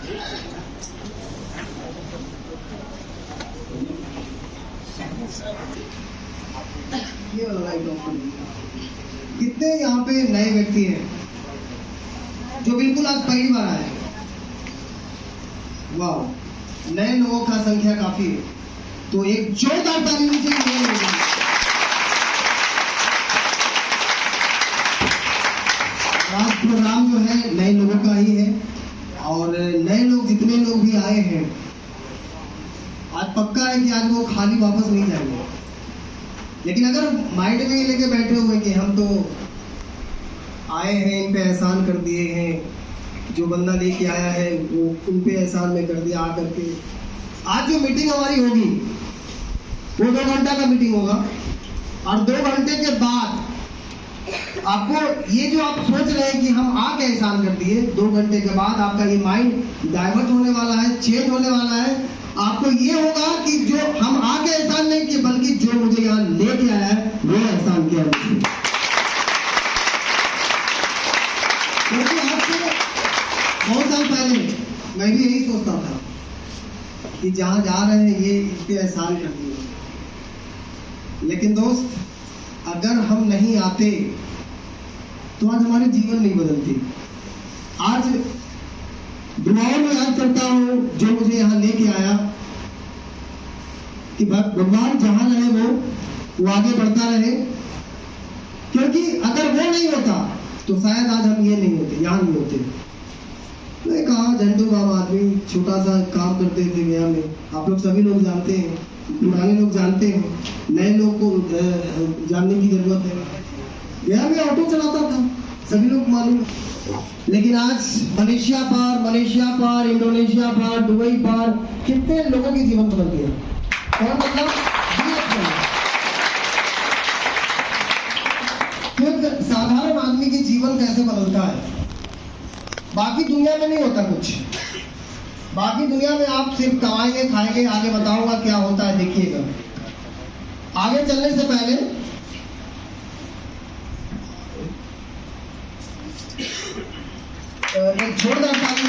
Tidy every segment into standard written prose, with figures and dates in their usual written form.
ये वाला light of कर दीजिए। कितने यहाँ पे नए व्यक्ति हैं जो बिल्कुल आज पहली बार आए? वाह, नए लोगों का संख्या काफी है, तो एक जोरदार ताली नीचे। आज प्रोग्राम जो है नए लोगों का ही है, और नए लोग जितने लोग भी आए हैं, आज पक्का है कि आज वो खाली वापस नहीं जाएंगे। लेकिन अगर माइंड में ये लेके बैठे हुए कि हम तो आए हैं, इन पे एहसान कर दिए हैं, जो बंदा लेके आया है वो उन पे एहसान में कर दिया आकर के, आज जो मीटिंग हमारी होगी वो 2 घंटा का मीटिंग होगा, और 2 घंटे के बाद आपको ये जो आप सोच रहे हैं कि हम आके एहसान कर दिए, 2 घंटे के बाद आपका ये माइंड डाइवर्ट होने वाला है, चेंज होने वाला है। आपको ये होगा कि जो हम आके एहसान नहीं किए, बल्कि जो मुझे यहाँ लेके आया है वो एहसान किया मुझे। क्योंकि आज से बहुत साल पहले मैं भी यही सोचता था कि जहां जा रहे हैं ये इस पे एहसान कर दिए, लेकिन दोस्त अगर हम नहीं आते तो आज हमारे जीवन नहीं बदलती। आज दुआओं में याद करता हूँ जो मुझे यहाँ लेके आया कि भगवान जहां रहे वो आगे बढ़ता रहे, क्योंकि अगर वो नहीं होता तो शायद आज हम ये नहीं होते, यहाँ नहीं होते। मैं कहा झंडू बाबा आदमी, छोटा सा काम करते थे गया में, आप लोग सभी लोग जानते हैं, पुराने लोग जानते हैं, नए लोग को जानने की जरूरत है। गया में ऑटो चलाता था, सभी लोग मालूम। लेकिन आज मलेशिया पार, इंडोनेशिया पार, दुबई पार, कितने लोगों के जीवन बदल गया। और मतलब साधारण आदमी के जीवन कैसे बदलता है, बाकी दुनिया में नहीं होता कुछ। बाकी दुनिया में आप सिर्फ कमाएंगे, खाएंगे, आगे बताऊंगा क्या होता है, देखिएगा। आगे चलने से पहले एक जोरदार ताली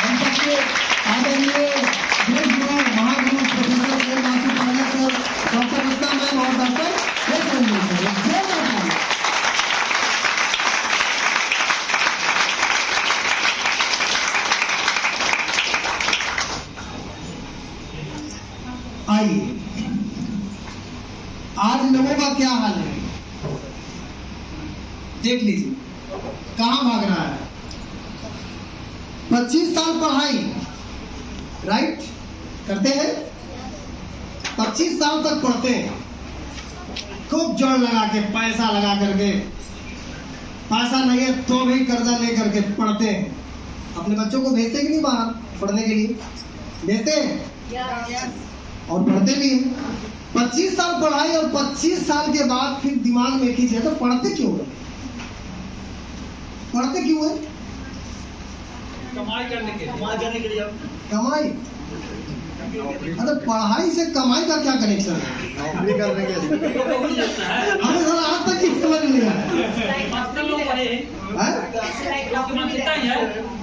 हम सबके आदरणीय गुरु महागुरु professor Premdas Pilot sir, doctor Ratna ma'am और डॉक्टर आइए। आज लोगों का क्या हाल है देख लीजिए, कहां भाग रहा है। 25 साल पढ़ाई, राइट, करते हैं, 25 साल तक पढ़ते हैं, खूब जोर लगा के, पैसा लगा करके, पैसा नहीं है तो भी कर्जा ले करके पढ़ते हैं। अपने बच्चों को भेजते कि नहीं बाहर पढ़ने के लिए? भेजते हैं और पढ़ते भी हैं। 25 साल पढ़ाई और 25 साल के बाद फिर दिमाग में कीजिए तो पढ़ते क्यों है? पढ़ते क्यों है? कमाई करने के लिए। कमाई? मतलब पढ़ाई से कमाई का क्या कनेक्शन है? नौकरी करने के लिए। हमें जरा आज तक किस समझ नहीं आया।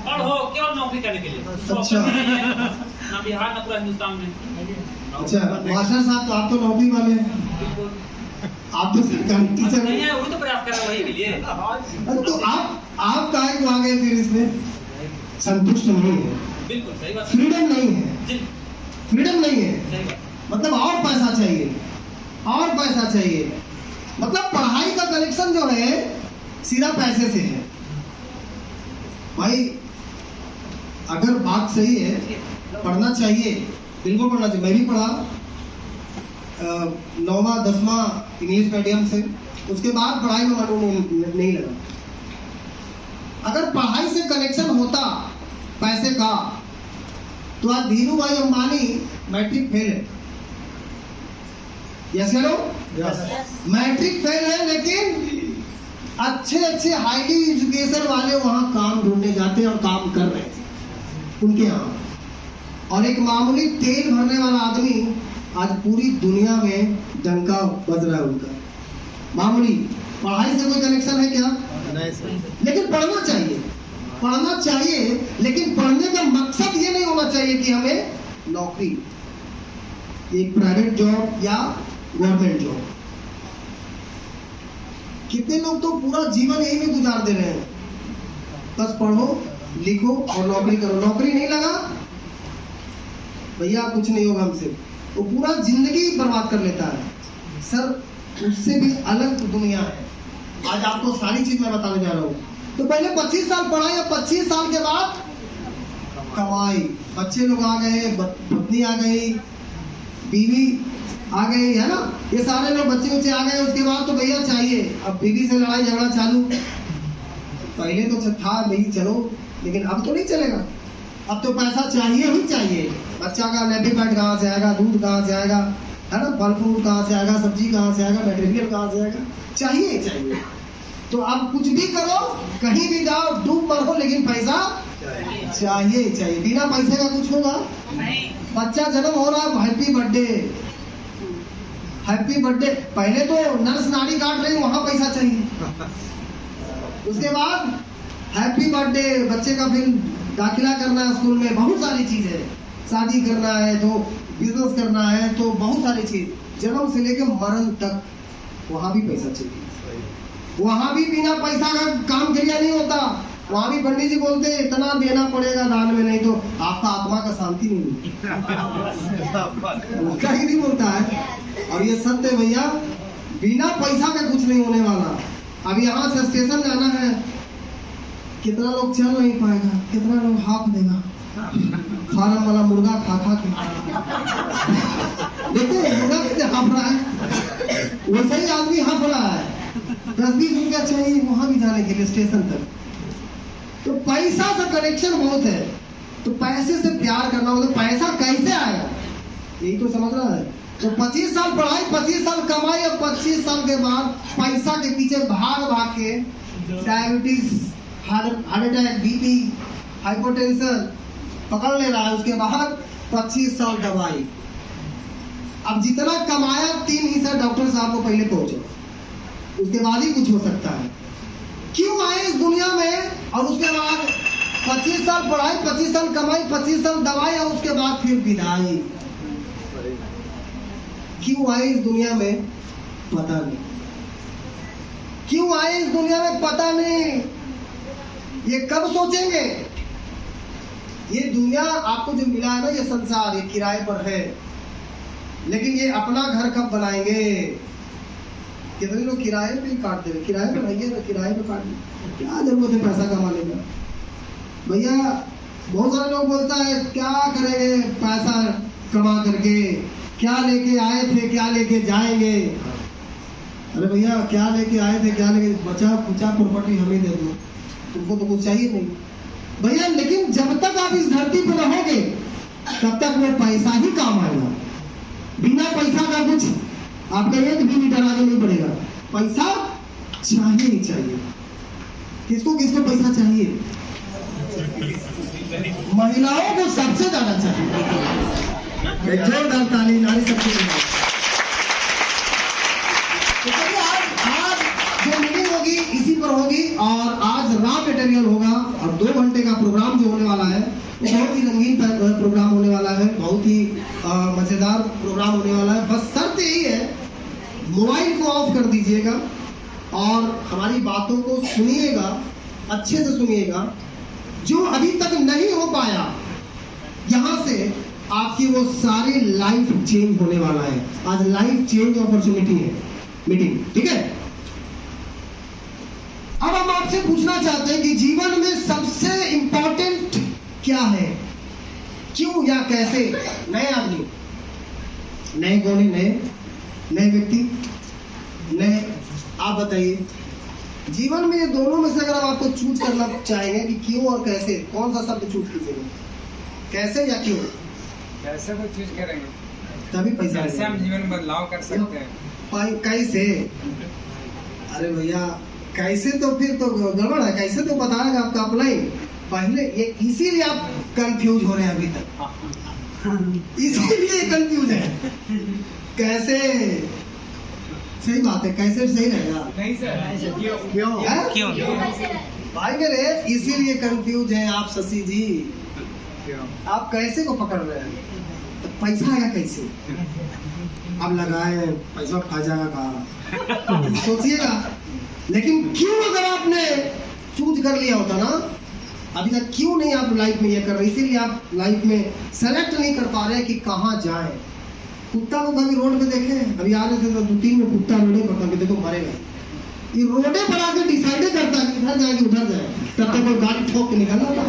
पढ़ो केवल नौकरी करने के लिए। अच्छा, ना बिहार ना पूरा हिंदुस्तान में। अच्छा मास्टर साहब, तो आप तो नौकरी वाले हैं, आप तो सरकारी टीचर नहीं है, वही तो प्रयास कर रहे हैं वही के लिए। तो आप काहे को आ गए फिर इसमें? संतुष्ट नहीं है, बिल्कुल सही बात। फ्रीडम नहीं है, फ्रीडम नहीं है, मतलब और पैसा चाहिए, और पैसा चाहिए। मतलब पढ़ाई का कनेक्शन जो है सीधा पैसे से है। भाई अगर बात सही है, पढ़ना चाहिए, बिल्कुल पढ़ना चाहिए। मैं भी पढ़ा 9वां 10वां इंग्लिश मीडियम से, उसके बाद पढ़ाई में मन नहीं लगा। अगर पढ़ाई से कनेक्शन होता पैसे का, तो आज धीरू भाई अंबानी मैट्रिक फेल है। यस करो, मैट्रिक फेल है, लेकिन अच्छे हाईली एजुकेशन वाले वहां काम ढूंढने जाते हैं और काम कर रहे हैं उनके यहाँ। और एक मामूली तेल भरने वाला आदमी आज पूरी दुनिया में डंका बज रहा है उनका। मामूली, पढ़ाई से कोई कनेक्शन है क्या? नहीं सर। लेकिन पढ़ना चाहिए। पढ़ना चाहिए, लेकिन पढ़ने का मकसद ये नहीं होना चाहिए कि हमें नौकरी, एक प्राइवेट जॉब या गवर्नमेंट जॉब। कितने लोग तो पूरा जीवन यही में गुजार दे रहे हैं, बस पढ़ो लिखो और नौकरी करो, नौकरी नहीं लगा भैया कुछ नहीं होगा हमसे, वो पूरा जिंदगी बर्बाद कर लेता है। सर उससे भी अलग दुनिया है। आज आपको सारी चीज मैं बताने जा रहा हूँ। तो पहले 25 साल पढ़ाई और 25 साल के बाद कमाई, बच्चे लोग आ गए, पत्नी आ गई, बीवी आ गई, है ना, ये सारे लोग बच्चे बच्चे आ गए। उसके बाद तो भैया चाहिए, अब बीवी से लड़ाई झगड़ा चालू। पहले तो था भाई चलो, लेकिन अब तो नहीं चलेगा, अब तो पैसा चाहिए ही चाहिए। बच्चा का नेपी पैड कहाँ से आएगा, दूध कहाँ से आएगा, है ना, फल फ्रूट कहाँ से आएगा, सब्जी कहाँ से आएगा, मटेरियल कहाँ से आएगा, चाहिए चाहिए। तो अब कुछ भी करो, कहीं भी जाओ, डूब मरो, लेकिन पैसा चाहिए चाहिए। बिना पैसे का कुछ होगा? बच्चा जन्म हो रहा है, हैप्पी बर्थडे हैप्पी बर्थडे, पहले तो नर्स नाड़ी काट रही, वहां पैसा चाहिए। उसके बाद हैप्पी बर्थडे, बच्चे का फिर दाखिला करना है स्कूल में, बहुत सारी चीजें, शादी करना है तो बिजनेस करना है तो बहुत सारी चीज, जन्म से लेकर मरण तक वहां भी पैसा चाहिए। वहां भी बिना पैसा का काम क्रिया नहीं होता। वहां भी पंडित जी बोलते हैं इतना देना पड़ेगा दान में, नहीं तो आपका आत्मा का शांति नहीं मिलेगी। उसका ही नहीं बोलता है, और ये सत्य है भैया, बिना पैसा का कुछ नहीं होने वाला। अब यहाँ से स्टेशन जाना है, कितना लोग चल नहीं पाएगा, कितना लोग हाथ देगा, फार्म वाला मुर्गा खा खा के देखो मुर्गा कैसे हाँफ रहा है, वैसे ही आदमी हाँफ रहा है। 10-20 रुपया चाहिए वहां भी जाने के लिए स्टेशन तक। तो पैसा से कनेक्शन बहुत है, तो पैसे से प्यार करना, मतलब पैसा कैसे आएगा यही तो समझ रहा है। तो 25 साल पढ़ाई, 25 साल कमाई, और 25 साल के बाद पैसा के पीछे भाग भाग के diabetes, heart attack, BP, hypotension पकड़ ले रहा है। उसके बाद 25 साल दवाई। अब जितना कमाया 3 हिस्सा डॉक्टर साहब को पहले पहुंचो, उसके बाद ही कुछ हो सकता है। क्यों आए इस दुनिया में, और उसके बाद 25 साल पढ़ाई, 25 साल कमाई, 25 साल दवाई, और उसके बाद फिर विदाई। क्यों आए इस दुनिया में पता नहीं, क्यों आए इस दुनिया में पता नहीं। ये कब सोचेंगे? ये दुनिया आपको जो मिला है ना, ये संसार, ये किराए पर है, लेकिन ये अपना घर कब बनाएंगे? कितने लोग किराए पे काट दे, किराए पे रहिए ना, किराए पे काट दे, क्या जरूरत है पैसा कमाने का भैया। बहुत सारे लोग बोलता है क्या करेंगे पैसा कमा करके, क्या लेके आए थे क्या लेके जाएंगे। अरे भैया क्या लेके आए थे क्या लेके, बचा कुचा प्रॉपर्टी हमें दे दो, तुमको तो कुछ चाहिए नहीं भैया। लेकिन जब तक आप इस धरती पर रहोगे तब तक वो पैसा ही काम आएगा। बिना पैसा का कुछ आपका 1 भी लीटर आगे नहीं बढ़ेगा। पैसा चाहिए ही चाहिए। किसको किसको पैसा चाहिए? महिलाओं को सबसे ज्यादा चाहिए। जोरदार ताली नारी शक्ति। तो आज जो मीटिंग होगी इसी पर होगी, और आज रॉ मटेरियल होगा, और 2 घंटे का प्रोग्राम जो होने वाला है वो बहुत ही रंगीन प्रोग्राम होने वाला है, बहुत ही मजेदार प्रोग्राम होने वाला है। बस शर्त यही है, मोबाइल को ऑफ कर दीजिएगा और हमारी बातों को सुनिएगा, अच्छे से सुनिएगा। जो अभी तक नहीं हो पाया, यहाँ से आपकी वो सारी लाइफ चेंज होने वाला है। आज लाइफ चेंज अपॉर्चुनिटी है मीटिंग, ठीक है। अब हम आपसे पूछना चाहते हैं कि जीवन में सबसे इंपॉर्टेंट क्या है, क्यों या कैसे। नए आदमी, नए गोले, नए व्यक्ति, नए, आप बताइए जीवन में ये दोनों में से अगर हम आपको चूज करना चाहेंगे कि क्यों और कैसे, कौन सा शब्द चूज कीजिएगा? कैसे या क्यों? कैसे को चूज करेंगे तभी पैसा कैसे हम जीवन में बदलाव कर सकते हैं। कैसे? अरे भैया कैसे तो फिर तो गड़बड़ है। कैसे तो बताएगा आपका अपलाइन पहले, ये इसीलिए आप कंफ्यूज हो रहे हैं अभी तक, इसीलिए कंफ्यूज है। कैसे सही बात है, कैसे सही रहेगा? नहीं सर, क्यों? क्यों? भाई मेरे इसीलिए कंफ्यूज हैं आप शशि जी, क्यों? आप कैसे को पकड़ रहे हैं? तो पैसा आया कैसे? अब लगाए पैसा खा जाएगा कहाँ? सोचिएगा। लेकिन क्यों अगर आपने चूज कर लिया होता ना, अभी तक क्यों नहीं आप लाइफ में ये कर रहे? इसीलिए आप लाइफ में सेलेक्ट नहीं कर पा रहे कि कहाँ जाएं। कुत्ता को कभी रोड पे देखे? अभी आ रहे थे तो 2-3 में कुत्ता रोडे पर कभी देखो मरेगा। ये रोडे पर आके डिसाइड करता है कि इधर जाएंगे उधर जाए, तब तक वो गाड़ी ठोक के निकलना था।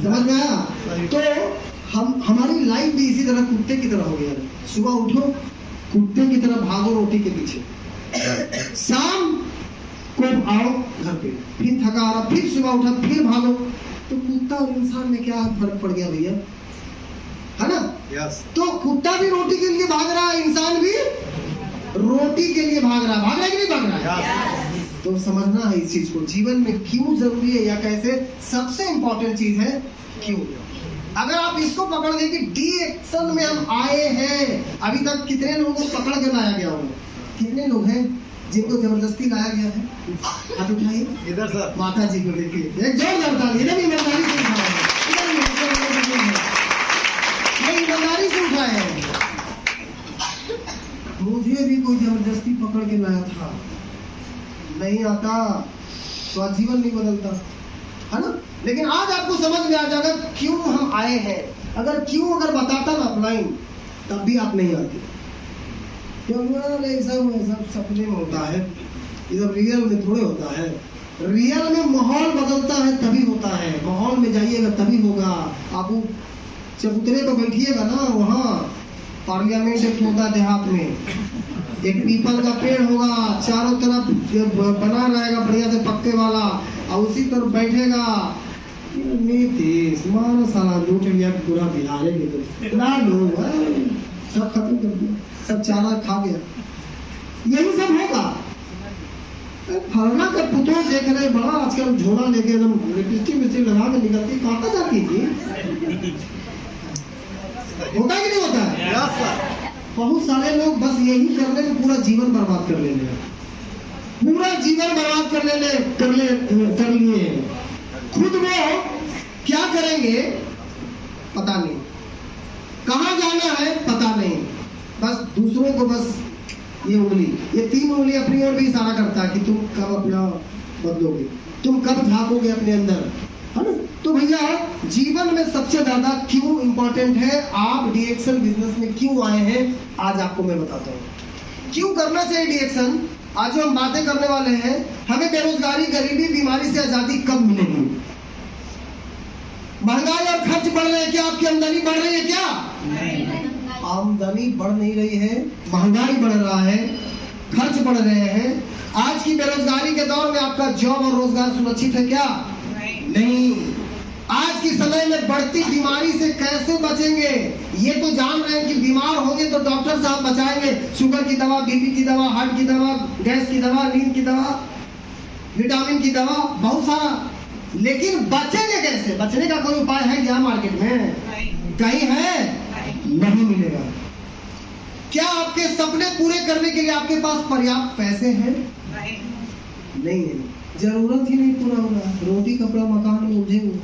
समझ में आया? तो हमारी लाइफ भी इसी तरह कुत्ते की तरह हो गया है। सुबह उठो कुत्ते की तरह भागो रोटी के पीछे, शाम को आओ घर पे, फिर थका आ रहा, फिर सुबह उठा फिर भागो। तो कुत्ता और इंसान में क्या फर्क पड़ गया भैया? है ना? यस। तो कुत्ता भी रोटी के लिए भाग रहा है, इंसान भी रोटी के लिए भाग रहा है कि नहीं भाग रहा है? तो समझना है इस चीज को, जीवन में क्यों जरूरी है या कैसे। सबसे इंपॉर्टेंट चीज है क्यों। अगर आप इसको पकड़ गए कि डी एक्शन में हम आए हैं, अभी तक कितने लोगों को पकड़ के लाया गया होगा? कितने लोग हैं जिनको जबरदस्ती लाया गया है? हाथ उठाइए। इधर सर। माता जी को देखिए, एक जोरदार ताली। इधर भी ईमानदारी से उठाए हैं, इधर भी ईमानदारी से उठाए हैं। मुझे भी कोई जबरदस्ती पकड़ के लाया था, नहीं आता तो आज जीवन नहीं बदलता, है ना? लेकिन आज आपको समझ में आ जाएगा क्यों हम आए हैं। अगर क्यों अगर बताता ना ऑफलाइन, तब भी आप नहीं आते। सब सपने में होता है, ये सब रियल में थोड़े होता है। रियल में माहौल बदलता है तभी होता है, माहौल में जाइएगा तभी होगा। आप चबूतरे पर बैठिएगा ना, वहाँ पार्लियामेंट एक होता देहात में, एक पीपल का पेड़ होगा, चारों तरफ बना रहेगा बढ़िया से पक्के वाला, और उसी तरफ बैठेगा नीतीश मानो साला लूट लिया पूरा बिहार के, तो ना लोग सब खत्म कर दिया, सब चारा खा गया। यही सब होगा। फलना का पुतों देख रहे बड़ा आजकल झोला लेके एकदम लिपस्टिक लगा के निकलती, कहाँ जाती थी? होता है कि नहीं होता है? Yes sir. बहुत सारे लोग बस यही करने में पूरा जीवन बर्बाद कर लेने, पूरा जीवन बर्बाद कर लिए। खुद वो क्या करेंगे पता नहीं, कहाँ जाना है पता नहीं, बस दूसरों को बस ये 3 उंगली अपनी ओर भी इशारा करता है कि तुम कब अपना बदलोगे, तुम कब झांकोगे अपने अंदर, है ना? तो भैया जीवन में सबसे ज्यादा क्यों इंपॉर्टेंट है, आप डीएक्शन बिजनेस में क्यों आए हैं, आज आपको मैं बताता हूँ। क्यों करना चाहिए डीएक्शन? आज जो हम बातें करने वाले हैं, हमें बेरोजगारी, गरीबी, बीमारी से आजादी कब मिलेगी? महंगाई और खर्च बढ़ रहे हैं क्या? आपकी आमदनी बढ़ रही है क्या? आमदनी बढ़ नहीं रही है, महंगाई बढ़ रहा है, खर्च बढ़ रहे हैं। आज की बेरोजगारी के दौर में आपका जॉब और रोजगार सुरक्षित है क्या? नहीं। आज के समय में बढ़ती बीमारी से कैसे बचेंगे? ये तो जान रहे हैं कि बीमार होंगे तो डॉक्टर साहब बचाएंगे, शुगर की दवा, बीपी की दवा, हार्ट की दवा, गैस की दवा, नींद की दवा, विटामिन की दवा, बहुत सारा। लेकिन बचेंगे कैसे? बचने का कोई उपाय है क्या मार्केट में? कहीं है? नहीं मिलेगा। क्या आपके सपने पूरे करने के लिए आपके पास पर्याप्त पैसे हैं? नहीं है। जरूरत ही नहीं पूरा होगा। रोटी कपड़ा मकान में उलझे हुए,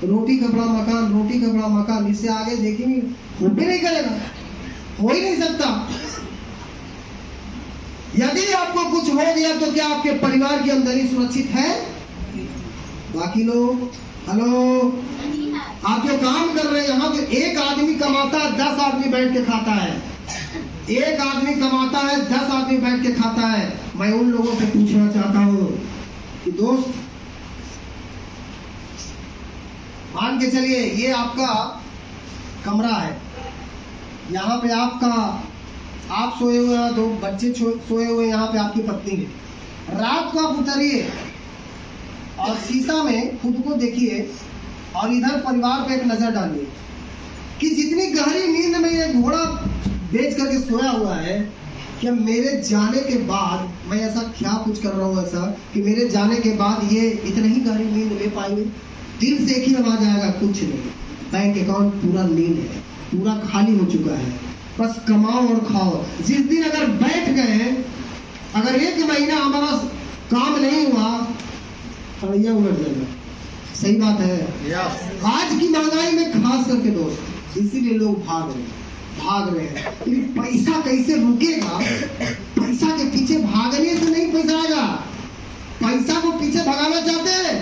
रोटी कपड़ा मकान, रोटी कपड़ा मकान, इससे आगे देखेंगे हो भी नहीं करेगा, हो ही नहीं सकता। यदि आपको कुछ हो गया तो क्या आपके परिवार की आमदनी सुरक्षित है? बाकी लोग, हेलो, आप जो काम कर रहे हैं यहाँ पे, एक आदमी कमाता है, 10 आदमी बैठ के खाता है। एक आदमी कमाता है, 10 आदमी बैठ के खाता है। मैं उन लोगों से पूछना चाहता हूँ कि दोस्त, मान के चलिए ये आपका कमरा है, यहाँ पे आप सोए हुए हैं, 2 बच्चे सोए हुए, यहाँ पे आपकी पत्नी है। रात को आप उतरिए और शीशा में खुद को देखिए और इधर परिवार पे एक नजर डालिए कि जितनी गहरी नींद में ये घोड़ा बेच करके सोया हुआ है, क्या मेरे जाने के बाद मैं ऐसा क्या कुछ कर रहा हूँ ऐसा कि मेरे जाने के बाद ये इतनी ही गहरी नींद ले पाएंगे? दिल से एक ही आवाज आएगा, कुछ नहीं, बैंक अकाउंट पूरा नींद है, पूरा खाली हो चुका है, बस कमाओ और खाओ। जिस दिन अगर बैठ गए, अगर 1 महीना हमारा काम नहीं हुआ खड़िया उलट जाएगा। सही बात है। आज की महंगाई में खास करके दोस्त, इसीलिए लोग भाग रहे हैं। लेकिन पैसा कैसे रुकेगा? पैसा के पीछे भागने से नहीं पैसा आएगा। पैसा को पीछे भगाना चाहते हैं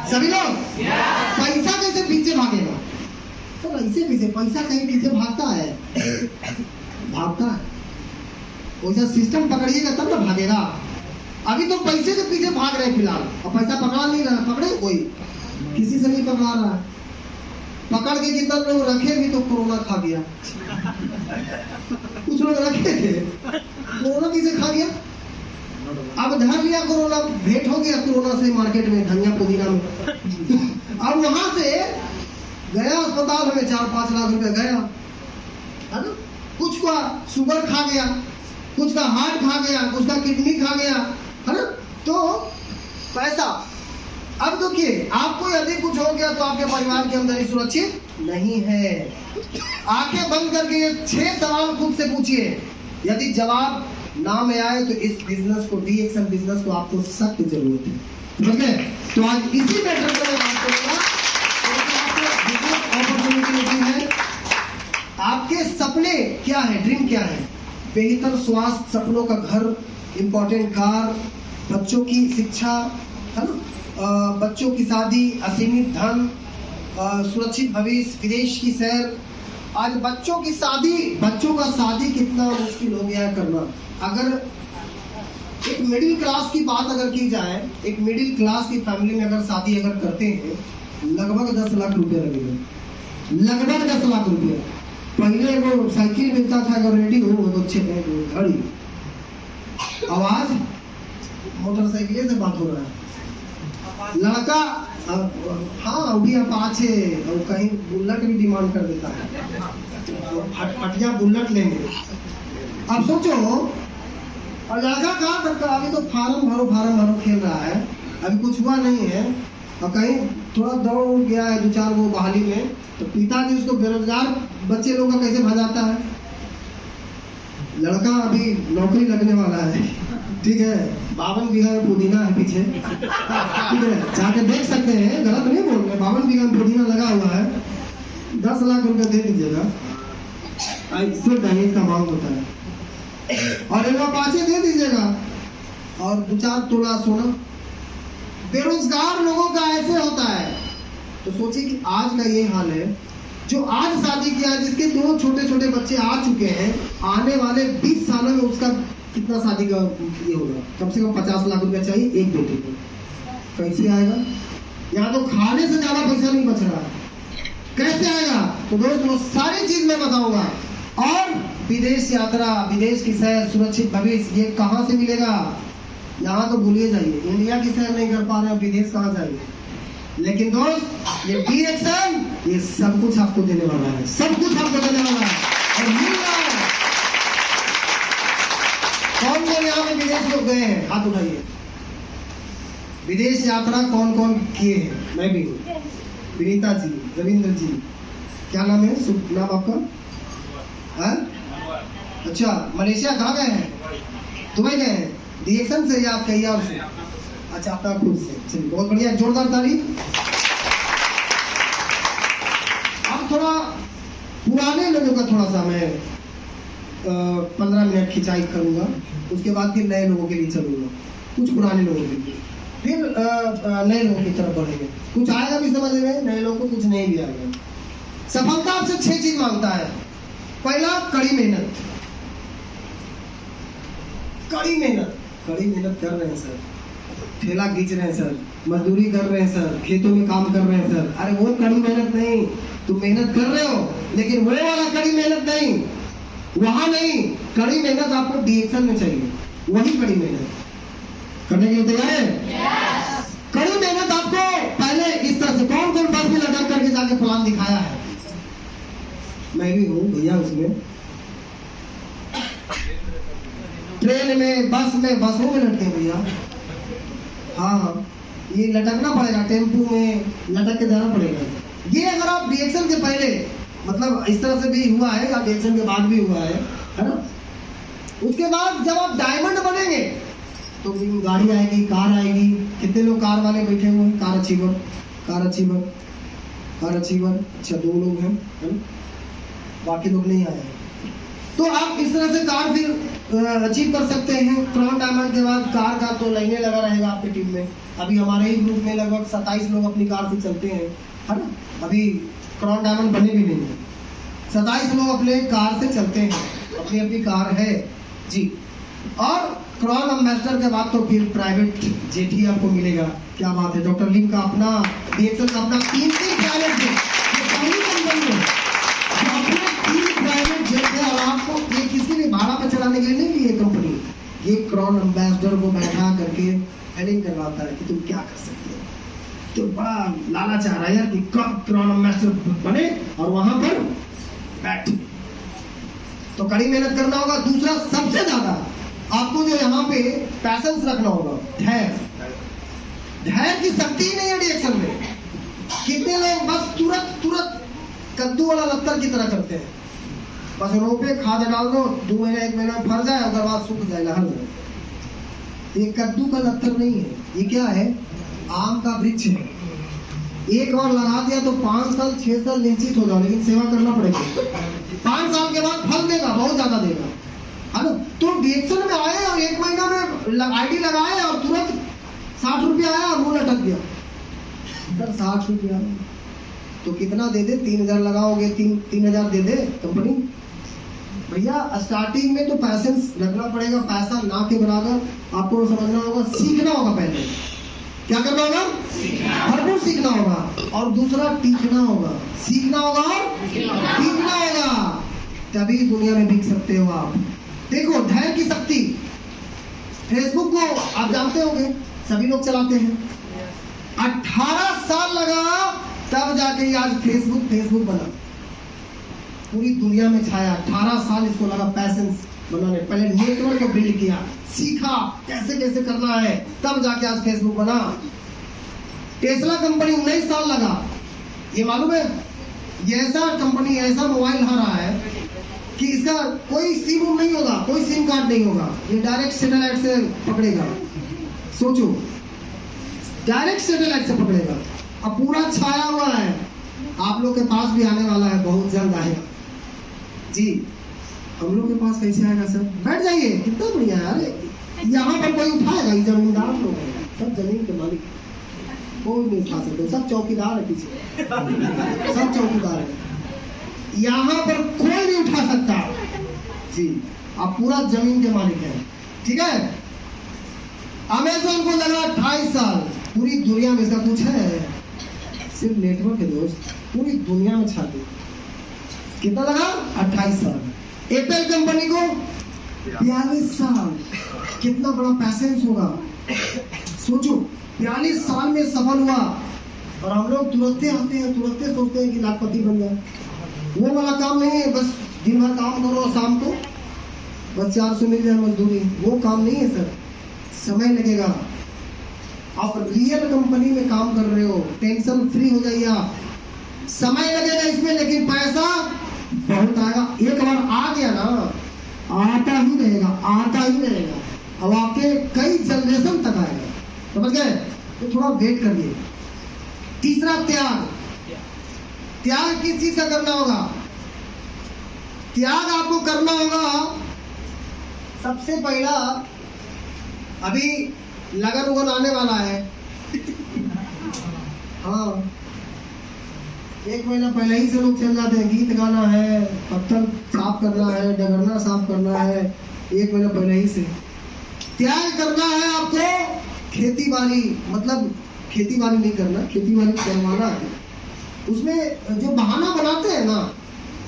सभी लोग? पैसा कैसे पीछे भागेगा? तो ऐसे कैसे पैसा कहीं पीछे भागता है? वैसा सिस्टम पकड़िएगा तब ना भागेगा। अभी तो पैसे के पीछे भाग रहे हैं फिलहाल, और पैसा पकड़ा नहीं रहा। पकड़े कोई? किसी से नहीं पकड़ा रहा। पकड़ के कितना लोग रखे भी तो कोरोना खा गया। कुछ लोग रखे थे, कोरोना किसे खा गया? अब धर लिया कोरोना, भेंट हो गया कोरोना से मार्केट में, धनिया पुदीना में। अब वहां से गया अस्पताल, हमें 4-5 लाख रुपए गया, है ना? कुछ का शुगर खा गया, कुछ का हार्ट खा गया, कुछ का किडनी खा गया, है ना? तो पैसा। अब देखिए, आपको यदि कुछ हो गया तो आपके परिवार के अंदर ही सुरक्षित नहीं है। आंखें बंद करके ये 6 सवाल खुद से पूछिए। यदि जवाब ना में आए तो इस बिजनेस को, डीएक्सएल बिजनेस को आपको सख्त जरूरत है। ठीक है? तो आज इसी मैटर पर मैं बात करूंगा। अपॉर्चुनिटी है। आपके सपने क्या है? ड्रीम क्या है? बेहतर स्वास्थ्य, सपनों का घर, इंपॉर्टेंट कार, बच्चों की शिक्षा, है ना? बच्चों की शादी, असीमित धन, सुरक्षित भविष्य, विदेश की सैर। आज बच्चों का शादी कितना मुश्किल हो गया है करना। अगर एक मिडिल क्लास की बात अगर की जाए, एक मिडिल क्लास की फैमिली में अगर शादी अगर करते हैं, लगभग 10 लाख रुपए लगेगा। लगभग 10 लाख रुपए। पहले वो साइकिल मिलता था, अगर रेडी हो तो अच्छे घड़ी। आवाज मोटरसाइकिल से बात हो रहा है। लड़का हाँ भी अपाचे और कहीं बुलेट भी डिमांड कर देता है, फटिया बुलेट लेंगे। अब सोचो, और लड़का कहाँ तक? अभी तो फार्म भरो खेल रहा है, अभी कुछ हुआ नहीं है, और कहीं थोड़ा दौड़ गया है 2-4 वो बहाली में, तो पिताजी उसको बेरोजगार बच्चे लोग का कैसे भजाता है। लड़का अभी नौकरी लगने वाला है, ठीक है? 52 बीघा में पुदीना है पीछे, ठीक है? जाके देख सकते हैं, गलत नहीं बोल रहे। 52 बीघा में पुदीना लगा हुआ है। 10 लाख रुपए दे दीजिएगा, इससे दहेज का मांग होता है। और एक अपाचे दे दीजिएगा, और 2-4 तोला सोना। बेरोजगार लोगों का ऐसे होता है। तो सोचिए कि आज का ये हाल है। जो आज शादी किया, जिसके 2 छोटे बच्चे आ चुके हैं, आने वाले 20 सालों में उसका कितना शादी का ये होगा? कम से कम 50 लाख रुपया चाहिए एक बेटे को। कैसे आएगा? यहाँ तो खाने से ज्यादा पैसा नहीं बच रहा है। कैसे आएगा? तो दोस्त, वो सारी चीज मैं बताऊंगा। और विदेश यात्रा, विदेश की सैर, सुरक्षित भविष्य, ये कहाँ से मिलेगा? यहाँ तो भूलिए जाइए, इंडिया की सैर नहीं कर पा रहे, विदेश कहाँ जाइए? लेकिन दोस्त, ये डीएक्सएल, ये सब कुछ आपको देने वाला है, सब कुछ आपको देने वाला है, और मिल रहा है। कौन कौन यहाँ में विदेश लोग गए हैं? हाथ उठाइए। विदेश यात्रा कौन कौन किए हैं? मैं भी हूँ। विनीता जी, रविंद्र जी, क्या नाम है? शुभ नाम आपका? है? अच्छा, मलेशिया कहाँ गए हैं? दुबई गए हैं। डीएक्सएल से या आप कहीं और से? अच्छा, अपना खुद से। चलिए, बहुत बढ़िया, जोरदार ताली। अब थोड़ा पुराने लोगों का थोड़ा सा मैं 15 मिनट खिंचाई करूंगा, उसके बाद फिर नए लोगों के लिए चलूंगा, कुछ पुराने लोगों के लिए, फिर नए लोगों की तरफ बढ़ेंगे। कुछ आएगा भी समझ में, नए लोगों को कुछ नहीं भी आएगा। सफलता आपसे 6 चीज मांगता है। पहला, कड़ी मेहनत। कड़ी मेहनत कर रहे हैं सर, ठेला खींच रहे हैं सर, मजदूरी कर रहे हैं सर, खेतों में काम कर रहे हैं सर। अरे वो कड़ी मेहनत नहीं, तुम मेहनत कर रहे हो, लेकिन वो वाला कड़ी मेहनत नहीं, वहां नहीं। कड़ी मेहनत आपको डीएक्सएल में चाहिए, वही कड़ी मेहनत करने के लिए तैयार है? yes! कड़ी मेहनत आपको पहले इस तरह से, कौन कौन बस में लटक करके जाके प्लान दिखाया है? मैं भी हूँ भैया उसमें, ट्रेन में, बस में, बसों में लटके भैया। हाँ, ये लटकना पड़ेगा, टेम्पू में लटक के जाना पड़ेगा। ये अगर आप डीएक्सएल के पहले, मतलब इस तरह से भी हुआ है, या डीएक्सएल के बाद भी हुआ है ना? उसके बाद जब आप डायमंड बनेंगे, तो गाड़ी आएगी, कार आएगी। कितने लोग कार वाले बैठे हुए हैं? Car achiever, car achiever, car achiever. अच्छा 2 लोग हैं, है ना? बाकी लोग नहीं आए हैं। तो आप इस तरह से कार फिर अचीव कर सकते हैं। क्राउन डायमंड के बाद कार का तो लाइनें लगा रहेगा आपकी टीम में। अभी हमारे ही ग्रुप में लगभग 27 लोग अपनी कार से चलते हैं, है ना? अभी क्राउन डायमंड बने भी नहीं है, 27 लोग अपने कार से चलते हैं, अपनी अपनी कार है जी। और क्राउन एम्बेसडर के बाद तो फिर प्राइवेट जेट ही आपको मिलेगा। क्या बात है, डॉक्टर लिम का अपना, DHL का अपना 3 प्राइवेट जेट, ये पहली कंपनी है जो अपने 3 प्राइवेट जेट है। और आपको ये किसी भी भाड़ा पर चलाने के लिए नहीं ली ये कंपनी, ये क्राउन एम्बेसडर को बैठा करके हेडिंग करवाता है कि तुम क्या कर सकते हो। तो बड़ा लालच आ रहा है यार कि कब क्राउन एम्बेसडर बने और वहां पर बैठे। तो कड़ी मेहनत करना होगा। दूसरा सबसे ज्यादा आपको जो यहाँ पे पैशंस रखना होगा, धैर्य। धैर्य की शक्ति ही नहीं है रिएक्शन में। कितने लोग बस तुरंत कद्दू वाला लत्तर की तरह करते हैं, बस रोपे खाद डाल दो, 2 महीने 1 महीना फर जाए, उसके बाद सूख जाएगा, हर जाए। ये कद्दू का लत्तर नहीं है, ये क्या है? आम का वृक्ष है। एक बार लगा दिया तो 5 साल 6 साल निश्चित हो जाओ, लेकिन सेवा करना पड़ेगा। 5 साल के बाद फल देगा, बहुत ज्यादा देगा, है ना? तो रिएक्शन में आए और 1 महीना में आईडी लगाए और तुरंत 60 रुपया आया और मुंह लटक गया। सर 60 रुपया तो कितना दे दे? 3000 लगाओगे, 3000 दे दे कंपनी। भैया स्टार्टिंग में तो पैसेंस रखना पड़ेगा, पैसा ना के बराबर आपको समझना होगा, सीखना होगा। पहले क्या करना होगा? भरपूर सीखना होगा। और दूसरा टीचना होगा, सीखना होगा और टीचना होगा, तभी दुनिया में बिक सकते हो आप। देखो धैर्य की शक्ति। फेसबुक को आप जानते होंगे, सभी लोग चलाते हैं। 18 साल लगा तब जाके ये आज फेसबुक बना, पूरी दुनिया में छाया। 18 साल इसको लगा पैसेंस बनाने। पहले नेटवर्क को बिल्ड किया, सीखा कैसे कैसे करना है, तब जाके आज फेसबुक बना। टेस्ला कंपनी 19 साल लगा। ये मालूम है, ये ऐसा कंपनी, ऐसा मोबाइल आ रहा है कि इसका कोई सिम नहीं होगा, कोई सिम कार्ड नहीं होगा, ये डायरेक्ट सैटेलाइट से पकड़ेगा। सोचो, डायरेक्ट सैटेलाइट से पकड़ेगा। अब पूरा छाया हुआ है, आप लोग के पास भी आने वाला है, बहुत जल्द आएगा जी। हम लोग के पास कैसे आएगा सर? बैठ जाइए, कितना बढ़िया है। अरे यहाँ पर कोई उठाएगा? ये जमींदार लोग हैं, सब जमीन के मालिक, कोई नहीं उठा सकते, सब चौकीदार है पीछे, सब चौकीदार है। यहाँ पर कोई नहीं उठा सकता जी, आप पूरा जमीन के मालिक हैं, ठीक है। अमेज़न को लगा 28 साल, पूरी दुनिया में इसका कुछ है, सिर्फ नेटवर्क है दोस्त, पूरी दुनिया में छा गई। कितना लगा? 28 साल। एप्पल कंपनी को 42 साल। कितना बड़ा पैसेंस होगा, सोचो। 42 साल में सफल हुआ, और हम लोग तुरंत आते हैं, तुरंत सोचते हैं कि लाखपति बन जाए। वो वाला काम नहीं है, बस दिन भर काम करो, शाम को बस 400 मिल जाए मजदूरी, वो काम नहीं है सर, समय लगेगा। आप रियल कंपनी में काम कर रहे हो, टेंशन फ्री हो जाइए आप। समय लगेगा इसमें, लेकिन पैसा बहुत आएगा। एक बार आ गया ना, आता ही रहेगा, आता ही रहेगा। अब आपके कई जनरेशन तक आएगा, समझ गए? तो थोड़ा वेट करिए। तीसरा त्याग। त्याग किस चीज का करना होगा? त्याग आपको करना होगा सबसे पहला, अभी लगन उगन आने वाला है, हाँ, 1 महीना पहले ही से लोग चल जाते हैं, गीत गाना है, पत्थर साफ करना है, डगरना साफ करना है, 1 महीना पहले ही से। त्याग करना है आपको खेती बाड़ी, मतलब खेती बाड़ी नहीं करना, खेती बाड़ी करवाना है। उसमें जो बहाना बनाते हैं ना,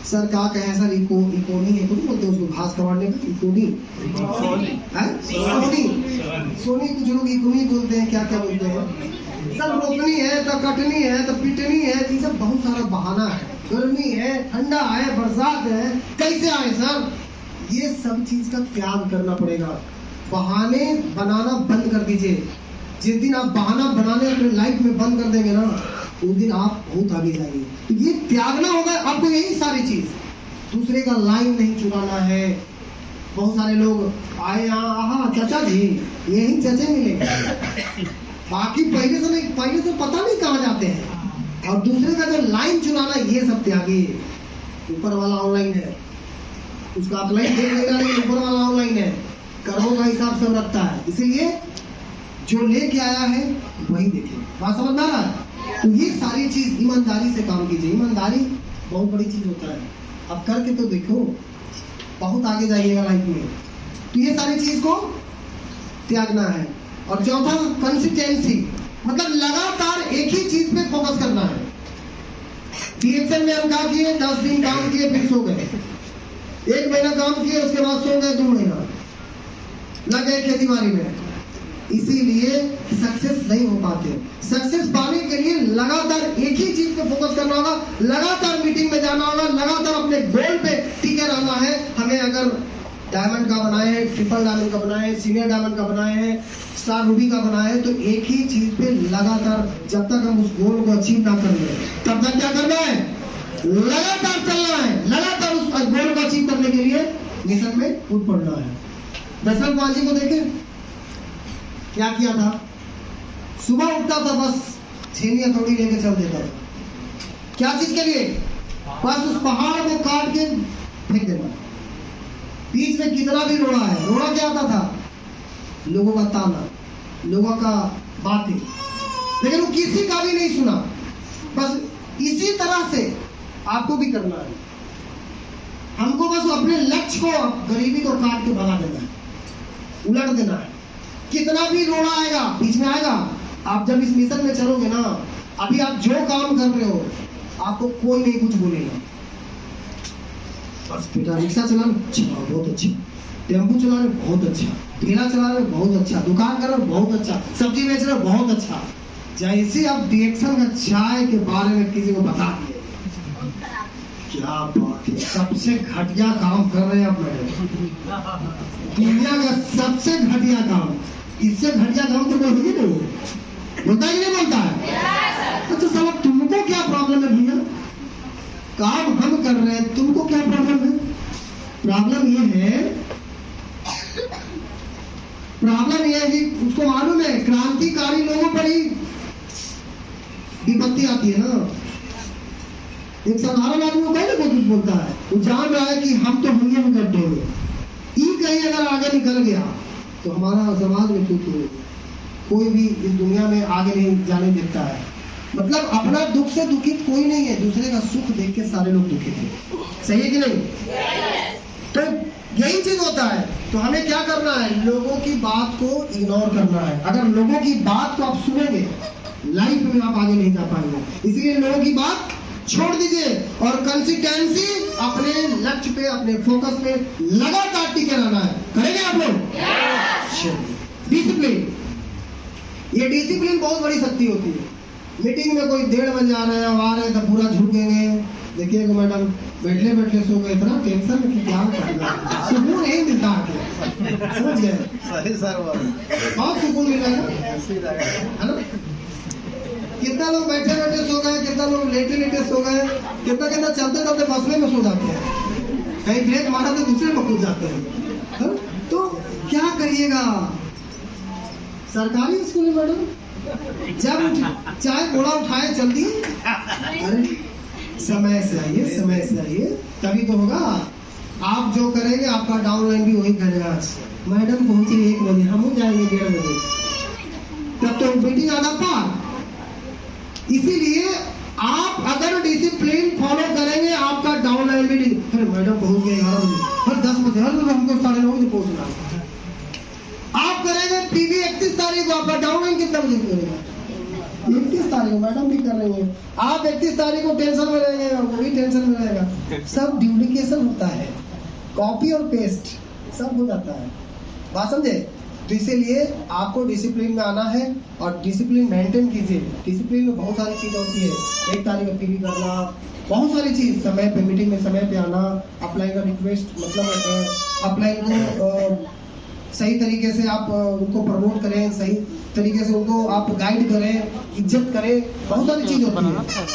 सर क्या कहें सर, इकोनी है, कुछ बोलते हैं उसको, घास कमाने का इकोनी है, सोनी, कुछ लोग इकोनी बोलते हैं, क्या क्या बोलते हैं सर, रोपनी है तो कटनी है तो पिटनी है, ये सब बहुत सारा बहाना है। गर्मी है, ठंडा है, बरसात है, कैसे आए सर? ये सब चीज का त्याग करना पड़ेगा। बहाने बनाना बंद कर दीजिए। जिस दिन आप बहाना बनाने अपने लाइफ में बंद कर देंगे ना, उस दिन आप बहुत आगे जाएंगे। तो ये त्यागना होगा आपको, यही सारी चीज। दूसरे का लाइन नहीं चुराना है, बहुत सारे लोग आए यहाँ, हाँ चाचा जी, यही चाचे मिलेंगे, बाकी पहले से पता नहीं कहाँ जाते हैं। और दूसरे का जो लाइन चुनाना, ये सब त्यागिए। ऊपर वाला ऑनलाइन है, उसका आप लाइन देख लेगा, लेकिन ऊपर वाला ऑनलाइन है, कर्मों का हिसाब सब रखता है। इसीलिए जो लेके आया है वही देखिए। बात समझ में आ रहा है? तो ये सारी चीज ईमानदारी से काम कीजिए। ईमानदारी बहुत बड़ी चीज होता है। अब करके तो देखो, बहुत आगे जाइएगा लाइफ में। तो ये सारी चीज को त्यागना है। और चौथा, कंसिस्टेंसी, मतलब लगातार एक ही चीज पे फोकस करना है। DXN में हम क्या किए, 10 दिन काम किए फिर सो गए, 1 महीना काम किए उसके बाद सो गए, 2 महीना लग गए खेती बाड़ी में। इसीलिए सक्सेस नहीं हो पाते। सक्सेस पाने के लिए लगातार एक ही चीज पे फोकस करना होगा, लगातार मीटिंग में जाना होगा, लगातार अपने गोल पे टिके रहना है। हमें अगर डायमंड का बनाए हैं, ट्रिपल डायमंड का बनाए हैं, सीनियर डायमंड का बनाए हैं, स्टार रूबी का बनाए हैं, तो एक ही चीज पे लगातार, जब तक हम उस गोल को अचीव ना कर ले तब तक क्या करना है, लगातार चलना है। लगातार उस गोल को अचीव करने के लिए मिशन में कूद पड़ना है। दशरथ महाराज जी को देखे क्या किया था, सुबह उठता था, बस छेनी हथौड़ी लेके चल देता था। क्या चीज के लिए, बस उस पहाड़ को काट के फेंक देना। बीच में कितना भी रोड़ा है, रोड़ा क्या आता था, लोगों का ताना, लोगों का बातें, लेकिन वो किसी का भी नहीं सुना। बस इसी तरह से आपको भी करना है। हमको बस अपने लक्ष्य को, गरीबी को काट के भगा देना है, उलट देना है। कितना भी रोड़ा आएगा, बीच में आएगा। आप जब इस मिशन में चलोगे ना, अभी आप जो काम कर रहे हो, आपको कोई नहीं कुछ बोलेगा। बस बेटा रिक्शा चलाना अच्छा, बहुत अच्छा, टेम्पो चला रहे बहुत अच्छा, ठेला चला रहे बहुत अच्छा, दुकान कर रहे बहुत अच्छा, सब्जी बेच रहे बहुत अच्छा। जैसे आप DXN का चाय के बारे में किसी को बता दिए, क्या बात है, सबसे घटिया काम कर रहे हैं आप मैडम, दुनिया का सबसे घटिया काम। इससे घटिया काम तो कोई नहीं बोलता ही नहीं बोलता है। अच्छा साहब, तुमको क्या प्रॉब्लम है भैया, काम हम कर रहे हैं, तुमको क्या प्रॉब्लम है? प्रॉब्लम ये है कि उसको मालूम है क्रांतिकारी लोगों पर ही विपत्ति आती है ना। एक साधारण आदमी को कहीं ना कुछ बोलता है, वो जान रहा है कि हम तो हुए में गड्ढे में, ई कहीं अगर आगे निकल गया तो हमारा समाज में टूट होगी। कोई भी इस दुनिया में आगे नहीं जाने देता है। मतलब अपना दुख से दुखित कोई नहीं है, दूसरे का सुख देख के सारे लोग दुखित हैं। सही है कि नहीं? तो यही चीज होता है। तो हमें क्या करना है, लोगों की बात को इग्नोर करना है। अगर लोगों की बात को आप सुनेंगे, लाइफ में आप आगे नहीं जा पाएंगे। इसलिए लोगों की बात छोड़ दीजिए और कंसिस्टेंसी, अपने लक्ष्य पे, अपने फोकस पे लगातार टिके रहना है। करेंगे आप लोग? डिसिप्लिन, ये डिसिप्लिन बहुत बड़ी शक्ति होती है। मीटिंग में कोई 1:30 बजे आ रहे हैं, आ रहे हैं तो पूरा झुकेंगे। देखिएगा मैडम, बैठले बैठले सो गए, इतना टेंशन की क्या करना, सुकून नहीं मिलता है। समझ गए? सही सर, बहुत सुकून मिला है ना। कितना लोग बैठे बैठे सो गए, कितना लोग लेटे लेटे सो गए, कितना कितना चलते चलते बसने में सो जाते हैं, कहीं ब्रेक मारा तो दूसरे में कूद जाते हैं। तो क्या करिएगा, सरकारी स्कूल में मैडम जब चाहे घोड़ा उठाए चल दिए, अरे समय से आइए, समय से आइए, तभी तो होगा। आप जो करेंगे आपका डाउनलाइन भी वही करेगा। मैडम पहुंचे 1 बजे, हम जाएंगे 1:30 बजे, तब तो मीटिंग आधा पार। इसीलिए आप अगर डिसिप्लिन फॉलो करेंगे, आपका डाउनलाइन भी नहीं। अरे मैडम पहुंच गए 11 बजे, हर 10 बजे, हर हमको 9:30 बजे पहुंचना है। आप करेंगे PV 31 तारीख को, आपका डाउनलाइन कितना बजे करेगा? 31 तारीख को मैडम भी कर रही है। आप 31 तारीख को टेंशन में रहेंगे, वो भी टेंशन में रहेगा। सब डुप्लीकेशन होता है, कॉपी और पेस्ट सब हो जाता है। बात समझे? तो इसीलिए आपको डिसिप्लिन में आना है और डिसिप्लिन मेंटेन कीजिए। डिसिप्लिन में बहुत सारी चीज़ होती है, 1 तारीख में PV करना, बहुत सारी चीज़, समय पे मीटिंग में समय पे आना, अपलाइन का रिक्वेस्ट, मतलब अपलाइन को सही तरीके से आप उनको प्रमोट करें, सही तरीके से उनको आप गाइड करें, इज्जत करें, बहुत सारी चीज होती है।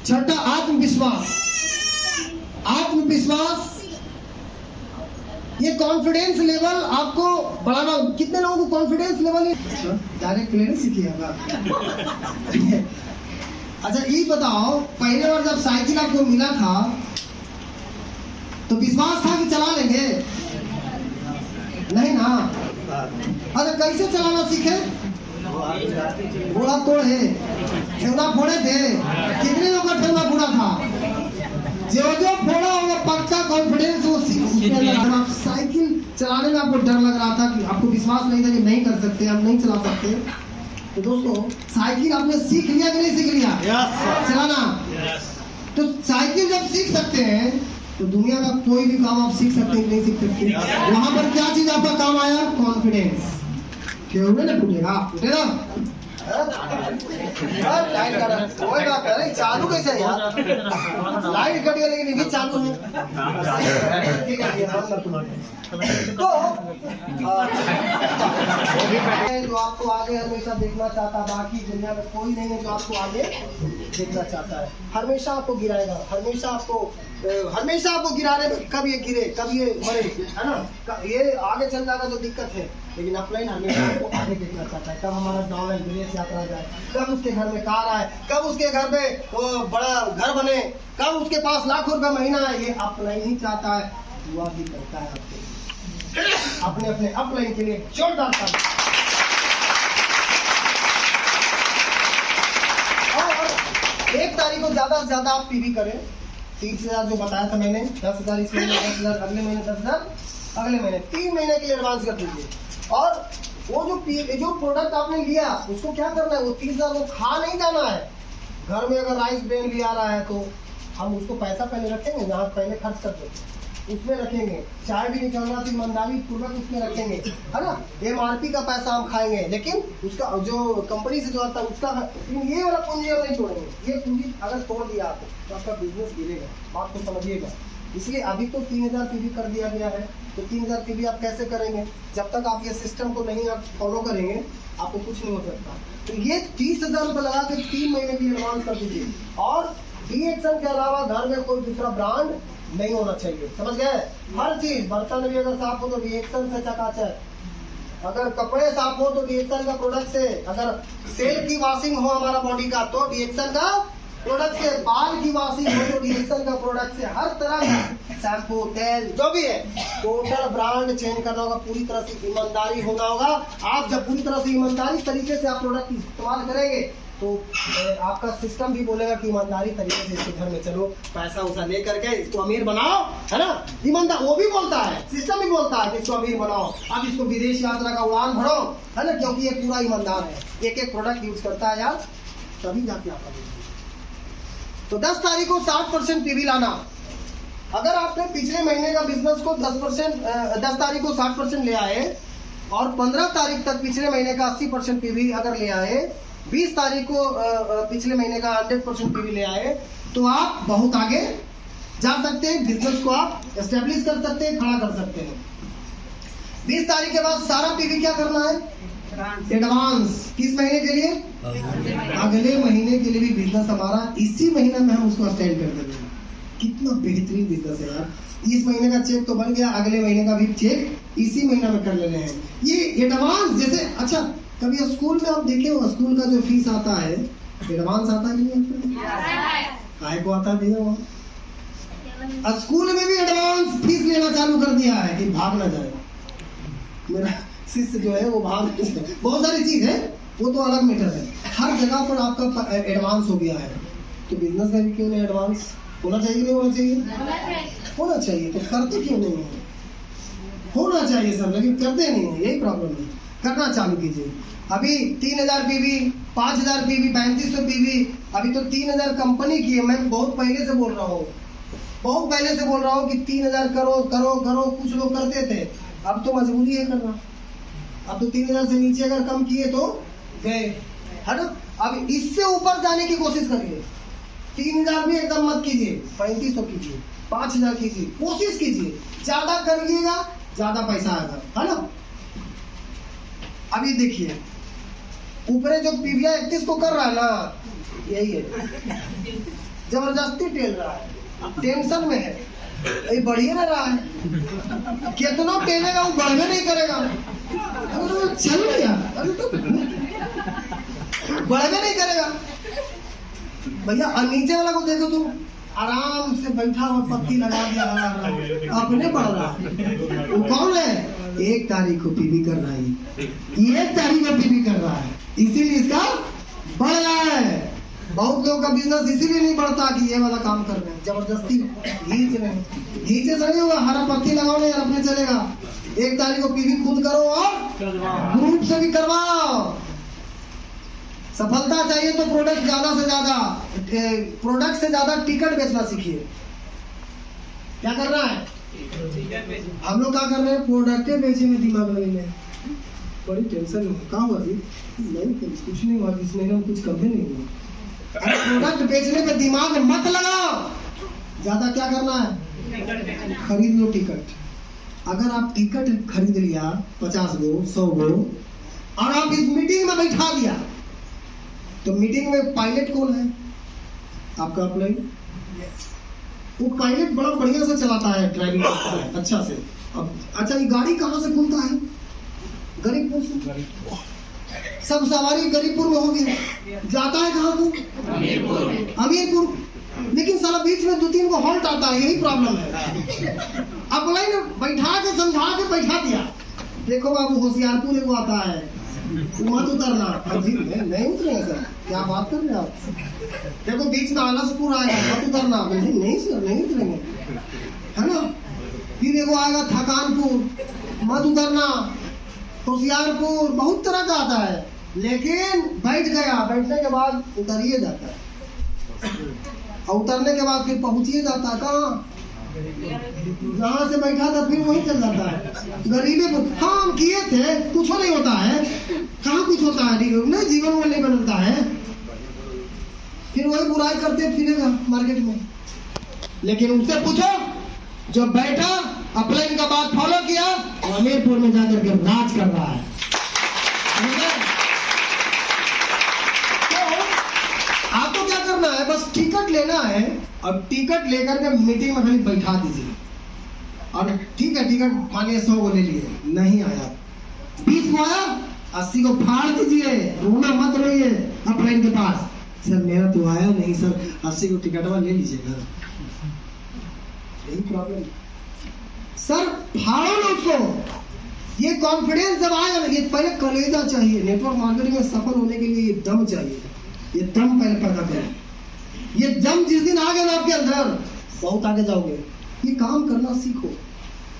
छठा, आत्मविश्वास। आत्मविश्वास ये कॉन्फिडेंस लेवल आपको बढ़ाना। कितने लोगों को कॉन्फिडेंस लेवल डायरेक्ट प्लेन सीखिए अच्छा ये बताओ, पहले बार जब साइकिल आपको मिला था तो विश्वास था कि चला लेंगे? नहीं ना। अच्छा कैसे चलाना सीखे? घोड़ा तोड़े, ठेवना फोड़े थे। कितने लोग का ठेवना फोड़ा था? जो फोड़ा होगा पक्का कॉन्फिडेंस वो साइकिल चलाने में आपको डर लग रहा था कि आपको विश्वास नहीं था कि नहीं कर सकते, हम नहीं चला सकते। तो दोस्तों साइकिल आपने सीख लिया कि नहीं सीख लिया? चलाना। तो साइकिल जब सीख सकते हैं तो दुनिया का कोई भी काम आप सीख सकते हैं कि नहीं सीख सकते? वहां पर क्या चीज आपका काम आया? कॉन्फिडेंस। क्यों ना टूटेगा? टूटेगा? लाइट चालू कैसे है यार? लाइट कट गया लेकिन ये चालू है। तो जो आपको आगे हमेशा देखना चाहता, बाकी दुनिया में कोई नहीं है जो आपको आगे देखना चाहता है। हमेशा आपको गिराएगा, हमेशा आपको गिराने में, कब ये गिरे कब ये मरे, है ना? ये आगे चल जाएगा तो दिक्कत है, लेकिन अपलाइन हमेशा आपको आगे देखना चाहता है। कब हमारा गाँव है विदेश यात्रा जाए, कब उसके घर में कार आए, कब उसके घर में वो बड़ा घर बने, कब उसके पास लाखों रुपए महीना है, ये अपलाइन ही चाहता है। दुआ भी करता है आपके अपने अपलाइन के लिए जोरदार था। और 1 तारीख को ज्यादा से ज्यादा आप पीवी करें। 30,000 जो बताया था मैंने, 10,000 इस महीने, 10,000 अगले महीने, 10,000 अगले महीने, 3 महीने के लिए एडवांस कर दीजिए। और वो जो प्रोडक्ट आपने लिया उसको क्या करना है? वो 30,000 वो खा नहीं जाना है। घर में अगर राइस ब्रेन भी आ रहा है तो हम उसको पैसा पहले रखेंगे, जहाँ पहले खर्च कर देते उसमें रखेंगे। चाय भी निकलना तो ईमानदारी पूर्वक उसमें रखेंगे, है ना? MRP का पैसा हम खाएंगे, लेकिन उसका जो कंपनी से जो आता है उसका ये वाला पूंजी हम नहीं तोड़ेंगे। ये पूंजी अगर तोड़ दिया आपको तो आपका बिजनेस गिरेगा, बात को समझिएगा। इसलिए अभी तो 3,000 पीवी कर दिया गया है, तो 3,000 पीवी आप कैसे करेंगे? जब तक आप ये सिस्टम को नहीं आप फॉलो करेंगे आपको कुछ नहीं हो सकता। तो ये 30,000 रुपये लगा के 3 महीने की एडवांस कर दीजिए। और DXN के अलावा घर में कोई दूसरा ब्रांड नहीं होना चाहिए, समझ गए? हर चीज, बर्तन भी अगर साफ हो तो DXN से चकाचक, अगर कपड़े साफ हो तो DXN का प्रोडक्ट से, अगर सेल की वॉशिंग हो हमारा बॉडी का तो DXN का प्रोडक्ट से, बाल की वॉशिंग हो तो DXN का प्रोडक्ट से, हर तरह का शैम्पू तेल जो भी है टोटल ब्रांड चेंज करना होगा। पूरी तरह से ईमानदारी होना होगा। आप जब पूरी तरह से ईमानदारी तरीके से आप प्रोडक्ट इस्तेमाल करेंगे तो आपका सिस्टम भी बोलेगा कि ईमानदारी तरीके से इसके घर में चलो, पैसा उसा ले करके इसको अमीर बनाओ, है ना? ईमानदार वो भी बोलता है, सिस्टम भी बोलता है कि इसको अमीर बनाओ, आप इसको विदेश यात्रा का उड़ान भरो, है ना? क्योंकि ये पूरा ईमानदार है, एक प्रोडक्ट यूज करता है यार, तभी जाके आपका। तो 10 तारीख को 60% पीवी लाना। अगर आपने पिछले महीने का बिजनेस को 10 तारीख को 60% ले आए और 15 तारीख तक पिछले महीने का 80% पीवी अगर ले आए, 20 तारीख को पिछले महीने का 100% पीवी ले आए, तो आप बहुत आगे जा सकते हैं। बिजनेस को आप एस्टेब्लिश कर सकते हैं, खड़ा कर सकते हैं। 20 तारीख के बाद सारा पीवी क्या करना है? एडवांस। किस महीने के लिए? अगले महीने के लिए भी बिजनेस हमारा इसी महीने में हम उसको स्टैंड कर देंगे। कितना बेहतरीन बिजनेस है यार। इस महीने का चेक तो बन गया, अगले महीने का भी चेक इसी महीने में कर लेने हैं। ये एडवांस जैसे, अच्छा कभी स्कूल में आप देखे हो, स्कूल का जो फीस आता है एडवांस आता है कि नहीं? काय को आता है? स्कूल में भी एडवांस फीस लेना चालू कर दिया है कि भाग ना जाए। मेरा शिष्य जो है वो भाग, बहुत सारी चीज है वो तो अलग मैटर है। हर जगह पर आपका एडवांस हो गया है, तो बिजनेस में भी क्यों नहीं एडवांस होना चाहिए? नहीं होना चाहिए? होना चाहिए। तो करते क्यों नहीं है? होना चाहिए सब, लेकिन करते नहीं है, यही प्रॉब्लम है। करना चालू कीजिए। अभी 3,000 पीवी, 5,000 पीवी, 3500 पीवी, अभी तो 3,000 कंपनी की है। मैं बहुत पहले से बोल रहा हूँ, कि 3,000 करो करो करो। कुछ लोग करते थे, अब तो मजबूरी है करना। अब तो 3,000 से नीचे अगर कम किए तो गए, है ना? अब इससे ऊपर जाने की कोशिश करिए। 3,000 भी एकदम मत कीजिए, 3500 कीजिए, 5,000 कीजिए, कोशिश कीजिए। ज्यादा करिएगा ज्यादा पैसा आएगा, है ना? अभी देखिए ऊपरे जो पीवीआई 31 को कर रहा है ना, यही है, जबरदस्ती टेल रहा है, टेंशन में है। ये बढ़िया ना रहा है, कितना टेलेगा वो बढ़वे नहीं करेगा। अरे वो चल भैया, अरे तो बढ़वे नहीं करेगा भैया। और नीचे वाला को देखो तुम, आराम से बैठा हुआ पत्ती लगा दिया, अपने बढ़ रहा। वो कौन है? 1 तारीख को पीवी कर रहा है, 1 तारीख को पीवी कर रहा है, इसीलिए इसका बढ़ रहा है। बहुत लोगों का बिजनेस इसीलिए नहीं बढ़ता कि ये वाला काम कर रहे हैं, जबरदस्ती घींच रहे हैं। घींचे से नहीं होगा, हरा पत्ती लगाओ नहीं अपने चलेगा। 1 तारीख को पीवी खुद करो और ग्रुप से भी करवाओ। सफलता चाहिए तो प्रोडक्ट ज्यादा से ज्यादा, प्रोडक्ट से ज्यादा टिकट बेचना सीखिए। क्या करना है? हम लोग क्या कर रहे हैं? प्रोडक्ट बेचे में दिमाग लगे, बड़ी टेंशन है। कहाँ हुआ जी? नहीं कुछ नहीं हुआ, इस महीने में कुछ कभी नहीं हुआ। अरे प्रोडक्ट बेचने पे दिमाग मत लगाओ, ज्यादा क्या करना है? खरीद लो टिकट। अगर आप टिकट खरीद लिया 50 गो 100 गो और आप इस मीटिंग में बैठा दिया, तो मीटिंग में पायलट कौन है? आपका अपलाइन। वो पायलट बड़ा बढ़िया से चलाता है, ड्राइविंग करता है अच्छा से। अब अच्छा, ये गाड़ी कहाँ से खुलता है? गरीबपुर से। सब सवारी गरीबपुर में होगी, जाता है कहाँ को? अमीरपुर। लेकिन साला बीच में 2-3 को हॉल्ट आता है, यही प्रॉब्लम है। अपलाइन बैठा के समझा के बैठा दिया, देखो बाबू होशियारपुर एगो आता है, मत उतरना। नहीं उतरेगा सर, क्या बात कर रहे हैं आप? देखो बीच में आलसपुर आएगा, मत उतरना। नहीं सर, नहीं उतरेंगे, है ना। फिर एगो आएगा थकानपुर, मत उतरना। होशियारपुर, बहुत तरह का आता है, लेकिन बैठ गया, बैठने के बाद उतरिए जाता है, और उतरने के बाद फिर पहुंचिए जाता है कहाँ? जहाँ से बैठा था फिर वहीं चल जाता है। गरीबी हाँ हम किए थे, कुछ नहीं होता है। कहाँ कुछ होता है? नहीं, जीवन में नहीं बदलता है, फिर वही बुराई करते फिरेगा मार्केट में। लेकिन उनसे पूछो जो बैठा अपलाइन का बात फॉलो किया, और हमीरपुर में जाकर के राज कर रहा है। आपको क्या करना है? बस टिकट लेना है, और टिकट लेकर के मीटिंग में खाली बैठा दीजिए। और ठीक है, टिकट मान लिया 100 को ले लिए, नहीं आया, 20 को आया, 80 को फाड़ दीजिए। रोना मत रोइए अपलाइन के पास, सर मेरा तो आया नहीं सर, 80 को टिकटवा ले लीजिएगा। यही प्रॉब्लम सर, फाड़ो ना उसको। ये कॉन्फिडेंस जब आएगा ना, ये पहले कलेजा चाहिए। नेटवर्क मार्केटिंग में सफल होने के लिए ये दम चाहिए, ये दम पहले पैदा करें। ये दम जिस दिन आ गया ना आपके अंदर, बहुत आगे जाओगे। ये काम करना सीखो।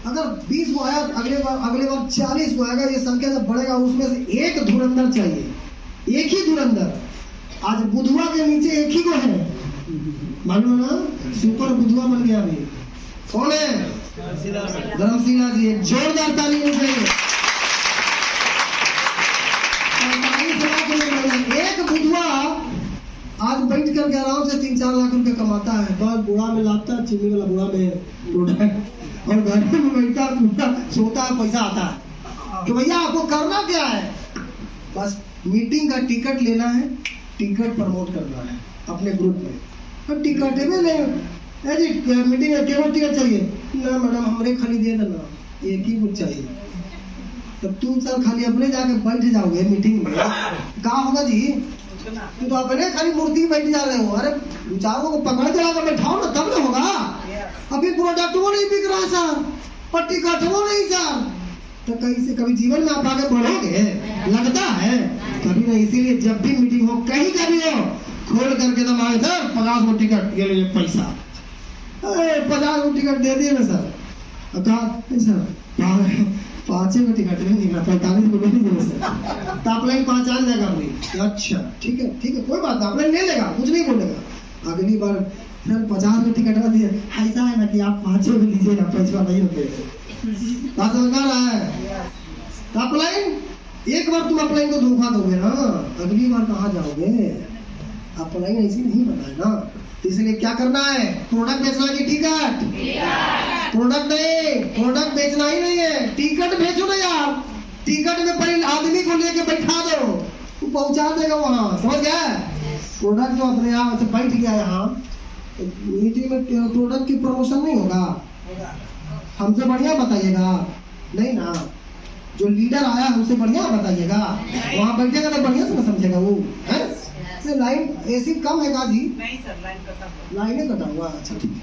अगर 20 को आया, अगले बार 40 को आएगा, ये संख्या जब बढ़ेगा उसमें से एक धुरंधर चाहिए, एक ही धुरंधर। आज बुधवा के नीचे एक ही को है, मालूम है ना, सुपर बुधवा बन गया अभी। कौन है? धर्मशिला जी। एक जोरदार ताली हो चाहिए। एक बुधवा आज बैठ करके आराम से 3-4 लाख रुपए कमाता है, बस बुढ़ा में लाता है, चीनी वाला बुढ़ा में प्रोडक्ट, और घर में बैठता पूरा सोता है, पैसा आता है। तो भैया आपको करना क्या है? बस मीटिंग का टिकट लेना है, टिकट प्रमोट करना है अपने ग्रुप में। और टिकट में ले जी, मीटिंग में केवल टिकट चाहिए ना मैडम, हमरे खाली दे देना, एक ही कुछ चाहिए। तब तुम सर खाली अपने जाके बैठ जाओगे मीटिंग में, क्या होगा जी? तुम तो अपने खाली मूर्ति बैठ जा रहे हो। अरे विचारों को पकड़ के लाकर बैठाओ ना, तब ना होगा। अभी प्रोडक्ट वो नहीं बिक रहा सर, और टिकट वो नहीं सर, तो कहीं से कभी जीवन में आप आगे बढ़ोगे? लगता है कभी नहीं। इसीलिए जब भी मीटिंग हो, कहीं का भी हो, खोल करके दम आए सर 50 को टिकट, ये लीजिए पैसा। 50 को टिकट दे दिए ना सर, सर 5 को टिकट नहीं निकला, 45 को नहीं दिया सर, तो अपलाइन पहचान जाएगा अपनी। अच्छा ठीक है कोई बात नहीं, अपलाइन ले लेगा, कुछ नहीं बोलेगा। अगली बार सर 50 को टिकट दिए, ऐसा है ना कि आप 5 को लीजिएगा, 55 नहीं होते। समझ रहा है? अपलाइन एक बार तुम अपलाइन को धोखा दोगे ना, अगली बार कहाँ जाओगे? अपलाइन ऐसी नहीं बनाए ना। इसलिए क्या करना है? प्रोडक्ट बेचना की टिकट? प्रोडक्ट नहीं, प्रोडक्ट बेचना ही नहीं है, टिकट बेचो ना यार। टिकट में पहले आदमी को लेके बैठा दो, वो पहुंचा देगा वहां, समझ गया? प्रोडक्ट जो अपने आप से बैठ गया यहाँ मीटिंग में, प्रोडक्ट की प्रमोशन नहीं होगा। हमसे बढ़िया बताइएगा, नहीं ना। जो लीडर आया है उससे बढ़िया बताइएगा, वहाँ बैठेगा तो बढ़िया से ना समझेगा वो है। लाइन एसी कम है गाजी? नहीं सर, लाइन कटा हुआ। लाइनें कटा हुआ, अच्छा ठीक है,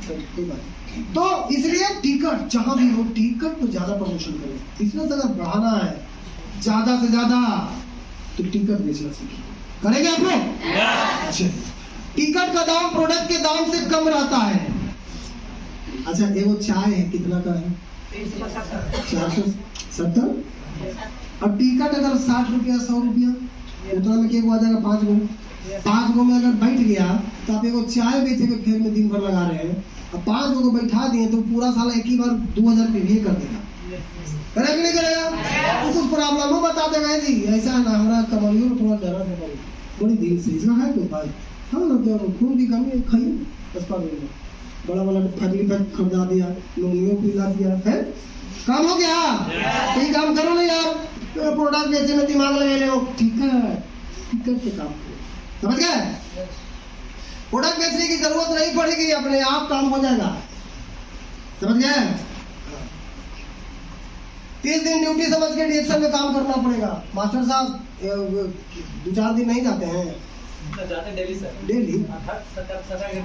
चलो कोई बात नहीं। तो इसलिए टिकट जहाँ भी हो, टिकट को ज्यादा प्रमोशन करें। बिजनेस अगर बढ़ाना है ज्यादा से ज्यादा तो टिकट बेचना सीखिए। करेंगे आप लोग? अच्छा, टिकट का दाम प्रोडक्ट के दाम से कम रहता है। अच्छा, एगो चाय है कितना का है? 470। और टिकट अगर 60 रुपया 100 रुपया, उतना में क्या आ जाएगा? 5 गो में अगर बैठ गया तो आप एगो चाय बेचे के फेर में दिन भर लगा रहे हैं, और 5 गो को बैठा दिए तो पूरा साल एक ही बार 2000 रुपये कर देगा। करेगा कि नहीं करेगा? कुछ प्रॉब्लम हो बता देगा जी, ऐसा है ना, हमारा कमरियों में थोड़ा दर्द है बड़ी दिन से, इसका है कोई बात? हाँ, खून की कमी खाइए 10 मिनट, बड़ा वाला फैमिली पैक खरीदा दिया, लोनियों पिला दिया, है काम हो गया। यही काम करो ना यार, प्रोडक्ट बेचने में दिमाग लगे ले, टिकट के काम करो, समझ गए? प्रोडक्ट बेचने की जरूरत नहीं पड़ेगी, अपने आप काम हो जाएगा, समझ गए? 30 दिन ड्यूटी समझ के डिएक्शन में काम करना पड़ेगा। मास्टर साहब 2-4 दिन नहीं जाते हैं? जाते डेली सर, डेली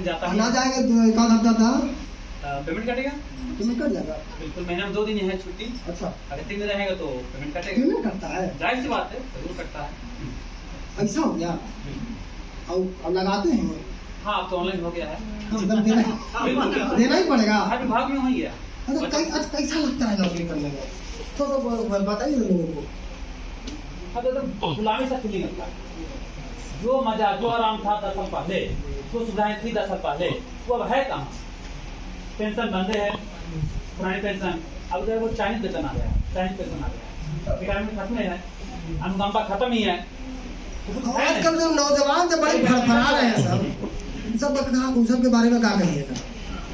जाता है। ना जाएंगे तो एक आध हफ्ता था पेमेंट कटेगा? पेमेंट कट जाएगा। बिल्कुल, महीने में 2 दिन है छुट्टी। अच्छा, अगर 3 दिन रहेगा तो पेमेंट कटेगा। पेमेंट करता है? जाहिर सी बात है, जरूर कटता है। ऐसा हो गया? और लगाते हैं? हाँ, अब तो ऑनलाइन हो गया है। मतलब बिल्कुल देना ही पड़ेगा। हर विभाग में वही है। अच्छा, कैसा लगता है नौकरी करने में? तो बताइए लोगों को। हाँ, तो गुलामी सा फीलिंग लगता है। जो मजा, जो आराम था 10 साल पहले, जो सुविधाएं थी 10 साल पहले, वो अब है कहाँ? पेंशन बंदे है, पुरानी पेंशन, अब जो है वो चाइनीज वेतन आ गया, चाइनीज पेंशन आ गया, रिटायरमेंट खत्म है, अनुकंपा खत्म ही है। आजकल जो नौजवान जो बड़े फड़फड़ा रहे हैं सब सब के बारे में क्या कहिएगा?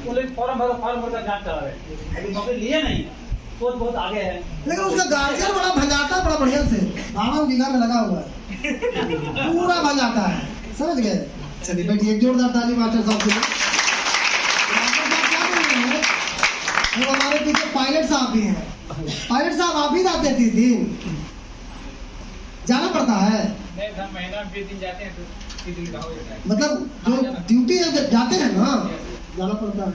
वो लोग फॉर्म भर का जांच करा रहे हैं, अभी नौकरी लिए नहीं है, सोच बहुत आगे है। लेकिन उसका गार्जियन बड़ा भंजाता, बड़ा बढ़िया से 52 बीघा में लगा हुआ है, पूरा भंजाता है, समझ गए? चलिए बैठिए, एक जोरदार ताली मास्टर साहब के लिए। वो हमारे पीछे पायलट साहब भी हैं। पायलट साहब आप भी जाते हैं 30 दिन? जाना पड़ता है? नहीं, महीना में 20 दिन जाते हैं तो 30 दिन का हो जाता है। मतलब जो ड्यूटी है जब जाते हैं ना, जाना पड़ता है।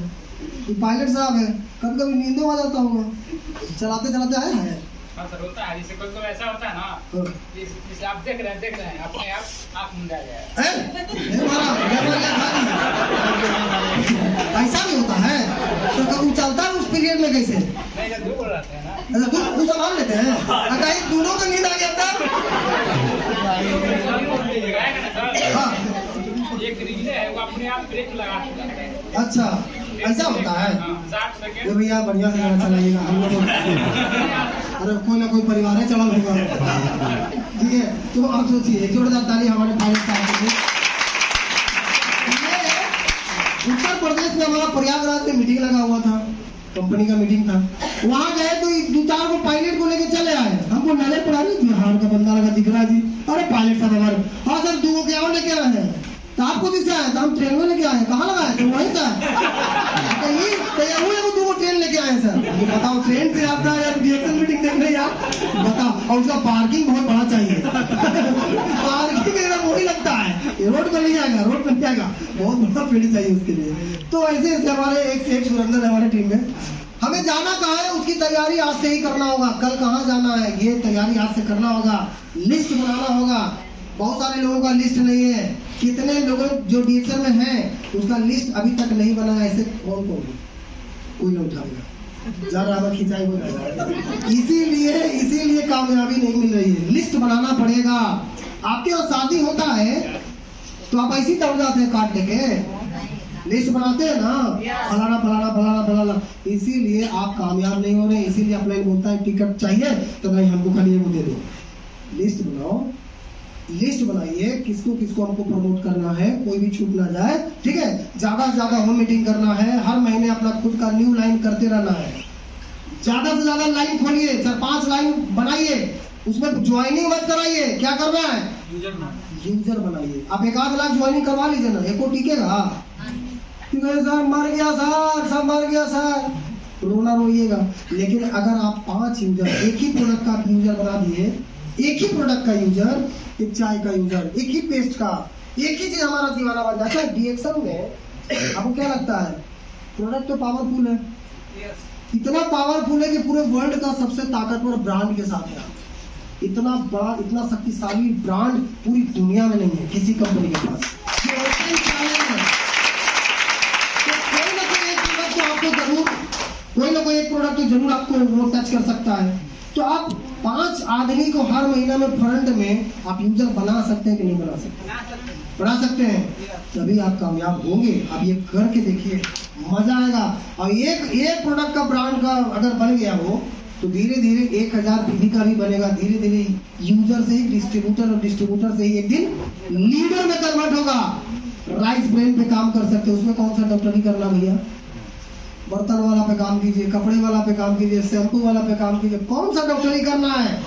तो पायलट साहब है, कभी कभी नींदों आ जाता होगा, चलाते चलाते आए हैं? हाँ सर, होता है। जैसे कोई ऐसा होता है ना, जैसे आप देख रहे हैं अपने आप आँख मुंडा गया है। ऐसा भी होता है? तो कभी चलता है उस पीरियड में कैसे? नहीं, जब धूप रहते हैं ना, अच्छा, तू संभाल लेते हैं? अगर ये दोनों को नींद आ गया तब? हाँ, एक रिले है, वो अपने आप ब्रेक लगा के जाता है। अच्छा, ऐसा होता है? 60 सेकंड। ये भैया बढ़िया से गाना चलाइएगा, हम लोग अरे कोई ना कोई परिवार है चला होगा, ठीक है? तो आप सोचिए, जोरदार ताली हमारे पायलट साहब के लिए। उत्तर प्रदेश में हमारा प्रयागराज में मीटिंग लगा हुआ था, कंपनी का मीटिंग था। वहां गए तो 2-4 को पायलट को लेके चले आए, हमको नजर पड़ा नहीं, बिहार का बंदा लगा दिख रहा जी। अरे पायलट साहब हमारे, हाँ सर 2 क्या और लेके आए हैं? तो आपको किससे आया? तो हम ट्रेन में लेके आए। कहाँ लगा है? तो वहीं से वो ट्रेन लेके आए सर। बताओ, ट्रेन से आता है यार, रिएक्शन मीटिंग देख रहे यार, बताओ। और उसका पार्किंग बहुत बड़ा चाहिए, पार्किंग एकदम वही लगता है, रोड पर नहीं आएगा, रोड पर नहीं आएगा, बहुत बड़ा फील्ड चाहिए उसके लिए। तो ऐसे ऐसे हमारे एक से एक सुरेंद्र है हमारे टीम में। हमें जाना कहाँ है उसकी तैयारी आज से ही करना होगा। कल कहाँ जाना है ये तैयारी आज से करना होगा, लिस्ट बनाना होगा। बहुत सारे लोगों का लिस्ट नहीं है, कितने लोगों जो डीएक्शन में हैं उसका लिस्ट अभी तक नहीं बना है। ऐसे कौन कोई नहीं उठाएगा, ज्यादा खिंचाई हो जाएगा। इसीलिए कामयाबी नहीं मिल रही है। लिस्ट बनाना पड़ेगा। आपके यहाँ शादी होता है तो आप ऐसे ही दौड़ जाते हैं काट लेके, लिस्ट बनाते हैं ना, फलाना फलाना फलाना फलाना। इसीलिए आप कामयाब नहीं हो रहे। इसीलिए अपना बोलता है टिकट चाहिए तो नहीं, हमको खाली वो दे दो। लिस्ट बनाओ, लिस्ट बनाइए, किसको किसको हमको प्रमोट करना है, कोई भी छूट ना जाए, ठीक है? ज्यादा से ज्यादा होम मीटिंग करना है, हर महीने अपना खुद का न्यू लाइन करते रहना है। ज्यादा से ज्यादा लाइन खोलिए, 4-5 लाइन बनाइए, उसमें ज्वाइनिंग मत कराइए। क्या करना है? यूजर बनाइए। आप 1-8 लाख ज्वाइनिंग करवा लीजिए ना, एको टिकेगा। कि सर मर गया सर, सब मर गया सर, रोना रोइएगा। लेकिन अगर आप 5 यूजर एक ही प्रोडक्ट का यूजर बना दिए, एक ही प्रोडक्ट का यूजर, एक चाय का यूजर, एक ही पेस्ट का, एक ही चीज हमारा दीवाना बन जाता है। डीएक्शन में आपको क्या लगता है? प्रोडक्ट तो पावरफुल है, इतना पावरफुल है कि पूरे वर्ल्ड का सबसे ताकतवर ब्रांड के साथ है। इतना बड़ा, इतना शक्तिशाली ब्रांड पूरी दुनिया में नहीं है किसी कंपनी के पास। ये ओपन चैलेंज है। तो कोई ना कोई एक प्रोडक्ट तो आपको जरूर, कोई ना कोई एक प्रोडक्ट तो जरूर आपको वो टच कर सकता है। तो आप 5 आदमी को हर महीना में फ्रंट में आप यूजर बना सकते हैं कि नहीं बना सकते? बना सकते हैं, तभी आप कामयाब होंगे। आप ये करके देखिए, मजा आएगा। और एक प्रोडक्ट का ब्रांड का अगर बन गया वो, तो धीरे धीरे 1000 पीवी का भी बनेगा। धीरे धीरे यूजर से ही डिस्ट्रीब्यूटर, और डिस्ट्रीब्यूटर से ही एक दिन लीडर में कन्वर्ट होगा। राइस ब्रेन पे काम कर सकते हैं, उसमें कौन सा डॉक्टरी करना भैया? बर्तन वाला पे काम कीजिए, कपड़े वाला पे काम कीजिए, शैम्पू वाला पे काम कीजिए, कौन सा डॉक्टरी करना है?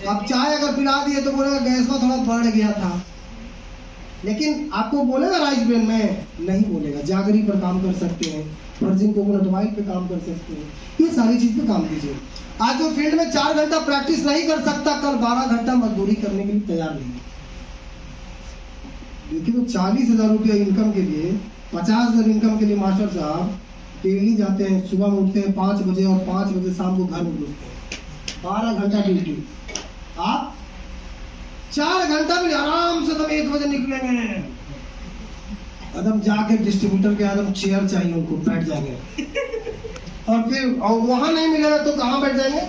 आप चाय अगर पिला दिए तो बोलेगा गैस में थोड़ा बढ़ गया था, लेकिन आपको बोलेगा राइस ब्रेन में? नहीं बोलेगा। जागरी पर काम कर सकते हैं, वर्जिन कोकोनट ऑयल पे काम कर सकते हैं, ये सारी चीज पे काम कीजिए। आज जो फील्ड में 4 घंटा प्रैक्टिस नहीं कर सकता, कल 12 घंटा मजदूरी करने के लिए तैयार नहीं। देखिए तो 40,000 रुपया इनकम के लिए, 50,000 इनकम के लिए मास्टर साहब डेली जाते हैं, सुबह में उठते हैं 5 बजे और 5 बजे शाम को घर में घुसते हैं। 12 घंटा ड्यूटी। आप 4 घंटा में आराम से तुम 1 बजे निकलेंगे, एकदम जाके डिस्ट्रीब्यूटर के एकदम चेयर चाहिए उनको, बैठ जाएंगे। और फिर वहां नहीं मिलेगा तो कहाँ बैठ जाएंगे?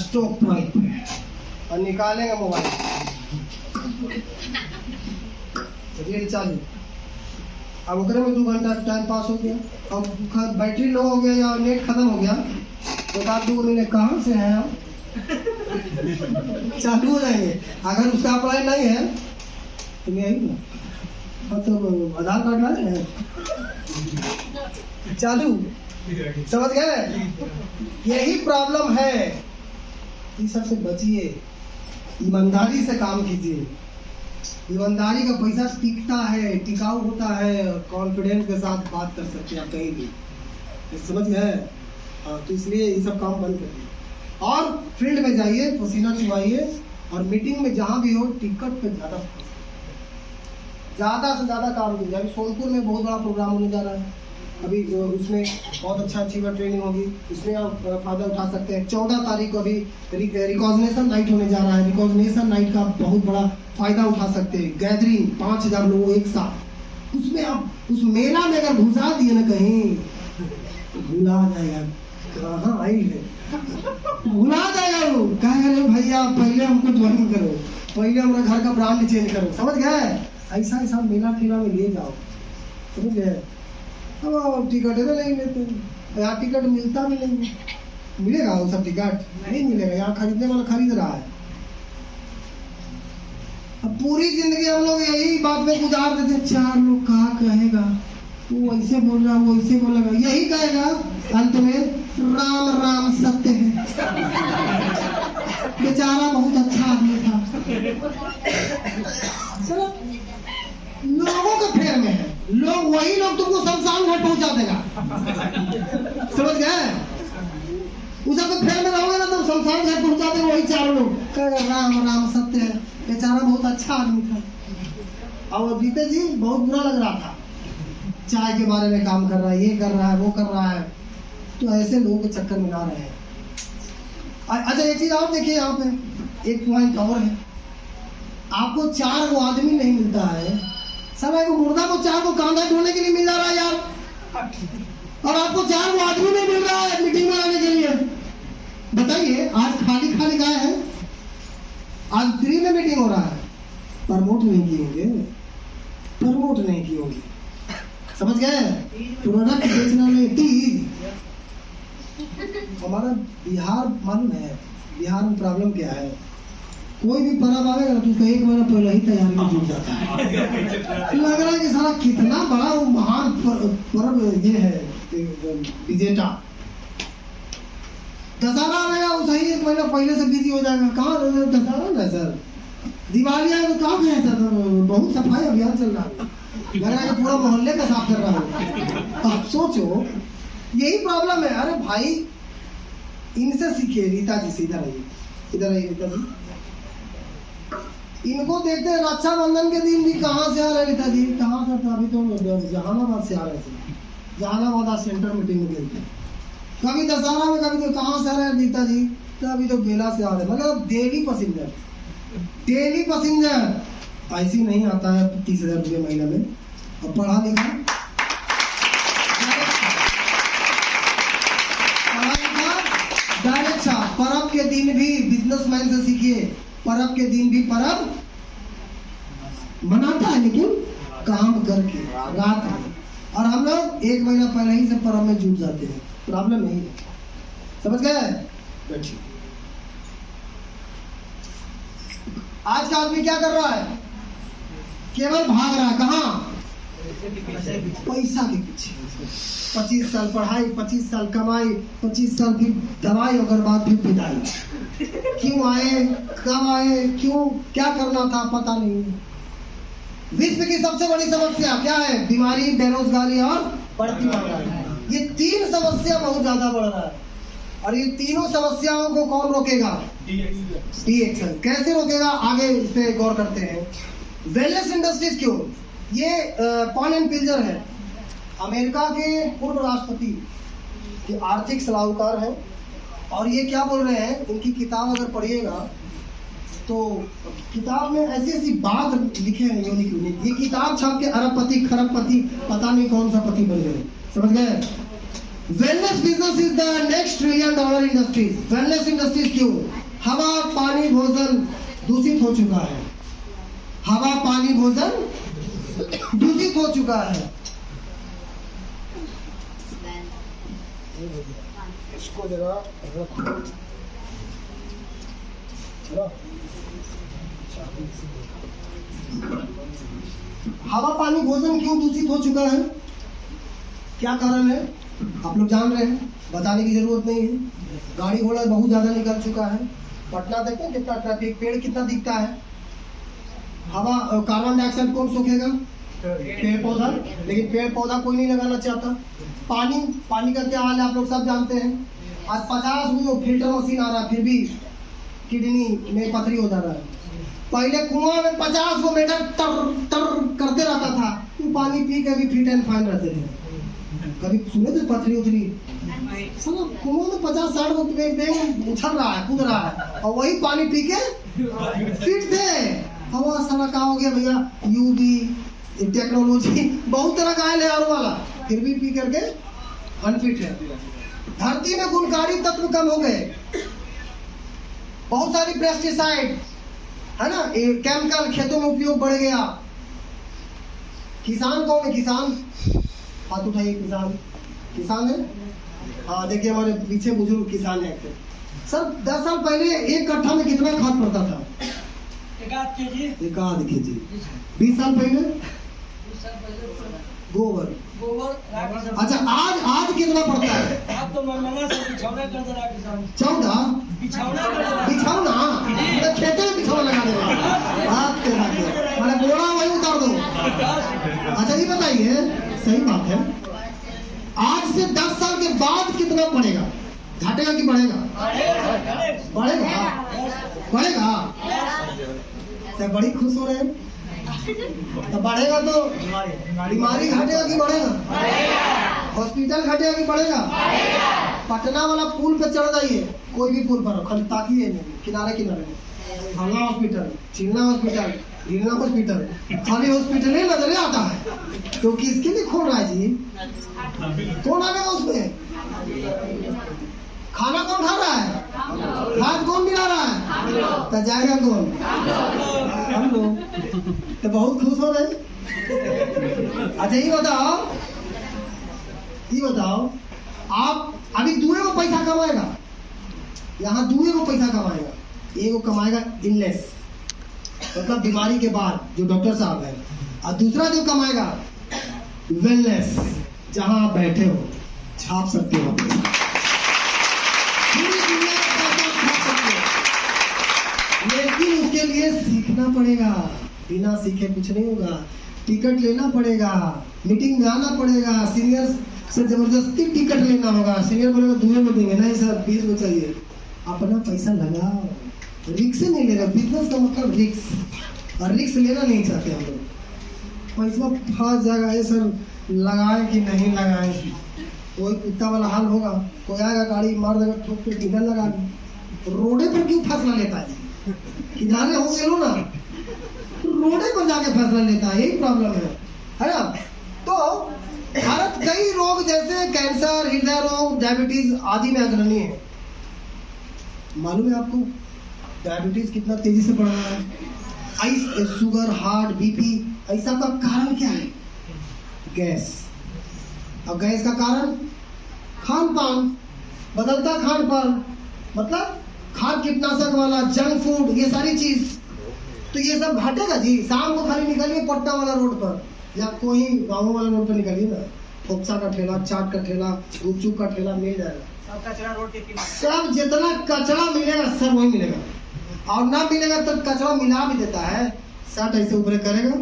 स्टॉक पॉइंट पे, और निकालेंगे मोबाइल, रील चालू। अब उतरे में 2 घंटा टाइम पास हो गया, अब बैटरी लो हो गया या नेट खत्म हो गया, तो आप 2 महीने कहाँ से हैं आप? चालू हो जाएंगे। अगर उसका अप्लाई नहीं है तो मैं आई ना, तो आधार कार्ड लाए चालू, समझ गए? यही प्रॉब्लम है। इस सबसे बचिए, ईमानदारी से काम कीजिए। ईमानदारी का पैसा टिकता है, टिकाऊ होता है, कॉन्फिडेंस के साथ बात कर सकते हैं आप कहीं भी, समझ गए? तो इसलिए ये सब काम बंद करिए और फील्ड में जाइए, पसीना चुवाइए, और मीटिंग में जहां भी हो टिकट पे ज्यादा से ज्यादा काम कीजिए। अभी सोनपुर में बहुत बड़ा प्रोग्राम होने जा रहा है, अभी उसमें बहुत अच्छा अचीवर ट्रेनिंग होगी, उसमें आप फायदा उठा सकते हैं। 14 तारीख को अभी रिकॉग्निशन नाइट होने जा रहा है। रिकॉग्निशन नाइट का बहुत बड़ा फायदा उठा सकते हैं। गैदरिंग 5000 लोग एक साथ, उसमें आप उस मेला में अगर घुसा दिए ना कहीं, भुला जाएगा कहाँ आई है, भुला जाएगा वो। कहे भैया पहले हमको ज्वाइन करो, पहले हमारा घर का ब्रांड चेंज करो, समझ गए? ऐसा ऐसा मेला ठेला में ले जाओ, समझ गए? अब टिकट है नहीं लेते, यहाँ टिकट मिलता भी नहीं, मिलेगा वो सब टिकट नहीं मिलेगा। यहाँ खरीदने वाला खरीद रहा है। अब पूरी जिंदगी हम लोग यही बात में गुजार देते, 4 लोग कहा कहेगा, वो ऐसे बोल रहा, वो ऐसे बोलेगा, यही कहेगा अंत में राम राम सत्य है। बेचारा बहुत अच्छा आदमी था। चलो लोगों के फेर में है, लोग वही लोग तुमको शमशान घाट पहुंचा देगा, समझ गए? उस सबके फेर में रहोगे ना तो शमशान घाट पहुंचा देगा वही 4 लोग, कहेगा राम राम सत्य है, बेचारा बहुत अच्छा आदमी था। और जीते जी बहुत बुरा लग रहा था, चाय के बारे में काम कर रहा है, ये कर रहा है, वो कर रहा है। तो ऐसे लोगों के चक्कर में ना रहे। अच्छा एक चीज और देखिए, यहाँ पे एक पॉइंट और है, आपको 4 गो आदमी नहीं मिलता है, सब एक मुर्दा को 4 को कांधा ढोने के लिए मिल जा रहा है यार, और आपको 4 गो आदमी नहीं मिल रहा है मीटिंग में आने के लिए। बताइए आज खाली खाली गए हैं, आज फ्री में मीटिंग हो रहा है, प्रमोट नहीं किए होंगे, प्रमोट नहीं किए होंगे, समझ गए? प्रोडक्ट बेचना में तीज। हमारा बिहार मालूम है, बिहार में प्रॉब्लम क्या है, कोई भी पर्व आएगा ना तो उसका 1 महीना पहले ही तैयारी में जुट जाता है। लग रहा है कि सारा कितना बड़ा वो महान पर्व ये है विजेता। दशहरा आएगा वो सही 1 महीना पहले से बिजी हो जाएगा। कहाँ दशहरा ना सर, दिवाली आएगा तो कहाँ गए सर, बहुत सफाई अभियान चल रहा है। लग रहा है कि पूरा मोहल्ले का साफ कर रहा हूँ। आप सोचो, यही प्रॉब्लम है। अरे भाई इनसे सीखिए। रीता जी सीधा रहिए, इधर आइए रीता जी। इनको देखते हैं रक्षाबंधन के दिन भी कहाँ से आ रहे रीता जी? कहाँ से? अभी तो जहानाबाद से आ रहे थे। जहानाबाद सेंटर मीटिंग में गए थे। कभी दशहरा में, कभी तो कहाँ से आ रहे हैं रीता जी? तो अभी तो बेला से आ रहे हैं। मतलब डेली पैसेंजर, डेली पैसेंजर। ऐसी नहीं आता है 30,000 रुपये महीना में। और पढ़ा लिखा डायरेक्ट छाप। परब के दिन भी बिजनेसमैन से सीखिए। परब के दिन भी परब मनाता है, लेकिन काम करके रात में। और हम लोग 1 महीना पहले ही से परब में जुट जाते हैं। प्रॉब्लम नहीं है, समझ गए? बैठिए। आज का आदमी क्या कर रहा है? केवल भाग रहा है। कहाँ? पैसा के पीछे। 25 साल पढ़ाई, 25 साल कमाई, 25 साल फिर दवाई, और बाद फिर पिटाई। क्यों आए, कब आए, क्यों, क्या करना था, पता नहीं। विश्व की सबसे बड़ी समस्या क्या है? बीमारी, बेरोजगारी और बढ़ती महंगाई। ये 3 समस्या बहुत ज्यादा बढ़ रहा है। और ये तीनों समस्याओं को कौन रोकेगा? डीएक्शन। कैसे रोकेगा? आगे इस पे गौर करते हैं। वेलनेस इंडस्ट्रीज क्यों? ये पॉल एंड पिल्जर है, अमेरिका के पूर्व राष्ट्रपति के आर्थिक सलाहकार हैं। और ये क्या बोल रहे हैं, इनकी किताब अगर पढ़िएगा तो किताब में ऐसी ऐसी बात लिखे हैं यूनिक यूनिक। ये किताब छाप के अरबपति, खरबपति, पता नहीं कौन सा पति बन गए। समझ गए? Wellness business is the next $1 trillion industries. Wellness industries क्यों? हवा, पानी, भोजन दूषित हो चुका है। हवा, पानी, भोजन दूषित हो चुका है। इसको जरा रखो। हवा, पानी, भोजन क्यों दूषित हो चुका है? क्या कारण है? आप लोग जान रहे हैं, बताने की जरूरत नहीं है। गाड़ी घोड़ा बहुत ज्यादा निकल चुका है। पटना देखते हैं कितना ट्रैफिक, पेड़ कितना दिखता है। हवा, कार्बन डाइऑक्साइड कौन सोखेगा? पेड़ पौधा। लेकिन पेड़ पौधा कोई नहीं लगाना चाहता। पानी, पानी का क्या हाल है आप लोग सब जानते हैं। आज 50 वो फिल्टर मशीन आ रहा है, फिर भी किडनी में पथरी हो जा रहा है। पहले कुआं में 50 को मीटर टर टर करते रहता था, तो पानी पी के भी फिट एंड फाइन रहते थे। कभी सुने थे पथरी उथरी? कुआं में 50-60 को उछल रहा है, कूद रहा है, और वही पानी पी के फिट थे। हवा सारा क्या हो गया भैया? यूवी टेक्नोलॉजी बहुत तरह का है आर वाला, फिर भी पी करके अनफिट है। धरती में गुणकारी तत्व कम हो गए। बहुत सारी पेस्टिसाइड है ना, केमिकल खेतों में उपयोग बढ़ गया। किसान कौन है? किसान हाथ उठाइए। किसान, किसान है? हाँ देखिए हमारे पीछे बुजुर्ग किसान है। सर 10 साल पहले 1 कट्ठा में कितना खाद पड़ता था? 1 केजी। 20 साल पहले गोबर। अच्छा आज कितना पड़ता है? अब तो बिछौना कर दे रहा है किसान। 14 बिछौना खेते में बिछौना लगा देगा। मैंने बोरा वही उतार दो। अच्छा ये बताइए, सही बात है, आज से 10 साल के बाद कितना पड़ेगा? घटेगा कि बढ़ेगा? बढ़ेगा। बढ़ेगा तो बड़ी खुश हो रहे हैं। तो बढ़ेगा तो बीमारी घटेगा कि बढ़ेगा? हॉस्पिटल घटेगा कि बढ़ेगा? पटना वाला पुल पे चढ़ जाइए, कोई भी पुल पर, खाली ताकिए नहीं, किनारे किनारे। फलना हॉस्पिटल, चिलना हॉस्पिटल, ढीलना हॉस्पिटल, खाली हॉस्पिटल ही नजर आता है। तो किसके लिए खोल रहा है जी? कौन आ गया उसमें? खाना कौन खा रहा है? खाद कौन मिला रहा है? तो जाएगा कौन? हम लोग। तो बहुत खुश हो रहे। अच्छा ये बताओ आप अभी दूसरे को पैसा कमाएगा, यहाँ दूसरे को पैसा कमाएगा, एक कमाएगा इलनेस मतलब बीमारी के बाद जो डॉक्टर साहब है, और दूसरा जो कमाएगा वेलनेस, जहां आप बैठे हो छाप सकते हो, पूरी दुनिया में पैसा छाप सकते हो, लेकिन उसके लिए सीखना पड़ेगा। बिना सीखे कुछ नहीं होगा। टिकट लेना पड़ेगा, मीटिंग में आना पड़ेगा, सीनियर से जबरदस्ती टिकट लेना होगा। सीनियर बोलेगा तुम्हें में देंगे, नहीं सर 20 में चाहिए। अपना पैसा लगाओ, रिक्स नहीं ले रहे। बिजनेस का मतलब रिक्स, और रिक्स लेना नहीं चाहते हम लोग। पैसा फंस जाएगा, ये सर लगाए कि नहीं लगाए, कोई कुत्ता वाला हाल होगा। कोई आएगा गाड़ी मार देगा, ठोक के टिकट लगा दी। रोडे पर क्यों फैसला लेता है? किनारे हो गए लो ना, रोडे पर जाके फैसला लेता है, यही प्रॉब्लम है ना। तो भारत कई रोग जैसे कैंसर, हृदय रोग, डायबिटीज आदि में अग्रणी है। मालूम है आपको डायबिटीज कितना तेजी से बढ़ रहा है? शुगर, हार्ट, बीपी, ऐसा का कारण क्या है? गैस। और गैस का कारण खान पान, बदलता खान पान, मतलब खाद कीटनाशक वाला जंक फूड, ये सारी चीज। तो ये सब घटेगा जी। शाम को खाली निकलिए पटना वाला रोड पर या कोई गाँव वाला रोड पर निकलिए ना, फोक्सा का ठेला, चाट का ठेला, गुपचुप का ठेला मिल जाएगा। सब कचरा रोड के किनारे, सब जितना कचरा मिलेगा सब वही मिलेगा। और ना मिलेगा तो कचरा मिला भी देता है। शर्ट ऐसे ऊपर करेगा,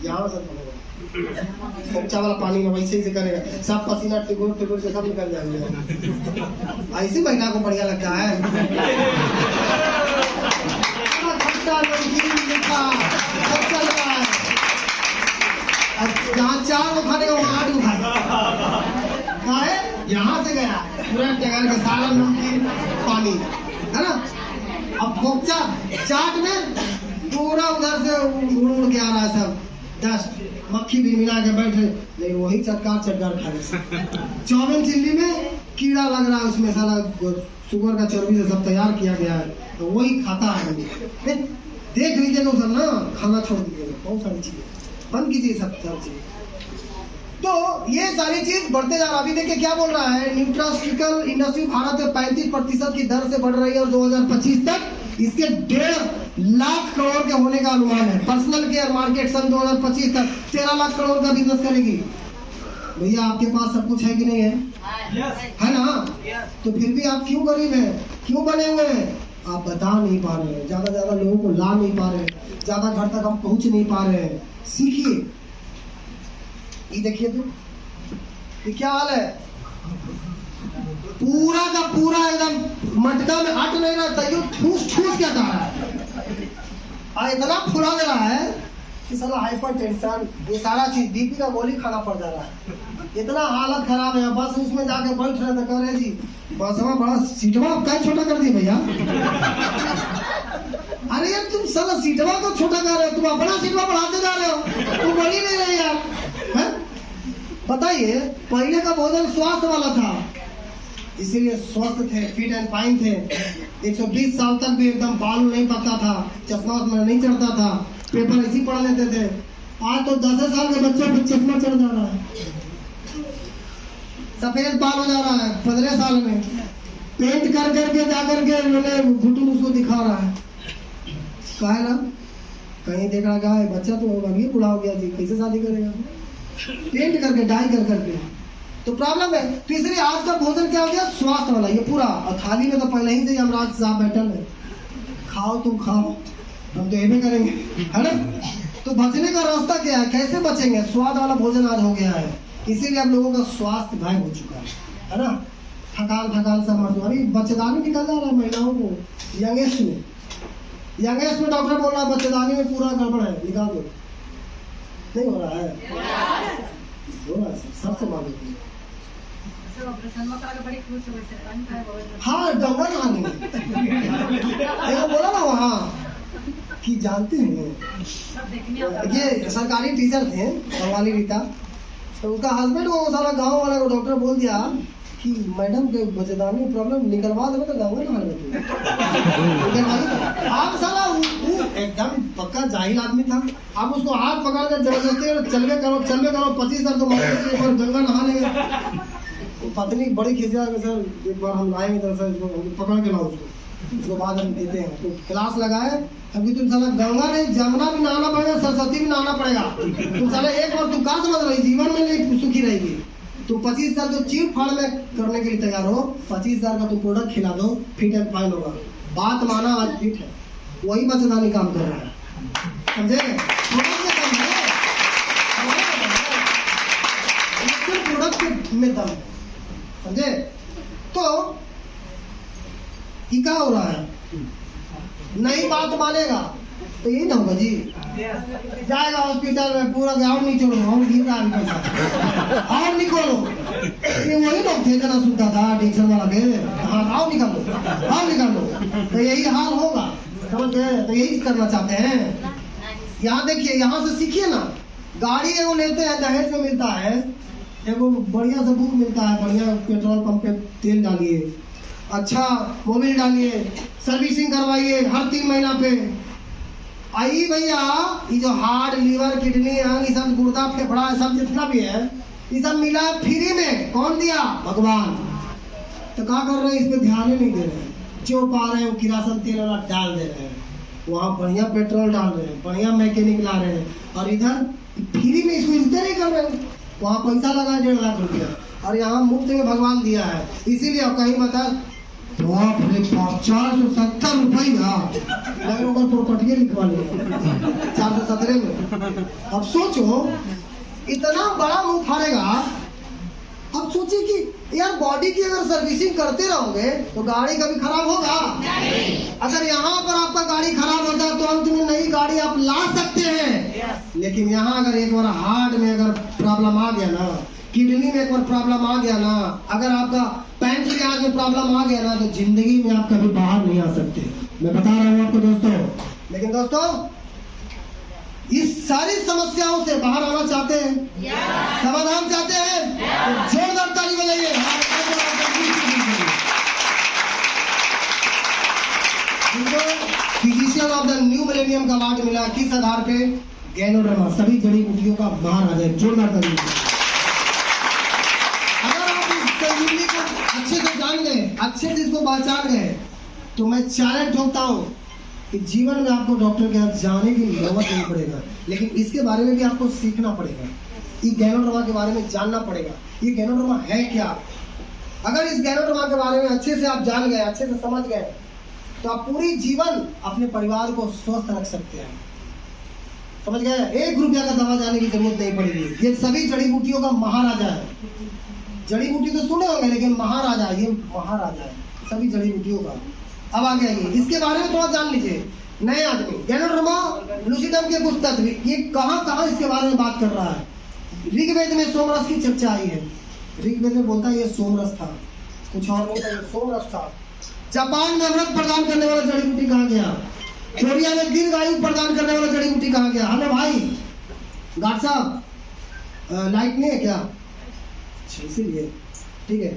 यहाँ से फोक्सा वाला पानी में वैसे ही करेगा, सब पसीना टिगोर टिगोर से सब निकल जाएगा। ऐसी महिला को बढ़िया लगता है। जहाँ 4 को खाने का वहाँ 8 को खाएगा। है यहाँ से गया पूरा टगर के सालन नमकीन पानी, है ना। अब फोक्सा चाट में पूरा उधर से उड़ के आ रहा है सब डस्ट, मक्खी भी मिला के बैठे, लेकिन वही चटकार खा रहे। चाउमीन चिल्ली में कीड़ा लग रहा है, उसमें सारा शुगर का चर्बी से सब तैयार किया गया है, तो वही खाता है। देख लीजिएगा सर ना, खाना छोड़ दीजिएगा, बहुत सारी चीजें बंद कीजिए, सब सारी चीजें। तो ये सारी चीज बढ़ते जा रहा। अभी देखिए क्या बोल रहा है, न्यूट्रास्यूटिकल इंडस्ट्री भारत में 35% की दर से बढ़ रही है और 2025 तक इसके 1.5 लाख करोड़ के होने का अनुमान है। पर्सनल केयर मार्केट सन 2025 तक 13 लाख करोड़ का बिजनेस करेगी। भैया आपके पास सब कुछ है कि नहीं है? है ना। तो फिर भी आप क्यों गरीब हैं, क्यों बने हुए हैं? आप बता नहीं पा रहे हैं, ज्यादा लोगों को ला नहीं पा रहे हैं, ज्यादा घर तक हम पहुंच नहीं पा रहे हैं। सीखिए। ये देखिए तो ये क्या हाल है, पूरा का पूरा एकदम मटका में हट नहीं रहा, तैयो ठूस क्या कर रहा है, और इतना फुला दे रहा है कि साला हाइपर टेंशन, ये सारा चीज बीपी का गोली खाना पड़ जा रहा है। इतना हालत खराब है। बस उसमें जाके बैठ रहे थे, कह रहे जी बस में बड़ा सीटवा क्या छोटा कर दी भैया। अरे यार तुम साला सीटवा को छोटा कर रहे हो, तुम अपना सीटवा बढ़ाते जा रहे हो, तुम बढ़ी नहीं रहे यार। बताइए, पहले का भोजन स्वास्थ्य वाला था, इसीलिए स्वस्थ थे, फिट एंड फाइन थे। 120 साल तक भी एकदम बाल नहीं पकता था, चश्मा में नहीं चढ़ता था, पेपर ऐसी पढ़ लेते थे। आज तो 10 साल के बच्चे पर चश्मा चढ़ जा रहा है, सफेद बाल हो जा रहा है 15 साल में, पेंट कर करके जा करके उन्होंने घुटन उसको दिखा रहा है। कहा है ना, कहीं देख रहा है बच्चा तो अभी बूढ़ा हो गया जी, कैसे शादी करेगा, पेंट करके डाई कर करके। तो प्रॉब्लम है। तीसरी, आज का भोजन क्या हो गया, स्वास्थ्य वाला, ये पूरा। और थाली में तो पहले ही से यमराज साहब बैठल है, खाओ तुम खाओ, हम तो ये करेंगे, है ना। तो बचने का रास्ता क्या है, कैसे बचेंगे? स्वाद वाला भोजन आज हो गया है, इसीलिए आप लोगों का स्वास्थ्य गायब हो चुका है ना। थकान सब मर्द, अभी बच्चेदानी निकल जा रहा है महिलाओं को। यंगेस्ट में डॉक्टर बोल रहा है बच्चेदानी में पूरा गड़बड़ है, निकाल दो। नहीं हो रहा है, हो रहा है, सबसे मालूम। हाँ, डंगा नहाने देखो बोला ना वहाँ कि जानते हैं, ये सरकारी टीचर थे बंगाली रीता, तो उसका हस्बैंड को सारा गांव वाला को डॉक्टर बोल दिया कि मैडम के बच्चेदानी में प्रॉब्लम, निकलवा देवे तो गंगा नहाने। आप साला एकदम पक्का जाहिल आदमी था, आप उसको हाथ पकड़ कर जबरदस्ती चलवे करो 25 तो गंगा नहा लेंगे। पत्नी बड़ी खिसिया सर, एक बार हम लाएंगे तो सर इसको पकड़ के लाओ उसको बाद हम देते हैं। तो क्लास लगाए, अभी तुम साला गंगा नहीं जमुना भी नहाना पड़ेगा, सरस्वती भी नहाना पड़ेगा। तुम साला एक बार तुम कहाँ समझ रही, जीवन में नहीं सुखी रहेगी। तुम 25,000 जो चीर फाड़ में करने के लिए तैयार हो, 25,000 का तुम प्रोडक्ट खिला दो, फिट एंड फाइन होगा। बात माना, आज फिट है, वही बच्चेदानी काम कर रहा है, समझे? में दम है, समझे? तो ये क्या हो रहा है, नई बात मानेगा तो यही ना होगा जी, जाएगा हॉस्पिटल में पूरा और नहीं छोड़ो और गिर रहा है पैसा और निकालो, ये वही लोग थे जना सुनता था टेंशन वाला के, हाँ आओ निकालो, तो यही हाल होगा, समझ गए? तो यही करना चाहते हैं। यहाँ देखिए, यहाँ से सीखिए ना, गाड़ी एगो लेते हैं दहेज में मिलता है, एगो बढ़िया से बुक मिलता है, बढ़िया पेट्रोल पंप पे तेल डालिए, अच्छा मोबिल डालिए, सर्विसिंग करवाइए हर 3 महीना पे। आई भैया ये जो हार्ट लीवर किडनी अंग ये सब गुर्दा फेफड़ा सब जितना भी है ये सब मिला है फ्री में, कौन दिया? भगवान। तो क्या कर रहे हैं, इस पे ध्यान ही नहीं दे रहे हैं, जो पा रहे हैं वो किरासन तेल वाला डाल दे रहे हैं, वहाँ बढ़िया पेट्रोल डाल रहे हैं, बढ़िया मैकेनिक ला रहे हैं, और इधर फ्री में इसको इज्जत नहीं कर रहे हैं, वहाँ पैसा लगा 1.5 लाख रुपया, और यहाँ मुफ्त में भगवान दिया है। इसीलिए आप कहीं बता 470 रुपया प्रॉपर्टी लिखवा लिया 417 में। अब सोचो इतना बड़ा मुंह फाड़ेगा, अब सोचिए कि यार बॉडी की अगर सर्विसिंग करते रहोगे तो गाड़ी कभी खराब होगा? अगर यहाँ पर आपका गाड़ी खराब होता है तो अंत में नई गाड़ी आप ला सकते हैं, लेकिन यहाँ अगर एक बार हार्ट में अगर प्रॉब्लम आ गया ना, किडनी में एक बार प्रॉब्लम आ गया ना, अगर आपका पैंक्रियाज में प्रॉब्लम आ गया ना, तो जिंदगी में आप कभी बाहर नहीं आ सकते। मैं बता रहा हूँ आपको दोस्तों। लेकिन दोस्तों इस सारी समस्याओं से बाहर आना चाहते हैं, समाधान चाहते हैं, तो जोरदार ताली बजाइए। Physician of the new millennium का अवार्ड मिला किस आधार पे? गैनोडर्मा, सभी जड़ी बूटियों का महाराजा है। जोरदार ताली। अगर आप इस संजीवनी को अच्छे से जान गए, अच्छे से इसको पहचान गए, तो मैं चैलेंज ठोकता हूँ कि जीवन में आपको डॉक्टर के साथ जाने की नौबत नहीं पड़ेगा, लेकिन इसके बारे में भी आपको सीखना पड़ेगा, ये गैनोडर्मा के बारे में जानना पड़ेगा, ये गैनोडर्मा है क्या। अगर इस गैनोडर्मा के बारे में अच्छे से आप जान गए, अच्छे से समझ गए, तो आप पूरी जीवन अपने परिवार को स्वस्थ रख सकते हैं, समझ गए? 1 रुपया का दवा जाने की जरूरत नहीं पड़ेगी। ये सभी जड़ी बूटियों का महाराजा है। जड़ी बूटी तो सुने होंगे, लेकिन महाराजा, ये महाराजा है सभी जड़ी बूटियों का। अब आ गया ये, इसके बारे में थोड़ा जान लीजिए। नए आदमी गैनोडर्मा लूसिडम के कुछ तत्व, ये कहाँ इसके बारे में बात कर रहा है? ऋग्वेद में सोमरस की चर्चा आई है। ऋग्वेद में बोलता है ये सोमरस था, कुछ और नहीं था, ये सोमरस था। जापान में अमृत प्रदान करने वाला जड़ी बूटी कहाँ गया? कोरिया में दीर्घ आयु प्रदान करने वाला जड़ी बूटी कहाँ गया? हेलो भाई गार्ड साहब, लाइट नहीं है क्या? इसीलिए ठीक है।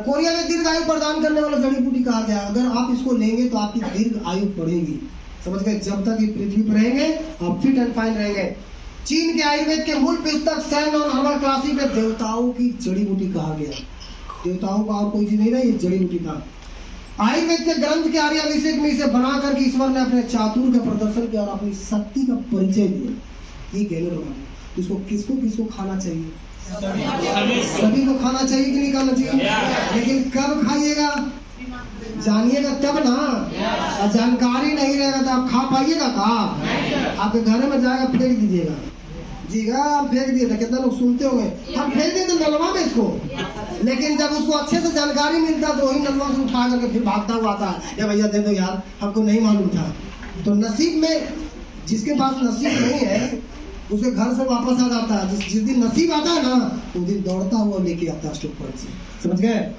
कोरिया में दीर्घ आयु प्रदान करने वाला जड़ी बूटी कहा गया? अगर आप इसको लेंगे तो आपकी दीर्घ आयु बढ़ेगी, समझ गए? जब तक ये पृथ्वी पर रहेंगे आप फिट एंड फाइन रहेंगे। चीन के आयुर्वेद के मूल पुस्तक सैन और हर्बल क्लासिक में देवताओं की जड़ी बूटी कहा गया। देवताओं का और कोई चीज नहीं था, ये जड़ी बूटी था। आयुर्वेद के ग्रंथ के आर्याभिषेक में इसे बना करके ईश्वर ने अपने चातुर का प्रदर्शन किया और अपनी शक्ति का परिचय दिया। ये गैनोडर्मा, इसको किसको किसको खाना चाहिए? सभी को खाना चाहिए कि नहीं खाना चाहिए? लेकिन कब खाइएगा जानिएगा तब ना, और जानकारी नहीं रहेगा तो आप खा पाइएगा का? आपके घर में जाएगा फेंक दीजिएगा, जीगा फेंक दिए थे, कितना लोग सुनते होंगे, हम फेंक देते नलवा में इसको, लेकिन जब उसको अच्छे से जानकारी मिलता तो वही नलवा से उठा करके फिर भागता हुआ आता है, ये भैया दे दो यार, हमको नहीं मालूम था। तो नसीब में, जिसके पास नसीब नहीं है उसके घर से वापस आ जाता है, जिस दिन नसीब आता है ना उस दिन दौड़ता हुआ लेके आता है स्टॉक पर से, समझ गए?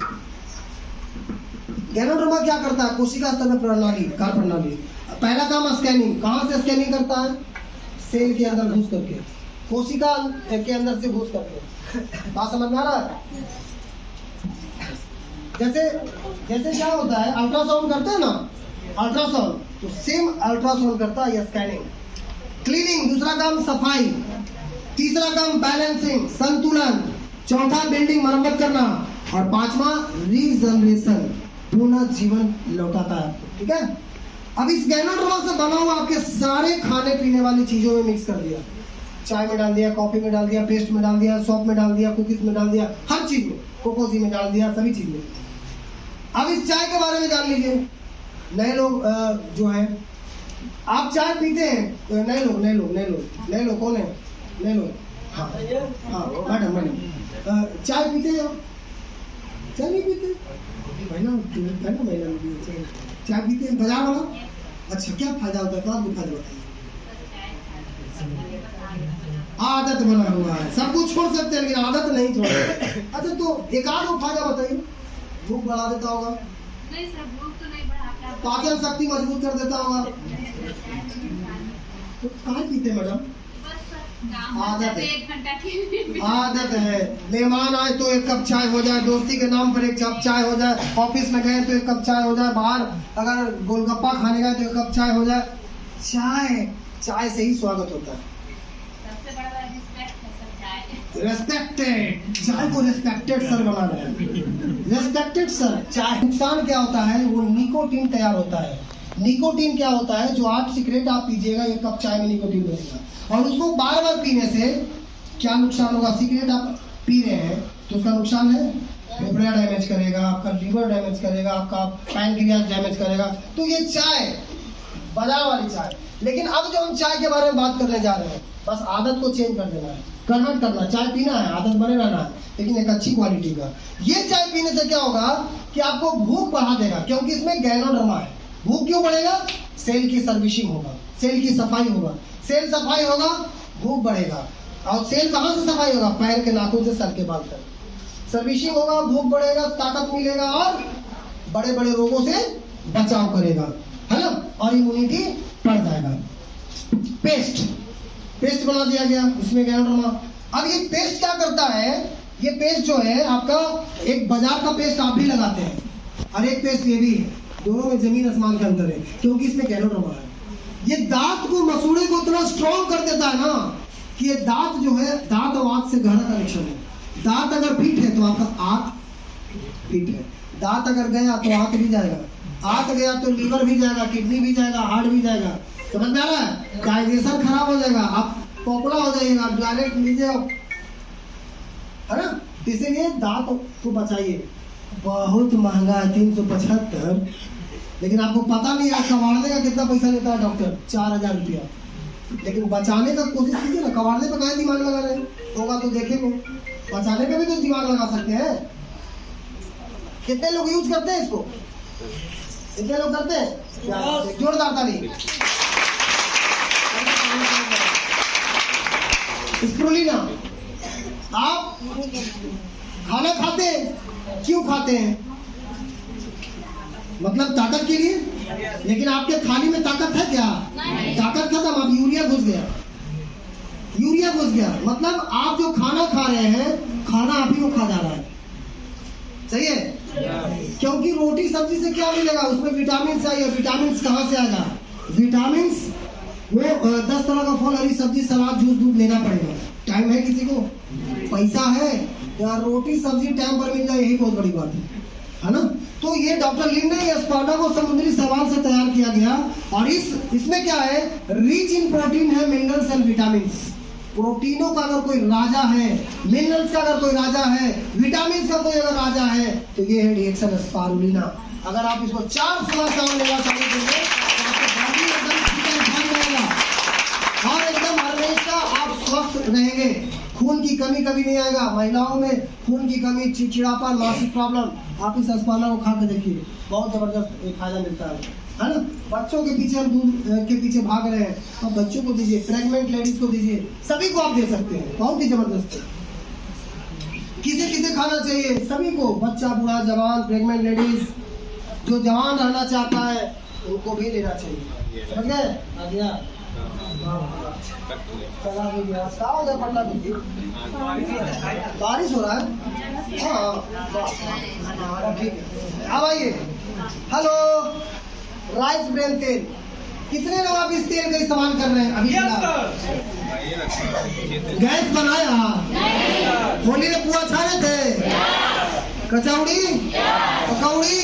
गैनोडर्मा क्या करता है? कोशिका स्तर प्रणाली, कार्य प्रणाली। पहला काम स्कैनिंग, कहाँ से स्कैनिंग करता है? सेल के अंदर घुस करके, कोशिका के अंदर से घुस करके। बात समझ में आ रहा है? जैसे क्या होता है, अल्ट्रासाउंड करते हैं ना, अल्ट्रासाउंड तो सेम अल्ट्रासाउंड करता है, स्कैनिंग। क्लीनिंग, दूसरा काम सफाई, तीसरा काम बैलेंसिंग, संतुलन, चौथा बिल्डिंग मरम्मत करना, और पांचवा रीजनरेशन, पुनः जीवन लौटाता है, ठीक है? अब इस गैनोडर्मा से बना हुआ आपके सारे खाने पीने वाली चीजों में मिक्स कर दिया, चाय में डाल दिया, कॉफी में डाल दिया, पेस्ट में डाल दिया, सॉप में डाल दिया, कुकीज में डाल दिया, हर चीज में, कोकोजी में डाल दिया, सभी चीज में। अब इस चाय के बारे में जान लीजिए। नए लोग जो है, आप चाय पीते हैं, नए लोग कौन है? नए लोग हाँ हाँ मैडम चाय पीते हो? चाय नहीं पीते? महिला चाय पीते हैं बाजार वाला? अच्छा, क्या फायदा होता है? क्या फायदा होता है? आदत बना हुआ है, सब कुछ छोड़ सकते हैं लेकिन आदत नहीं छोड़ सकते। अच्छा, तो एक आध फायदा बताइए। भूख बढ़ा देता होगा? नहीं सर, भूख तो नहीं बढ़ाता। पाचन शक्ति मजबूत कर देता होगा? तो कहाँ पीते मैडम? आदत है। 1 घंटा की आदत है। मेहमान आए तो 1 कप चाय हो जाए, दोस्ती के नाम पर 1 कप चाय हो जाए, ऑफिस में गए तो 1 कप चाय हो जाए, बाहर अगर गोलगप्पा खाने गए तो 1 कप चाय हो जाए। चाय से ही स्वागत होता है। सबसे बड़ा रिस्पेक्ट है सर चाय। रेस्पेक्टेड, चाय को रेस्पेक्टेड सर बना रहे हैं। Respected sir. चाय नुकसान क्या होता है? वो निकोटीन तैयार होता है। निकोटीन क्या होता है? जो आप सिगरेट आप पीजिएगा, 1 कप चाय में निकोटीन रहेगा, और उसको बार बार पीने से क्या नुकसान होगा? सिगरेट आप पी रहे हैं तो उसका नुकसान है, फेफड़ा डैमेज करेगा, आपका लीवर डैमेज करेगा, आपका पैनक्रियाज डैमेज करेगा। तो ये चाय, बाजार वाली चाय। लेकिन अब जो हम चाय के बारे में बात करने जा रहे हैं, बस आदत को चेंज कर देना है, कन्वर्ट करना। चाय पीना है, आदत बने रहना है, लेकिन एक अच्छी क्वालिटी का। ये चाय पीने से क्या होगा कि आपको भूख बढ़ा देगा, क्योंकि इसमें गैनोडर्मा है। भूख क्यों बढ़ेगा? सेल की सर्विसिंग होगा, सेल की सफाई होगा, सेल सफाई होगा, भूख बढ़ेगा। और सेल कहाँ से सफाई होगा? पैर के नाखून से सर के बाल तक सर्विसिंग होगा, भूख बढ़ेगा, ताकत मिलेगा और बड़े बड़े रोगों से बचाव करेगा, है ना, और इम्यूनिटी बढ़ जाएगा। पेस्ट बना दिया गया, उसमें गैनोडर्मा। अब ये पेस्ट क्या करता है? ये पेस्ट जो है आपका, एक बाजार का पेस्ट आप भी लगाते हैं और एक पेस्ट ये भी है, दोनों में जमीन आसमान का अंतर है, क्योंकि इसमें गैनोडर्मा है। ये दांत को, मसूड़े को इतना स्ट्रॉन्ग कर देता है ना कि ये दांत जो है, दांत और आंख से गहरा कनेक्शन है। दांत अगर फिट है तो आपका आंख फिट है, दांत अगर गया तो आंख भी जाएगा, आंख गया तो लीवर भी जाएगा, किडनी भी जाएगा, हार्ट भी जाएगा। समझ में आ रहा है? डाइजेशन खराब हो जाएगा, आप पोपड़ा हो जाएगा, डायरेक्ट लीजिए, है ना। इसीलिए दांत को बचाइए। बहुत महंगा है, 375, लेकिन आपको पता नहीं है कबाड़ने का कितना पैसा लेता है डॉक्टर, 4000 रुपया। लेकिन बचाने का कोशिश कीजिए ना, कबाड़ने पे काहे दिमाग लगा रहे हैं? होगा तो देखेंगे, बचाने पे भी तो दिमाग लगा सकते हैं। कितने लोग यूज करते हैं इसको? कितने लोग करते हैं? जोरदार ताली। स्प्रुलिना, आप खाना खाते हैं, क्यों खाते हैं? मतलब ताकत के लिए, लेकिन आपके थाली में ताकत है क्या? ताकत खत्म, अब यूरिया घुस गया, यूरिया घुस गया। मतलब आप जो खाना खा रहे हैं, खाना आप ही को खा जा रहा है। सही है? क्योंकि रोटी सब्जी से क्या मिलेगा? उसमें विटामिन चाहिए। विटामिन कहाँ से आएगा? विटामिन वो 10 तरह का फल, हरी सब्जी, सलाद, जूस, दूध लेना पड़ेगा। टाइम है किसी को? पैसा है या रोटी सब्जी टाइम पर मिल जाए, यही बहुत बड़ी बात है ना। तो ये डॉक्टर लिन ने स्पार्टा को समुद्री शैवाल से तैयार किया गया, और इसमें क्या है? रिच इन प्रोटीन है, मिनरल्स एंड विटामिन। प्रोटीनों का अगर कोई राजा है, मिनरल्स का अगर कोई राजा है, विटामिन का कोई अगर राजा है, तो ये है डिएक्सन स्पारुलिना। अगर आप इसको 4 सुबह शाम लेना चालू करेंगे तो आपकी बॉडी एकदम फिट जाएगा और एकदम हमेशा आप स्वस्थ रहेंगे। खून की कमी कभी नहीं आएगा। महिलाओं में खून की कमी, चिड़चिड़ापन, मानसिक प्रॉब्लम, आप इस अस्पाना को खा के देखिए, बहुत जबरदस्त एक फायदा मिलता है ना। बच्चों के पीछे हम दूध के पीछे भाग रहे हैं, अब बच्चों को दीजिए, प्रेग्नेंट लेडीज को दीजिए, सभी को आप दे सकते हैं, बहुत ही जबरदस्त है। किसे किसे खाना चाहिए? सभी को, बच्चा, बूढ़ा, जवान, प्रेग्नेंट लेडीज, जो जवान रहना चाहता है उनको भी लेना चाहिए। समझ गए? आ गया? चला भी गया। क्या हो गया? पटना दीजिए, बारिश हो रहा है। हाँ ठीक है, अब आइए। हेलो, राइस ब्रेन तेल, कितने लोग आप इस तेल का इस्तेमाल कर रहे हैं अभी? गैस बनाया? होली में पुआ छाने थे, कचौड़ी, पकौड़ी,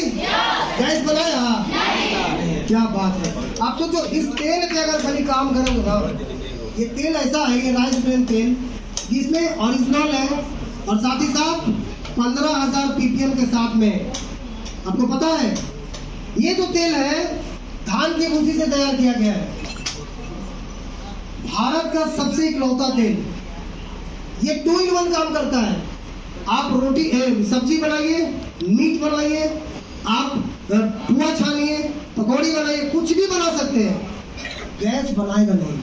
गैस बनाया? क्या बात है। आप सोचो, इस तेल पे अगर खाली काम करोगे ना, ये तेल ऐसा है, ये राइस ब्रेन तेल, जिसमें ओरिजिनल है और साथ ही साथ 15,000 ppm के साथ में। आपको पता है ये जो तेल है धान की भूसी से तैयार किया गया है। भारत का सबसे इकलौता तेल, ये 2 in 1 काम करता है। आप रोटी सब्जी बनाइए, मीट बनाइए, आप पुआ छानिए, पकौड़ी बनाइए, कुछ भी बना सकते हैं, गैस बनाएगा नहीं।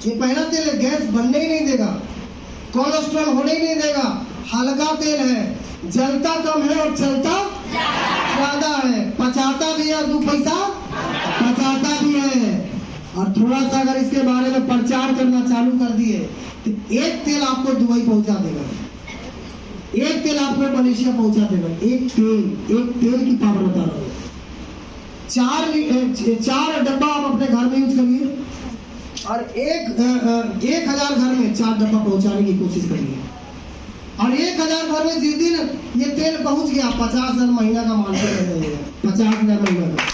ये पहला तेल है, गैस बनने ही नहीं देगा, कोलेस्ट्रॉल होने ही नहीं देगा, हल्का तेल है, जलता कम है और चलता ज्यादा है, पचाता भी है और 2 पैसा बचाता भी है। और थोड़ा सा अगर इसके बारे में प्रचार करना चालू कर दिए तो एक तेल आपको दुबई पहुंचा देगा, एक तेल आपको मलेशिया पहुंचा देगा। एक तेल की पावर बता रहा हूँ। 4 डब्बा आप अपने घर में यूज करिए और 1000 घर में 4 डब्बा पहुंचाने की कोशिश करिए। और 1000 घर में जिस दिन ये तेल पहुंच गया 50,000 महीना का मान के रह जाइएगा, 50,000 महीना का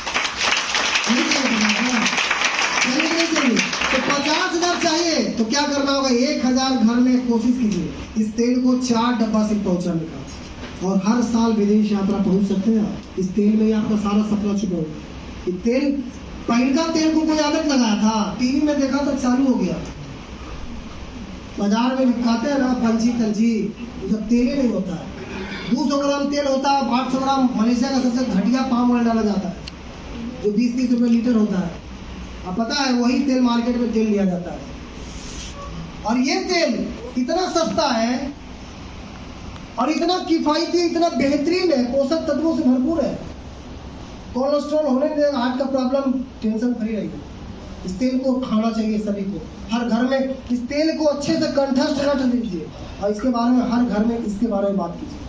चाहिए तो 50,000 चाहिए तो क्या करना होगा, 1000 घर में कोशिश कीजिए इस तेल को 4 डब्बा से पहुंचाने का, और हर साल विदेश यात्रा पहुंच सकते हैं आप। इस तेल में ही आपका सारा सपना छुपा होगा। ये तेल पहले तेल को कोई आदत लगाया था, टीवी में देखा तो चालू हो गया, बाजार में बिकाते हैं ना पंची तंची, जब तेल ही नहीं होता है। 200 ग्राम तेल होता है, 800 ग्राम मलेशिया का सबसे घटिया पाम ऑयल डाला जाता है जो 20-30 रुपए लीटर होता है। अब पता है वही तेल मार्केट में तेल लिया जाता है, और ये तेल इतना सस्ता है और इतना किफायती, इतना बेहतरीन है, पोषक तत्वों से भरपूर है, कोलेस्ट्रॉल होने देगा, हार्ट का प्रॉब्लम टेंशन फ्री रहेगी। इस तेल को खाना चाहिए सभी को, हर घर में इस तेल को अच्छे से कंठस्थ रख दीजिए और इसके बारे में हर घर में इसके बारे में बात कीजिए।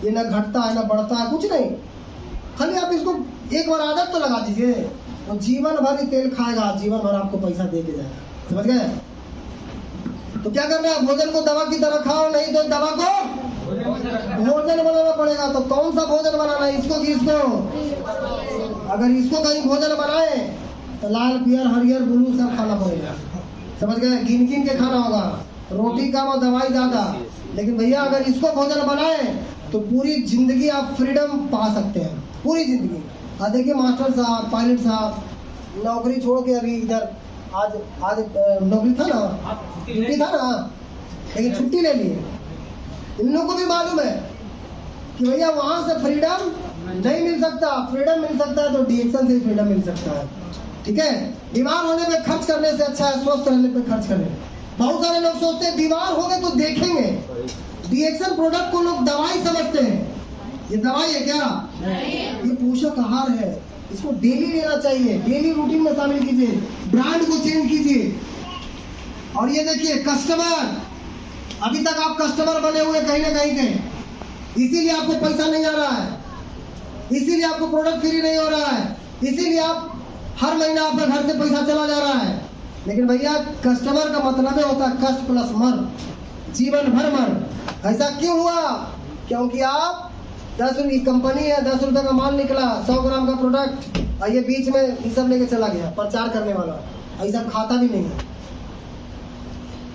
ये ना घटता है ना बढ़ता है, कुछ नहीं, खाली आप इसको एक बार आदत तो लगा दीजिए, तो जीवन भर ये तेल खाएगा, जीवन भर आपको पैसा दे के जाएगा। समझ गए? तो क्या करना है, भोजन को दवा की तरह खाओ, नहीं तो दवा को भोजन बनाना पड़ेगा। तो कौन सा भोजन बनाना है, इसको कि इसको? अगर इसको कहीं भोजन बनाए तो लाल पियर हरियर ब्लू सब खाना पड़ेगा। समझ गए? गिन गिन के खाना होगा, रोटी कम और दवाई ज्यादा। लेकिन भैया अगर इसको भोजन बनाए तो पूरी जिंदगी आप फ्रीडम पा सकते हैं, पूरी जिंदगी। देखिए मास्टर साहब, पायलट साहब नौकरी छोड़ के अभी इधर आज नौकरी था ना, छुट्टी था ना, लेकिन छुट्टी ले ली। इन लोगों को भी मालूम है कि भैया वहां से फ्रीडम नहीं मिल सकता, फ्रीडम मिल सकता है तो डीएक्शन से फ्रीडम मिल सकता है। ठीक है, बीमार होने पे खर्च करने से अच्छा है स्वस्थ रहने पे खर्च करें। बहुत सारे लोग सोचते हैं बीमार हो गए तो देखेंगे, डीएक्शन प्रोडक्ट को लोग दवाई समझते हैं। ये दवाई है क्या? ये पोषक आहार है, इसको डेली लेना चाहिए, डेली रूटीन में शामिल कीजिए, ब्रांड को चेंज कीजिए। और ये देखिए कस्टमर, अभी तक आप कस्टमर बने हुए कहीं ना कहीं के, इसीलिए आपको पैसा नहीं आ रहा है, इसीलिए आपको प्रोडक्ट फ्री नहीं हो रहा है, इसीलिए आप हर महीना आपके घर से पैसा चला जा रहा है। लेकिन भैया कस्टमर का मतलब होता है कष्ट प्लस मर, जीवन भर मर। ऐसा क्यों हुआ? क्योंकि आप 10 रुपये की कंपनी है, 10 रुपये का माल निकला, 100 ग्राम का प्रोडक्ट, और ये बीच में ये सब लेके चला गया प्रचार करने वाला, ऐसा खाता भी नहीं है।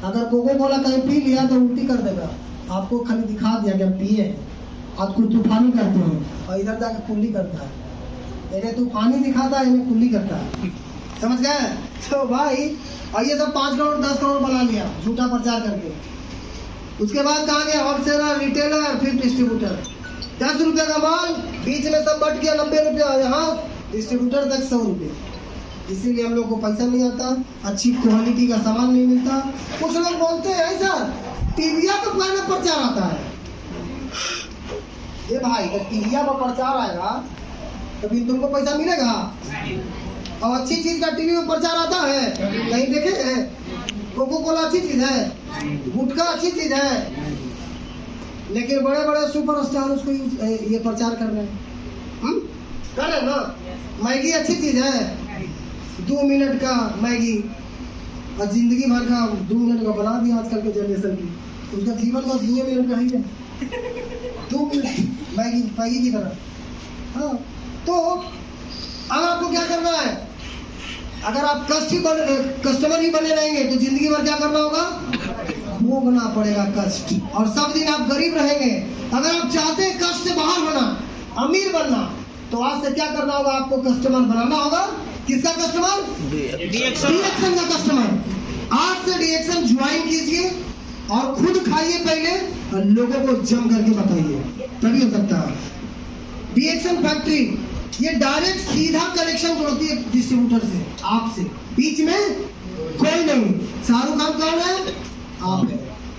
अगर कोको कोला कहीं पी लिया तो उल्टी कर देगा, आपको खाली दिखा दिया कि हम पिए हैं, आपको तूफानी करते हैं और इधर जाकर कुल्ली करता है। इन्हें तूफानी दिखाता है, इन्हें कुल्ली करता है। समझ गए? तो भाई और ये सब 5 करोड़ 10 करोड़ बना लिया झूठा प्रचार करके। उसके बाद कहा गया होलसेलर, रिटेलर, फिर डिस्ट्रीब्यूटर। 10 रुपये का माल बीच में सब बट गया 90 रुपया, यहाँ डिस्ट्रीब्यूटर तक 100 रुपये। इसीलिए हम लोग को पैसा नहीं आता, अच्छी क्वालिटी का सामान नहीं मिलता। कुछ लोग बोलते हैं ऐसा टीविया पर पहले प्रचार आता है। ये भाई जब टीविया पर प्रचार आएगा तो फिर तुमको पैसा मिलेगा? और अच्छी चीज का टीवी में प्रचार आता है, कहीं देखे हैं? कोको कोला अच्छी चीज है, गुटखा अच्छी चीज है, लेकिन बड़े बड़े सुपरस्टार उसको ये प्रचार कर रहे हैं, कर रहे ना। मैगी अच्छी चीज है, 2 मिनट का मैगी, और जिंदगी भर का 2 मिनट का बना दिया आजकल के जनरेशन की, उसका जीवन बस 2 मिनट का ही है, 2 मिनट मैगी की तरह। हाँ, तो अब आपको क्या करना है? अगर आप कस्टमर ही बने रहेंगे तो जिंदगी भर क्या करना होगा? भोगना पड़ेगा कष्ट, और सब दिन आप गरीब रहेंगे। अगर आप चाहते हैं कष्ट से बाहर होना, अमीर बनना, तो आज से क्या करना होगा? आपको कस्टमर बनाना होगा। किसका कस्टमर? डीएक्शन का कस्टमर। आज से डीएक्शन ज्वाइन कीजिए और खुद खाइए पहले और लोगों को जम करके बताइए, तभी हो सकता है। डीएक्सन फैक्ट्री ये डायरेक्ट सीधा कनेक्शन करती है डिस्ट्रीब्यूटर से, आपसे, बीच में कोई नहीं। शाहरुख खान कौन है? आप है।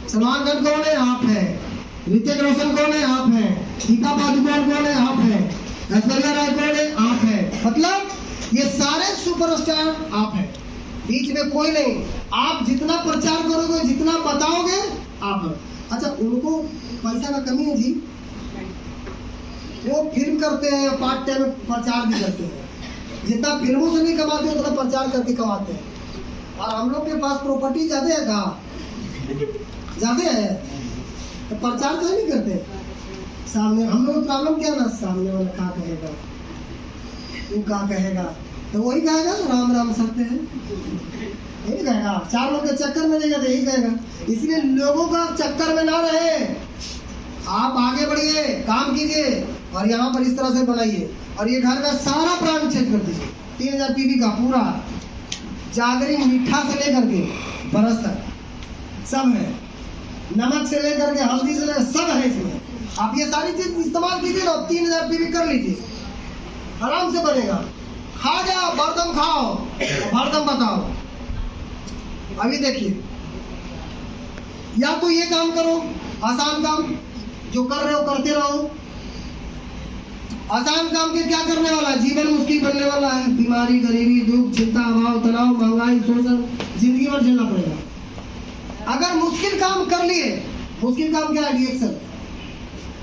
सलमान खान कौन है? आप है। ऋतिक रोशन कौन है? आप है। दीपा पादुकोण कौन है? आप है। ऐश्वर्या राय कौन है? आप है। मतलब ये सारे सुपरस्टार आप है, बीच में कोई नहीं। आप जितना प्रचार करोगे, जितना बताओगे, आप है। अच्छा, उनको पैसा का कमी है जी, वो फिल्म करते हैं, पार्ट टाइम प्रचार भी करते हैं। जितना फिल्मों से नहीं कमाते उतना प्रचार करके कमाते हैं। और हम लोग के पास प्रॉपर्टी ज्यादा है, कहा ज्यादा है, तो प्रचार क्यों नहीं करते? सामने हम लोग प्रॉब्लम क्या ना, सामने वाला क्या कहेगा, तू क्या कहेगा, तो वही कहेगा राम राम सत्य है, यही कहेगा। चार लोग के चक्कर में रहेगा तो यही कहेगा। इसलिए लोगों का चक्कर में ना रहे, आप आगे बढ़िए, काम कीजिए और यहाँ पर इस तरह से बनाइए। और ये घर का सारा प्लान चेक कर दीजिए, 3000 पीवी का पूरा, जागरी मीठा से लेकर के बरस तक सब है, नमक से लेकर के हल्दी से लेकर सब है इसमें। आप ये सारी चीज इस्तेमाल कीजिए ना, 3000 पीवी कर लीजिए, आराम से बनेगा। खा जाओ, बर्तन खाओ, बर्तन बताओ। अभी देखिए, या तो ये काम करो, आसान काम जो कर रहे हो करते रहो। आसान काम के क्या करने वाला है? जीवन मुश्किल बनने वाला है। बीमारी, गरीबी, दुख, चिंता, अभाव, तनाव, महंगाई, शोषण, जिंदगी भर झेलना पड़ेगा। अगर मुश्किल काम कर लिए, मुश्किल काम क्या है? रिएक्शन,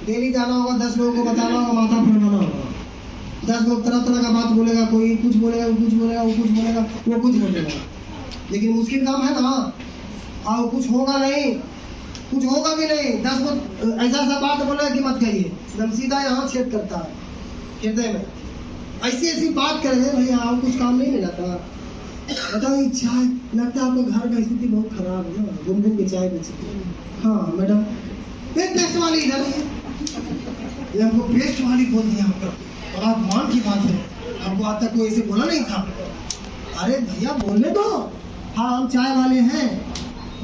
डेली जाना होगा, 10 लोगों को बताना होगा, माथा फड़वाना होगा। 10 लोग तरह तरह का बात बोलेगा, कोई कुछ बोलेगा, वो कुछ बोलेगा, वो कुछ बोलेगा, वो कुछ बोलेगा। लेकिन मुश्किल काम है ना, और कुछ होगा नहीं, कुछ होगा भी नहीं। 10 लोग ऐसा ऐसा बात बोलेगा कि मत कहिए, एकदम सीधा यहाँ छेद करता है हृदय में। ऐसी ऐसी बात करेंगे, भैया आप कुछ काम नहीं मिला, बताओ ये चाय, लगता है आपके घर का स्थिति बहुत खराब है ना, घूम घूम के चाय बेचते। हाँ मैडम, पेस्ट वाली इधर है, ये हमको पेस्ट वाली बोल दिया, हमको बड़ा अपमान की बात है, हमको आज तक कोई ऐसे बोला नहीं था। अरे भैया बोलने दो, हाँ हम चाय वाले हैं।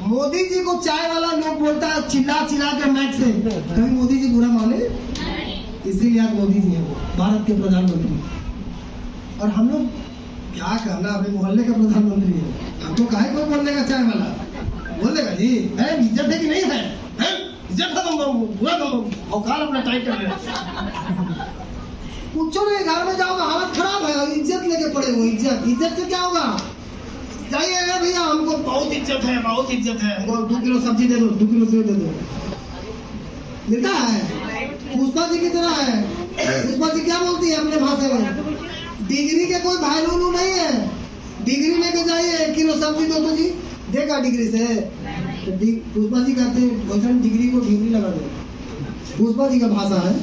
मोदी जी को चाय वाला लोग बोलता है चिल्ला चिल्ला के मैच से, कभी मोदी जी बुरा माने? इसीलिए आज मोदी जी हैं, वो भारत के प्रधानमंत्री। और हम लोग क्या कहना, अपने मोहल्ले का प्रधानमंत्री है, हमको काहे कोई बोलने का चाय वाला बोलेगा जी? है इज्जत है कि नहीं है? इज्जत है, तुम पूरा औकात अपना टाइट कर रहे। कुछ नहीं, घर में जाओगे हालत खराब है, इज्जत लेके पड़े हो। इज्जत से क्या होगा? जाइए भैया, हमको बहुत इज्जत है, बहुत इज्जत है, 2 किलो सब्जी दे दो, 2 किलो सेव दे दो, मिलता है। पुष्पा जी की तरह है। पुष्पा जी क्या बोलती है अपने भाषा में? डिग्री के कोई वैल्यू नहीं है, डिग्री लेके जाइए, 1 किलो सब्जी दो तो जी देगा डिग्री से। तो पुष्पा जी कहते हैं डिग्री को डिग्री लगा दो, पुष्पा जी का भाषा है,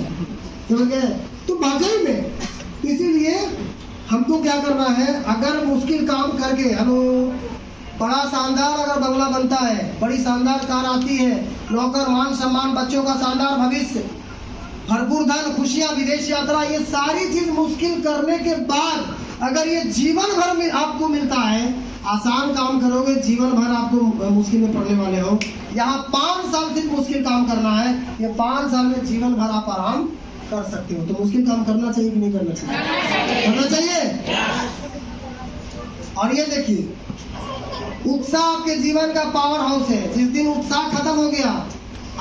समझ गए? तो वाकई में इसीलिए हमको क्या करना है, अगर मुश्किल काम करके, हेलो, बड़ा शानदार अगर बंगला बनता है, बड़ी शानदार कार आती है, नौकर, मान सम्मान, बच्चों का शानदार भविष्य, भरपूर धन, खुशियां, विदेश यात्रा, ये सारी चीज मुश्किल करने के बाद अगर ये जीवन भर में आपको मिलता है, आसान काम करोगे, जीवन भर आपको मुश्किल में पड़ने वाले हो। यहाँ 5 साल सिर्फ मुश्किल काम करना है, ये 5 साल में जीवन भर आप आराम कर सकते हो। तो मुश्किल काम करना चाहिए कि नहीं करना चाहिए? करना चाहिए। और ये देखिए, उत्साह आपके जीवन का पावर हाउस है। जिस दिन उत्साह खत्म हो गया,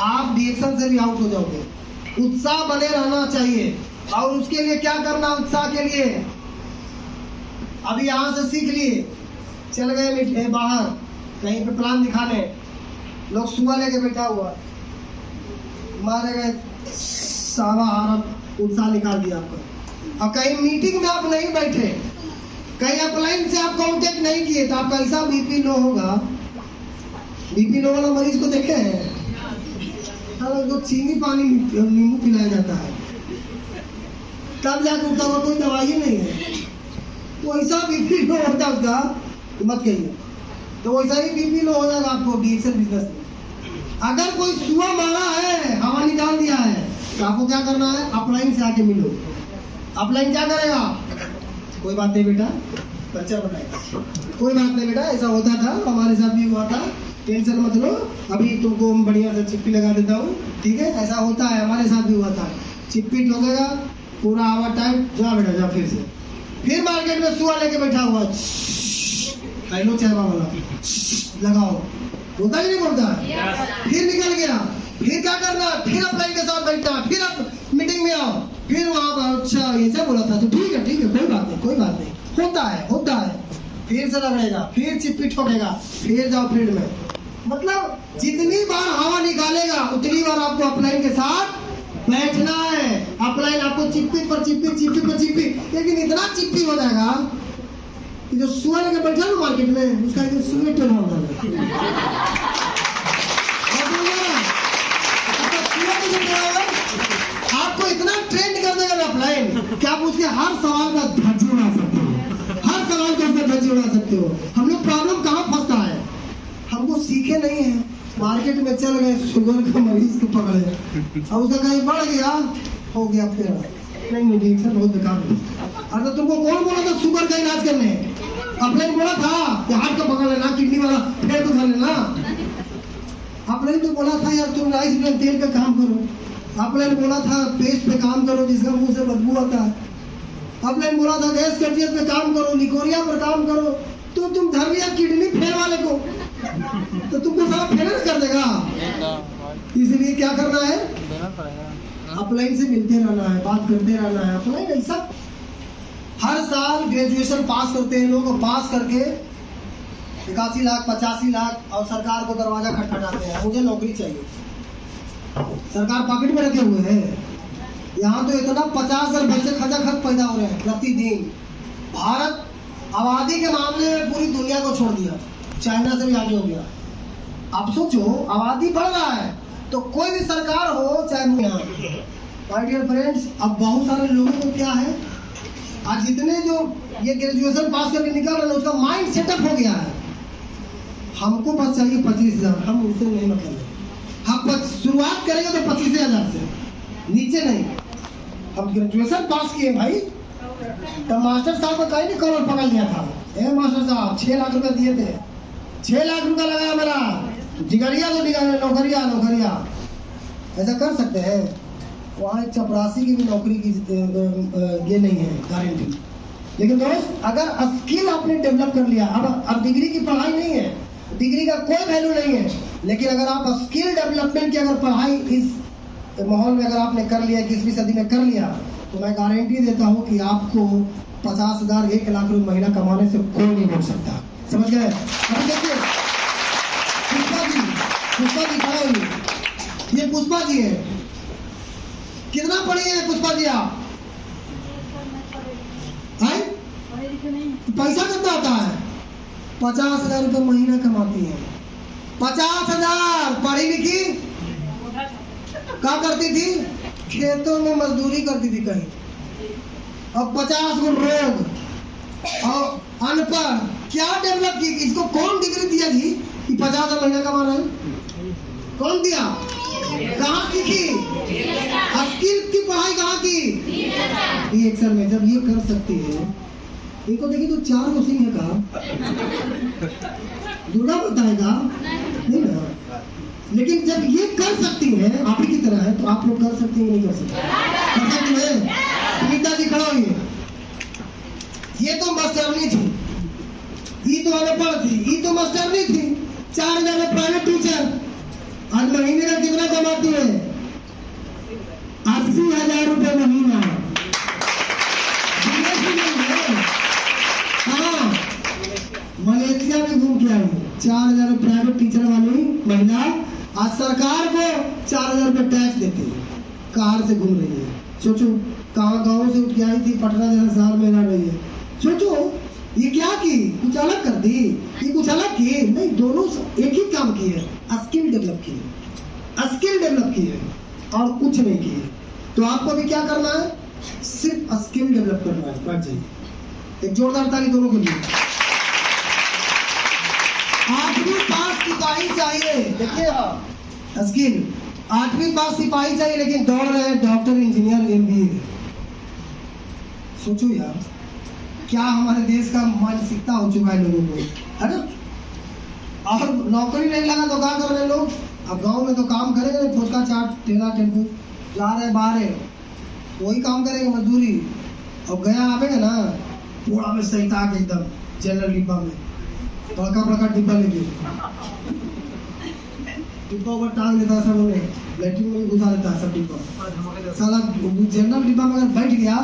आप रिएक्शन से भी आउट हो जाओगे। उत्साह बने रहना चाहिए। और उसके लिए क्या करना? उत्साह के लिए अभी यहाँ से सीख लिए, चल गए बाहर कहीं पे प्लान दिखाने, लोग सुआ लेके बैठा हुआ, मारे गए, सावा हारम उत्साह निकाल दिया आपका। और कहीं मीटिंग में आप नहीं बैठे, कहीं अपलाइन से आप कांटेक्ट नहीं किए, तो आपका ऐसा बीपी लो होगा। बीपी लो वाला मरीज को देखे हैं, तो चीनी पानी नींबू पिलाया जाता है, तब जाकर उठता हुआ, कोई दवाई नहीं है। तो ऐसा बीपी लो होता है उसका, मत कहिए। तो वैसा ही बीपी लो हो जाएगा आपको डीएक्सन बिजनेस में। अगर कोई सुआ मारा है, हवा निकाल दिया है, तो आपको क्या करना है? अपलाइन से आके मिलो। अपलाइन क्या करेगा? कोई बात नहीं बेटा, बच्चा बताएगा, कोई बात नहीं बेटा, ऐसा होता था, हमारे साथ भी हुआ था, टेंशन मत लो, अभी तुमको हम बढ़िया से चिप्पी लगा देता हूँ, ठीक है। ऐसा होता है, हमारे साथ भी हुआ था। चिप्पी ठोकेगा, पूरा आवर टाइम, जा बेटा जा फिर मार्केट में सुआ लेके बैठा हुआ, हेलो चेहरा वाला, लगाओ, बोलता ही नहीं बोलता है। फिर निकल गया, फिर क्या करना, फिर अप्लाई के साथ बैठना, फिर अब मीटिंग में आओ, फिर वहां पर अच्छा ये सब बोला था, तो ठीक है कोई बात नहीं, होता है। फिर से रगड़ेगा, फिर चिप्पी ठोकेगा, फिर जाओ फील्ड में। मतलब जितनी बार हवा निकालेगा उतनी बार आपको अपलाइन के साथ बैठना है। अपलाइन आपको चिप्पी पर चिप्पी, लेकिन इतना चिप्पी हो जाएगा कि जो सुअर लेके बैठा ना मार्केट में, उसका एक सुअर टेल हो आपको इतना ट्रेंड कर देगा अपलाइन कि आप उसके हर सवाल का धज्जी उड़ा सकते हो, हर सवाल का उसका धज्जी उड़ा सकते हो। हम लोग प्रॉब्लम कहाँ फंसता है, हमको सीखे नहीं है, मार्केट में चल गए, शुगर का मरीज को पकड़े, अब उसका कहीं बढ़ गया, हो गया फिर नहीं रिएक्शन बहुत बेकार है। अरे तुमको कौन बोला था शुगर का इलाज करने? अपने बोला था कि हार्ट का पकड़ लेना, किडनी वाला फेर उठा लेना। आपने तो बोला था यार तुम राइस ब्रान तेल पे काम करो, आपने बोला था पेस्ट पे काम करो जिसका मुंह से बदबू आता है, आपने बोला था गैस कब्जियत पे काम करो, लिकोरिया पर काम करो, तो तुम धर लिया किडनी फेल वाले को, तो तुमको सारा फेल कर देगा। इसलिए क्या करना है, अपलाइन से मिलते रहना है, बात करते रहना है। अपलाइन ऐसा हर साल ग्रेजुएशन पास करते हैं लोग, पास करके 81 लाख 85 लाख और सरकार को दरवाजा खटखटाते हैं, मुझे नौकरी चाहिए। सरकार पॉकेट में रखे हुए हैं। यहाँ तो इतना 50,000 बच्चे खचाखच पैदा हो रहे हैं प्रतिदिन। भारत आबादी के मामले में पूरी दुनिया को छोड़ दिया, चाइना से भी आगे हो गया। आप सोचो आबादी बढ़ रहा है तो कोई भी सरकार हो चाहे माय डियर फ्रेंड्स, अब बहुत सारे लोगों को क्या है, आज जितने जो ये ग्रेजुएशन पास करके निकल रहे हैं उसका माइंड सेटअप हो गया है, हमको बस चाहिए 25,000, हम उससे नहीं मतलब है। हम शुरुआत करेंगे तो 25,000 से नीचे नहीं। हम ग्रेजुएशन पास किए भाई, तो मास्टर साहब को कहीं नहीं कॉलर पकड़ लिया था, ए मास्टर साहब 6 लाख रुपए दिए थे, 6 लाख रुपया लगाया मेरा, डिगरिया तो डिगरिया, नौकरिया ऐसा कर सकते हैं। वहाँ एक चपरासी की भी नौकरी की ये नहीं है गारंटी। लेकिन दोस्त अगर स्किल आपने डेवलप कर लिया, अब डिग्री की पढ़ाई नहीं है, डिग्री का कोई वैल्यू नहीं है, लेकिन अगर आप स्किल डेवलपमेंट की अगर पढ़ाई इस माहौल में अगर आपने कर लिया, 21वीं सदी में कर लिया, तो मैं गारंटी देता हूँ कि आपको 50,000 1 लाख रुपए महीना कमाने से कोई नहीं रोक सकता। समझ गए? अभी देखिए पुष्पा जी खड़ा हुई, ये पुष्पा जी है, कितना पढ़ी है पुष्पा जी आप? पैसा कितना आता है? 50,000 रुपए महीना कमाती है। 50,000 पढ़ी लिखी क्या करती थी? खेतों में मजदूरी करती थी कहीं, और 50 गो रोग और अनपढ़, क्या डेवलप की? इसको कौन डिग्री दिया जी कि 50,000 महीना कमा रहे हैं? कौन दिया? कहाँ सीखी? स्किल की पढ़ाई कहाँ की? ये एक्शन में जब ये कर सकती है, इनको देखिए तो 4 को सिंह है कहा, दुर्गा बताएगा नहीं ना। लेकिन जब ये कर सकती है, आप ही की तरह है, तो आप लोग कर सकते हैं नहीं कर सकते? कर सकते हैं। सुनीता जी खड़ा हुई है, ये तो मास्टरनी थी, ये तो अनपढ़ थी, ये तो मास्टरनी थी, 4,000 में प्राइवेट टीचर, आज महीने का कितना कमाती है? 80,000 रुपए महीना। हाँ, मलेशिया में घूम के आई, 4,000 प्राइवेट टीचर वाली महिला आज सरकार को 4,000 रुपए टैक्स देती है, कार से घूम रही है। सोचो कहाँ गाँव से उठ के आई थी, पटना जैसा शहर में रह रही है। सोचो ये क्या की, कुछ अलग कर दी, ये कुछ अलग की नहीं, दोनों एक ही काम की है, स्किल डेवलप की है, स्किल डेवलप की है और कुछ नहीं की है। तो आपको भी क्या करना है? सिर्फ स्किल डेवलप करना है। बैठ जाइए, एक जोरदार ताली दोनों के लिए। 8वीं पास सिपाही चाहिए, देखिए स्किल 8वीं पास सिपाही चाहिए, लेकिन दौड़ रहे हैं डॉक्टर, इंजीनियर, MBA। सोचो यार क्या हमारे देश का मानसिकता हो चुका है लोगों को, है ना? और नौकरी नहीं लगा तो क्या कर रहे हैं लोग? अब गांव में तो काम करेंगे, फुचका चाट ठेला टेम्पू ला रहे बाहर है, वही काम करेंगे मजदूरी। और गया आवेगा ना पूरा में सहिता के एकदम जनरल डिब्बा में, बड़का बड़का डिब्बा लेके डिब्बा ऊपर टांग देता है सब, उन्हें लैट्रिन में घुसा देता है सब डिब्बा। साला जनरल डिब्बा में अगर बैठ गया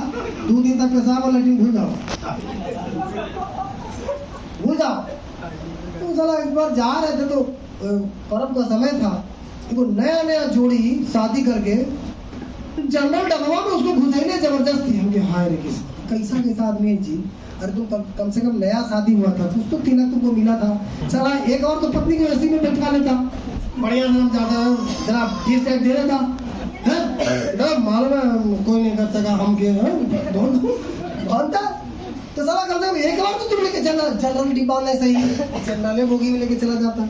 2 दिन तक पेशाब और लैट्रिन भूल जाओ, भूल जाओ। तो साला एक बार जा रहे थे तो पर्व का समय था, तो नया नया जोड़ी शादी करके जनरल डब्बा में उसको घुसेने जबरदस्ती। हम हाय रे कैसा कैसा आदमी है जी। अरे तुम कम से कम नया शादी हुआ था, कुछ तो तिलक तुमको मिला था। चला एक और तो पत्नी को ऐसी में बैठा लेता, बढ़िया नाम ज्यादा जरा फीस टैग दे देता है, मालूम है कोई नहीं कर सका हम के बनता। तो साला कम से कम एक बार तो तुम लेके चला, जनरल डिब्बा में सही जनरल बोगी में लेके चला जाता,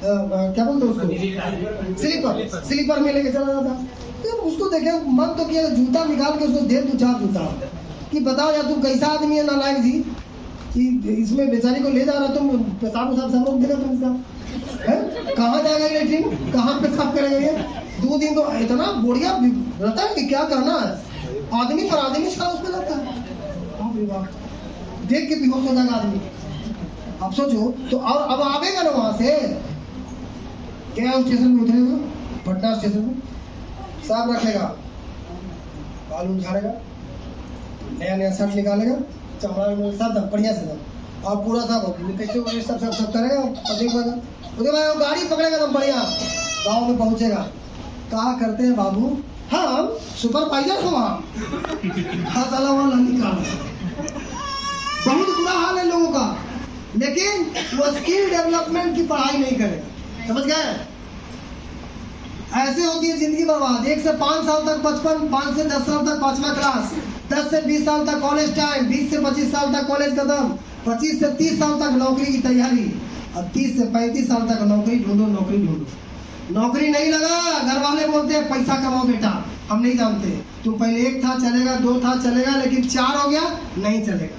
क्या बोलते उसको, स्लीपर में लेके चला जाता। तो उसको देखे मन तो किया जूता निकाल के उसको दे 2-4 जूता कि बताओ यार तुम कैसा आदमी है नालायक जी, कि इसमें बेचारी को ले जा रहा तुम, पेशाब उसाब सब रोक देगा तुम इसका है? कहाँ जाएगा ये लेट्रिन, कहाँ पेशाब करेगा ये? 2 दिन तो इतना बढ़िया रहता है कि क्या कहना है, आदमी पर आदमी का उसमें लगता है, देख के बेहोश हो जाएगा आदमी। अब सोचो तो, और अब आवेगा ना वहां से, क्या स्टेशन में उतरेगा, पटना स्टेशन में साफ रखेगा, बाल झाड़ेगा, नया नया शर्ट निकालेगा, चमड़ा में सब बढ़िया से और पूरा सब सब करेगा। उसके बाद गाड़ी पकड़ेगा तो बढ़िया गाँव में पहुंचेगा। कहा करते हैं बाबू हम सुपरवाइजर हो वहाँ, साला वहाँ निकाल। बहुत बुरा हाल है लोगों का, लेकिन वो स्किल डेवलपमेंट की पढ़ाई नहीं करेगा, समझ गए? ऐसे होती है जिंदगी बर्बाद। 1 से 5 साल तक बचपन, 5 से 10 साल तक 5वां क्लास, 10 से 20 साल तक कॉलेज टाइम, 20 से 25 साल तक कॉलेज खत्म, 25 से 30 साल तक नौकरी की तैयारी, और 30 से 35 साल तक नौकरी ढूंढो, नौकरी ढूंढो। नौकरी नहीं लगा, घर वाले बोलते हैं पैसा कमाओ बेटा, हम नहीं जानते, तुम पहले 1 था चलेगा, 2 था चलेगा, लेकिन 4 हो गया नहीं चलेगा,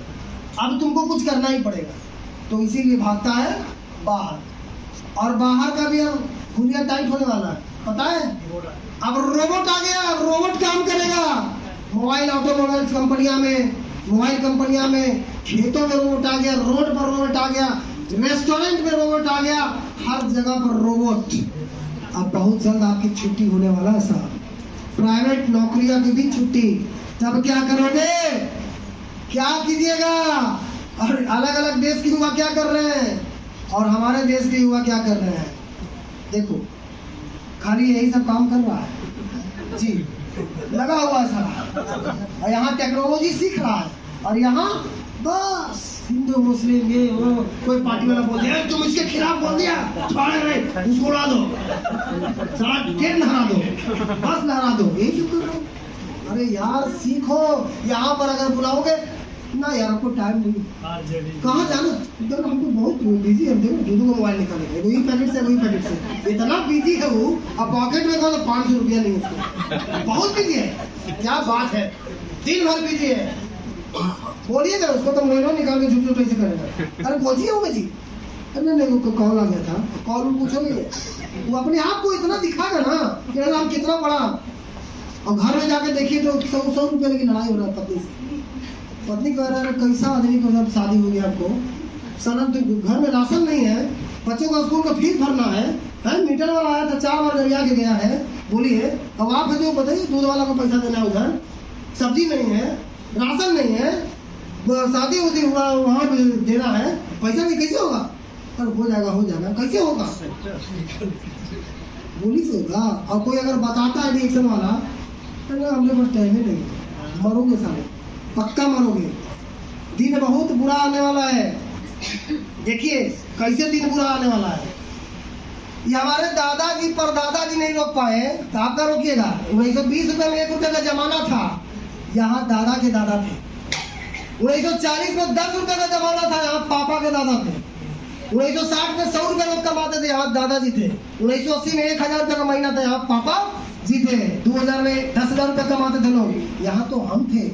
अब तुमको कुछ करना ही पड़ेगा। तो इसीलिए भागता है बाहर, और बाहर का भी अब खुलिया टाइट होने वाला है, पता है? अब रोबोट आ गया, अब रोबोट काम करेगा। मोबाइल ऑटोमोबाइल कंपनियां में, मोबाइल कंपनियां में, खेतों में रोबोट आ गया, रोड पर रोबोट आ गया, रेस्टोरेंट में रोबोट आ गया, हर जगह पर रोबोट। अब बहुत जल्द आपकी छुट्टी होने वाला है साहब, प्राइवेट नौकरियों की भी छुट्टी। तब क्या करोगे, क्या कीजिएगा? और अलग अलग देश के युवा क्या कर रहे हैं और हमारे देश के युवा क्या कर रहे हैं? देखो खाली यही सब काम कर रहा है जी, लगा हुआ है सारा, और यहाँ टेक्नोलॉजी सीख रहा है, और यहाँ बस हिंदू मुस्लिम ये वो, कोई पार्टी वाला बोल दिया तुम इसके खिलाफ बोल दिया, उसको उड़ा दो, सारा ट्रेन लहरा दो, बस लहरा दो, यही सब कर रहा हूँ। अरे यार सीखो, यहाँ पर अगर बुलाओगे ना यार आपको टाइम नहीं, कहाँ जाना, इधर हमको बहुत बिजी है, देखो दूधू का मोबाइल निकालेगा, वही पैकेट से वही पैकेट से, इतना बिजी है वो, अब पॉकेट में तो 500 रुपया नहीं उसको, बहुत बिजी है, क्या बात है, दिन भर बिजी है। बोलिएगा उसको तो मोबाइल निकाल के झूठ झूठ ऐसे करेगा, अरे पहुंची हो जी, अरे नहीं वो कॉल आ गया था, कॉल में पूछोगे, वो अपने आप को इतना दिखाएगा ना कि हम कितना बड़ा, और घर में जाके देखिए तो 100 रुपये की लड़ाई हो रहा है पत्नी से। पत्नी कह रहा है कैसा आदमी को जब शादी हो गया आपको, सनम तो घर में राशन नहीं है, बच्चों का स्कूल का फीस भरना है, मीटर वाला आया था 4 बार गरिया के गया है, बोलिए अब आप जो बताइए दूध वाला को पैसा देना है, उधर सब्जी नहीं है, राशन नहीं है, शादी उसी हुआ वहाँ पे देना है, पैसा नहीं, कैसे होगा? अरे हो जाएगा, कैसे होगा? बोली से होगा। और कोई अगर बताता है रिएक्शन वाला, तो हमने पास टाइम ही नहीं, मरोगे सारे, पक्का मरोगे, दिन बहुत बुरा आने वाला है। देखिए कैसे दिन बुरा आने वाला है, ये हमारे दादाजी परदादाजी नहीं रोक पाए तो आप क्या रोकिएगा? 1920 रुपये में 1 रुपये का जमाना था, यहाँ दादा के दादा थे। 1940 में 10 रुपये का जमाना था, यहाँ पापा के दादा थे। 1960 में 100 रुपये लोग कमाते थे, यहाँ दादाजी थे। 1980 में 1000 रुपये का महीना था, यहाँ पापा जी थे। 2000 में 10,000 रुपये कमाते थे लोग, यहाँ तो हम थे।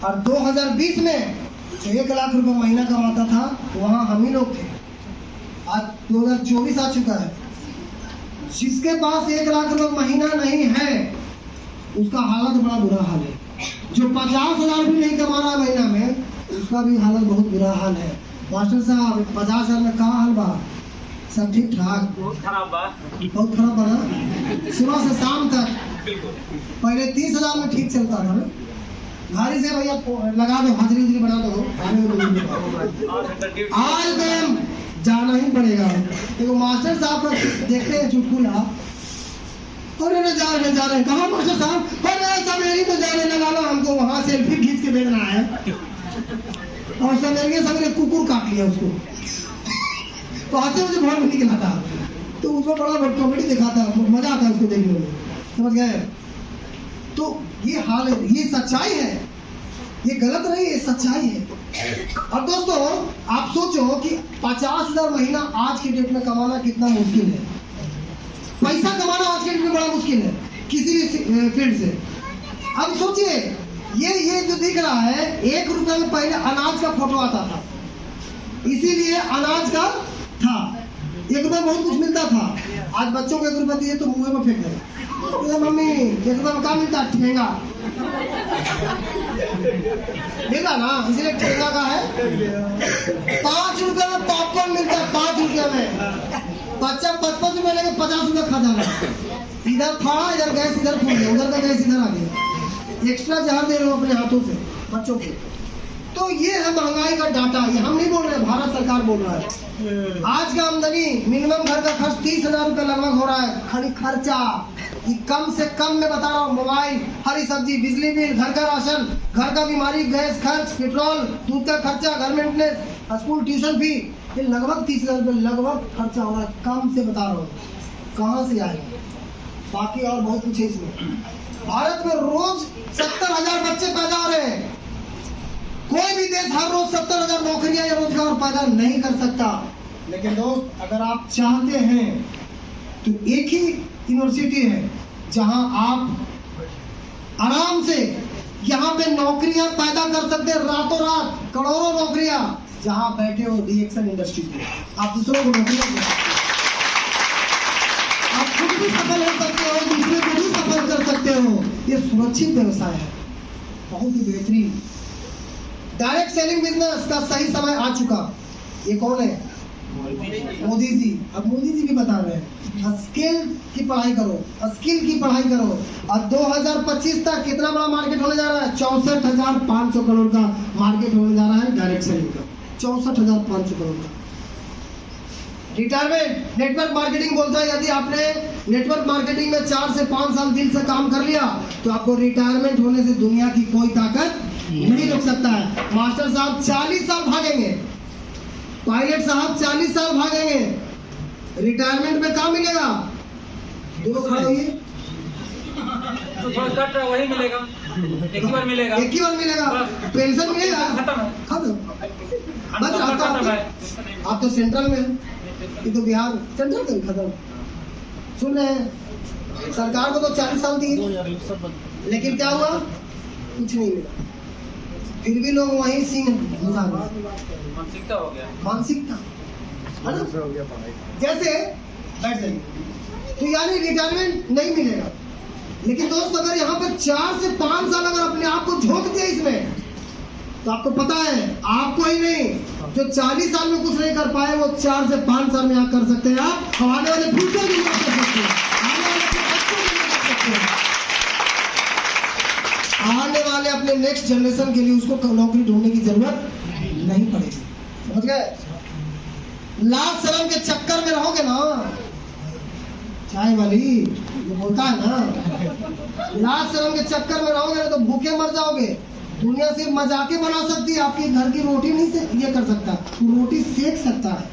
और 2020 में 1 लाख रुपये महीना कमाता था, वहाँ हम ही लोग थे। आज 2024 आ चुका है। जिसके पास 1 लाख रुपए महीना नहीं है उसका हालत बड़ा बुरा हाल है। जो 50,000 भी नहीं कमा रहा महीना में उसका भी हालत बहुत बुरा हाल है। मास्टर साहब 50,000 में कहाँ हाल बा? सब ठीक ठाक? बहुत खराब बा। बहुत खराब बना। सुबह से शाम तक पहले 30,000 में ठीक चलता था ना। गाड़ी से भैया लगा दो, हाजिरी उजरी बना दो, आज मैम जाना ही पड़ेगा। देखो मास्टर साहब को देखते हैं चुटकुला, अरे न जा रहे कहाँ मास्टर साहब? अरे सवेरी में जाने लगा लो, हमको वहाँ सेल्फी खींच के भेजना है और सवेरे कुकुर काट लिया उसको। तो आज मुझे बहुत निकला था, तो उसमें बड़ा कॉमेडी दिखा था, मजा आता है उसको देखने में, समझ गए? तो ये हाल है, ये सच्चाई है, ये गलत नहीं, ये सच्चाई है। और दोस्तों आप सोचो कि 50,000 महीना आज के डेट में कमाना कितना मुश्किल है। पैसा कमाना आज के डेट में बड़ा मुश्किल है किसी भी फील्ड से। अब सोचिए ये जो दिख रहा है 1 रुपए में पहले अनाज का फोटो आता था, इसीलिए अनाज का था। 1 रुपए बहुत कुछ मिलता था। आज बच्चों को 1 रुपए दिए तो मुंह में फेंक देगा, मम्मी 1 रुपए में क्या मिलता है? ठेंगा मिला ना, इसलिए ठेंगा का है। 5 रुपए में पॉपकॉर्न मिलता है, 5 रुपए में। बच्चा 55 रुपए लेके 50 रुपए खा जाना। इधर फाड़ा, इधर गैस, इधर फूल गया, उधर का गैस इधर आ गया। एक्स्ट्रा जहर दे रहे हो अपने हाथों से बच्चों के। तो ये है महंगाई का डाटा, ये हम नहीं बोल रहे, भारत सरकार बोल रहा है। आज का आमदनी मिनिमम घर का खर्च 30,000 रुपए लगभग हो रहा है। खाली खर्चा ये कम से कम में बता रहा हूँ, मोबाइल, हरी सब्जी, बिजली बिल, घर का राशन, घर का बीमारी, गैस खर्च, पेट्रोल, दूध का खर्चा, घर मेंटेनेंस, स्कूल ट्यूशन फी, ये लगभग 30,000 रुपए लगभग खर्चा हो रहा है। कम से बता रहा हूँ, कहाँ से आएगा? बाकी और बहुत कुछ है इसमें। भारत में रोज 70,000 बच्चे पैदा हो रहे हैं। कोई भी देश हर रोज 70,000 नौकरियां या रोजगार पैदा नहीं कर सकता। लेकिन दोस्त अगर आप चाहते हैं तो एक ही यूनिवर्सिटी है जहां आप आराम से यहाँ पे नौकरियां पैदा कर सकते हैं, रातों रात करोड़ों नौकरियां, जहां बैठे हो रिएक्शन इंडस्ट्री में आप दूसरों को नौकरियां दे सकते हो। आप खुद भी सफल हो सकते हो, दूसरे को भी सफल कर सकते हो। ये सुरक्षित व्यवसाय है, बहुत ही बेहतरीन। डायरेक्ट सेलिंग बिजनेस का सही समय आ चुका। ये कौन है? मोदी जी। अब मोदी जी भी बता रहे हैं स्किल की पढ़ाई करो, स्किल की पढ़ाई करो। और 2025 तक कितना बड़ा मार्केट होने जा रहा है? 64,500 करोड़ का मार्केट होने जा रहा है डायरेक्ट सेलिंग का। 64,500 करोड़ का। रिटायरमेंट नेटवर्क मार्केटिंग बोलता है यदि आपने नेटवर्क मार्केटिंग में 4 से 5 साल दिल से काम कर लिया तो आपको रिटायरमेंट होने से दुनिया की कोई ताकत नहीं रोक सकता है। मास्टर साहब 40 साल भागेंगे, पायलट साहब 40 साल भागेंगे, रिटायरमेंट में क्या मिलेगा? दोनों खड़े होइए, तो थोड़ा कट रहा वही मिलेगा, एक ही बार मिलेगा, एक ही बार मिलेगा। पेंशन मिलेगा, खत्म बस आता। आप तो सेंट्रल में है, ये तो बिहार सेंट्रल का खत्म। सुन रहे हैं सरकार को तो 40 साल दिए, लेकिन क्या हुआ? कुछ नहीं मिला। फिर भी लोग वहीं सिंह मानसिकता हो गया, मानसिकता है ना? जैसे बैठ जाइए तो यानी रिटायरमेंट नहीं मिलेगा। लेकिन दोस्त अगर यहाँ पे 4 से 5 साल अगर अपने आप को झोंक दिया इसमें तो आपको पता है आपको ही नहीं, जो 40 साल में कुछ नहीं कर पाए वो 4 से 5 साल में आप कर सकते हैं। आप आने वाले फ्यूचर के लिए कर सकते हैं, आने वाले अपने बच्चों के लिए कर सकते हैं, आने वाले अपने नेक्स्ट जनरेशन के लिए उसको नौकरी ढूंढने की जरूरत नहीं पड़ेगी। समझ गए? लाज शर्म के चक्कर में रहोगे ना, चाय वाली जो बोलता है ना, लाज शर्म के चक्कर में रहोगे ना तो भूखे मर जाओगे। दुनिया से मजाके बना सकती है, आपके घर की रोटी नहीं से ये कर सकता, रोटी सेक सकता है,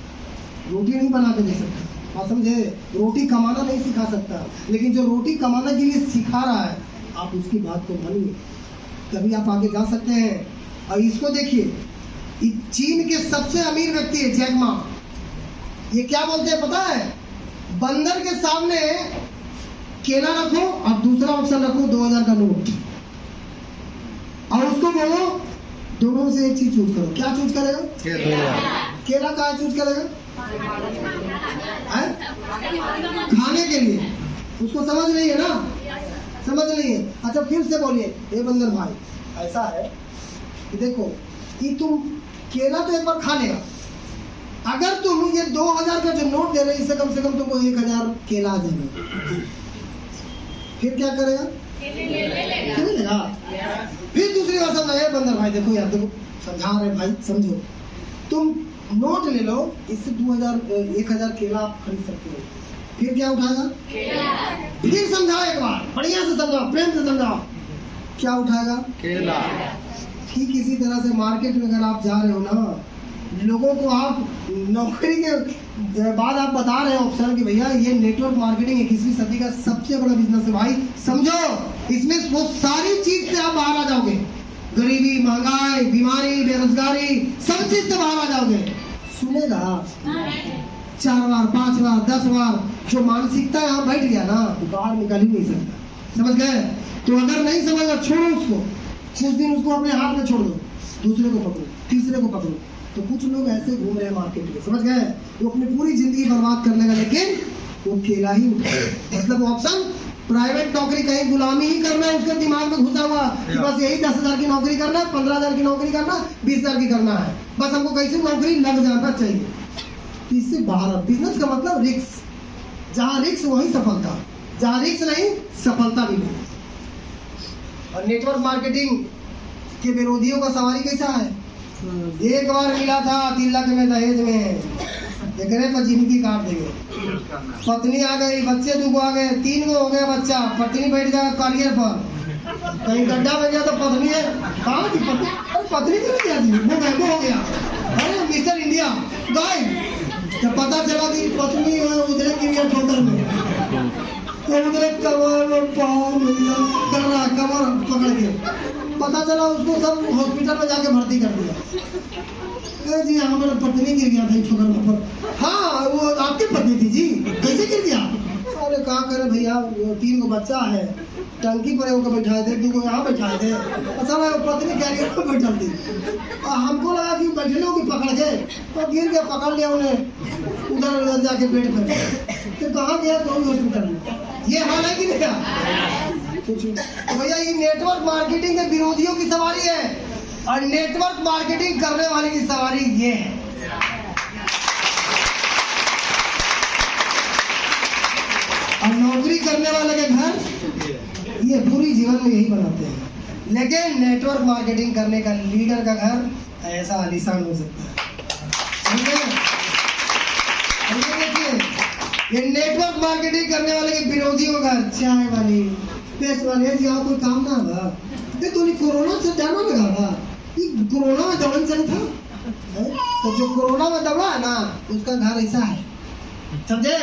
रोटी नहीं बना के दे सकता। आप समझे? रोटी कमाना नहीं सिखा सकता, लेकिन जो रोटी कमाने के लिए सिखा रहा है आप उसकी बात को मानिए, तभी आप आगे जा सकते हैं। और इसको देखिए, चीन के सबसे अमीर व्यक्ति है जैक मा, ये क्या बोलते हैं पता है? बंदर के सामने केला रखो और दूसरा ऑप्शन रखो 2000 का नोट और उसको बोलो दोनों से एक चीज चूज करो। क्या चूज करेगा? केला का चूज करेगा? हैं? खाने के लिए उसको समझ नहीं है ना, समझ नहीं है। अच्छा फिर से बोलिए, ये बंदर भाई ऐसा है कि देखो कि तुम केला तो एक बार खा लेगा, अगर तुम ये 2000 का जो नोट दे रहे इससे कम से कम तुमको 1000 केला आ जाएगा, फिर क्या करेगा? क्यों लेगा? फिर दूसरी बात समझाए बंदर भाई, देखो यार देखो समझा रहे भाई, समझो तुम नोट ले लो, इससे 1000 केला आप खरीद सकते हो, फिर क्या उठाएगा? फिर समझाओ एक बार, बढ़िया से समझाओ, प्रेम से समझाओ, क्या उठाएगा? केला। ठीक इसी तरह से मार्केट में अगर आप जा रहे हो ना, लोगों को आप नौकरी के बाद आप बता रहे हो ऑप्शन कि भैया ये नेटवर्क मार्केटिंग 21वीं सदी का सबसे बड़ा बिजनेस है भाई, समझो इसमें वो सारी चीज से आप बाहर आ जाओगे, गरीबी, महंगाई, बीमारी, बेरोजगारी, सब चीज से बाहर आ जाओगे। सुनेगा 4 बार 5 बार 10 बार, जो मानसिकता यहाँ बैठ गया ना बाहर निकल ही नहीं सकता, समझ गए? तो अगर नहीं समझा छोड़ो उसको, कुछ दिन उसको अपने हाथ में छोड़ दो, दूसरे को पकड़ो, तीसरे को पकड़ो। तो कुछ लोग ऐसे घूम रहे हैं मार्केट में, समझ गए? वो अपनी पूरी जिंदगी बर्बाद कर लेगा, लेकिन वो केला ही उठाएगा। मतलब ऑप्शन प्राइवेट नौकरी कहीं गुलामी ही करना है, उसके दिमाग में घुसा हुआ कि बस यही 10,000 की नौकरी करना है, 15,000 की नौकरी करना, 20,000 की करना है, बस हमको कैसे नौकरी लग जाना चाहिए। तो इससे बाहर बिजनेस का मतलब रिस्क, जहाँ रिस्क वही सफलता, जहाँ रिस्क नहीं सफलता भी नहीं। और नेटवर्क मार्केटिंग के विरोधियों का सवारी कैसा है? एक बार मिला था तिलक में, दहेज में, देखने पर जिंदगी काट देंगे। पत्नी आ गई, बच्चे 2 आ गए, 3 हो गया बच्चा, पत्नी बैठ जाएगा करियर पर, कहीं गड्ढा बन गया तो पत्नी है कहाँ की पत्नी, पत्नी क्यों नहीं आती, वो हो गया, अरे मिस्टर इंडिया गाय। जब पता चला कि पत्नी उधरे की ठोकर में, तो उधरे कमर और पाँव कर रहा, कमर पकड़ के, पता चला उसको सब हॉस्पिटल में जाके भर्ती कर दिया। जी हाँ मेरा पत्नी गिर गया था ठोकर पर। हाँ वो आपकी पत्नी थी जी, कैसे गिर गया? अरे कहा करे भैया, 3 को बच्चा है, टंकी पर वो बैठाए थे, 2 को यहाँ बैठाए थे, अच्छा पत्नी कैरियर पर बैठा थी, हमको लगा कि बैठे लोग पकड़ गए, तो गिर गया, पकड़ लिया उन्हें, उधर जाके बेड पर, फिर कहाँ गया तो हॉस्पिटल में। ये हाल है कि नहीं? तो भैया ये नेटवर्क मार्केटिंग के विरोधियों की सवारी है, और नेटवर्क मार्केटिंग करने वाले की सवारी ये है। और नौकरी करने वाले के घर ये पूरी जीवन में यही बनाते हैं, लेकिन नेटवर्क मार्केटिंग करने का लीडर का घर ऐसा आलीशान हो सकता है। देखिए ये नेटवर्क मार्केटिंग करने वाले के विरोधियों का घर चाय वाली, पेस्ट वाले, जी कोई काम ना था, तो कोरोना से डरना लगा था, कोरोना में दौड़न चल था, तो जो कोरोना में दौड़ा है ना उसका घर ऐसा है, समझे?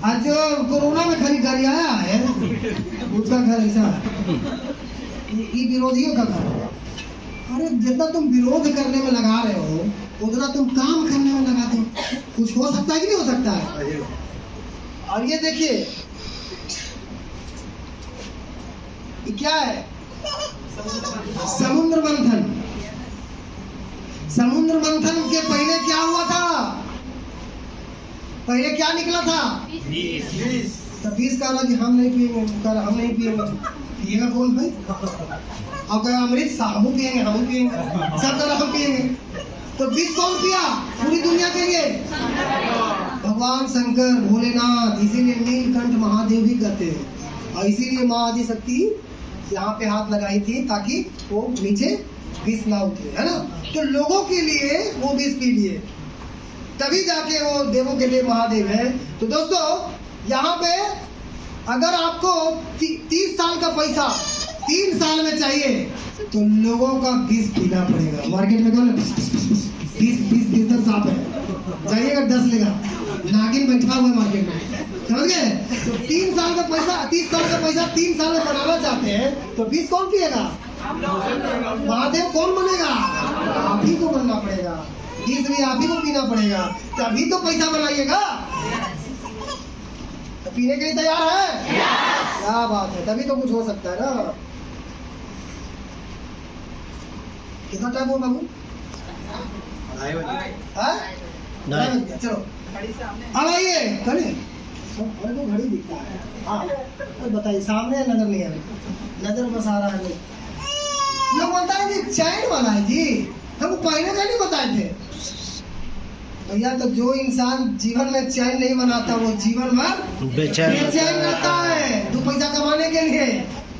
आज जो कोरोना में खाली घर आया है उसका घर ऐसा है, ये विरोधियों का घर। अरे जितना तुम विरोध करने में लगा रहे हो उतना तुम काम करने में लगा दो, कुछ हो सकता है कि नहीं हो सकता है? और ये देखिए ये क्या है? समुद्र मंथन। समुद्र मंथन के पहले क्या हुआ था? पहले क्या निकला था? 20 का कि हम नहीं पिएंगे, हम नहीं पिएंगे, पिएगा कौन भाई? अब कहा अमृत हम पिएंगे, हम पिएंगे, सब तरह हम पिएंगे। तो 20 कौन पिया पूरी दुनिया के लिए? भगवान शंकर, भोलेनाथ, इसीलिए नीलकंठ महादेव भी कहते हैं, और इसीलिए माँ आदि शक्ति यहाँ पे हाथ लगाई थी ताकि वो नीचे विष ना उतरे, है ना? तो लोगों के लिए वो विष पी लिए, तभी जाके वो देवों के लिए महादेव है। तो दोस्तों यहाँ पे अगर आपको 30 साल का पैसा 3 साल में चाहिए तो लोगों का विष पीना पड़ेगा। मार्केट में कौन 20 सांप है, जाइएगा 10 लेगा, नागिन बैठा हुआ है मार्केट में, समझ गए? तो 3 साल का पैसा 30 साल का पैसा 3 साल में बनाना चाहते हैं तो 20 कौन पिएगा? महादेव कौन बनेगा? आप ही को बनना पड़ेगा, इसलिए आप ही को पीना पड़ेगा, तभी तो पैसा बनाइएगा। तो पीने के लिए तैयार है? क्या बात है, तभी तो कुछ हो सकता है ना। कितना टाइम हो बाबू? 2:30 बजे। चलो अब आइए खड़े और तो घड़ी दिखता है। हाँ तो बताइए सामने नजर नहीं आ रही, नजर बस आ रहा है लोग बोलता है कि चैन वाला है जी, हमको पहले का नहीं बताए थे भैया। तो जो इंसान जीवन में चैन नहीं बनाता वो जीवन भर बेचैन रहता है। 2 पैसा कमाने के लिए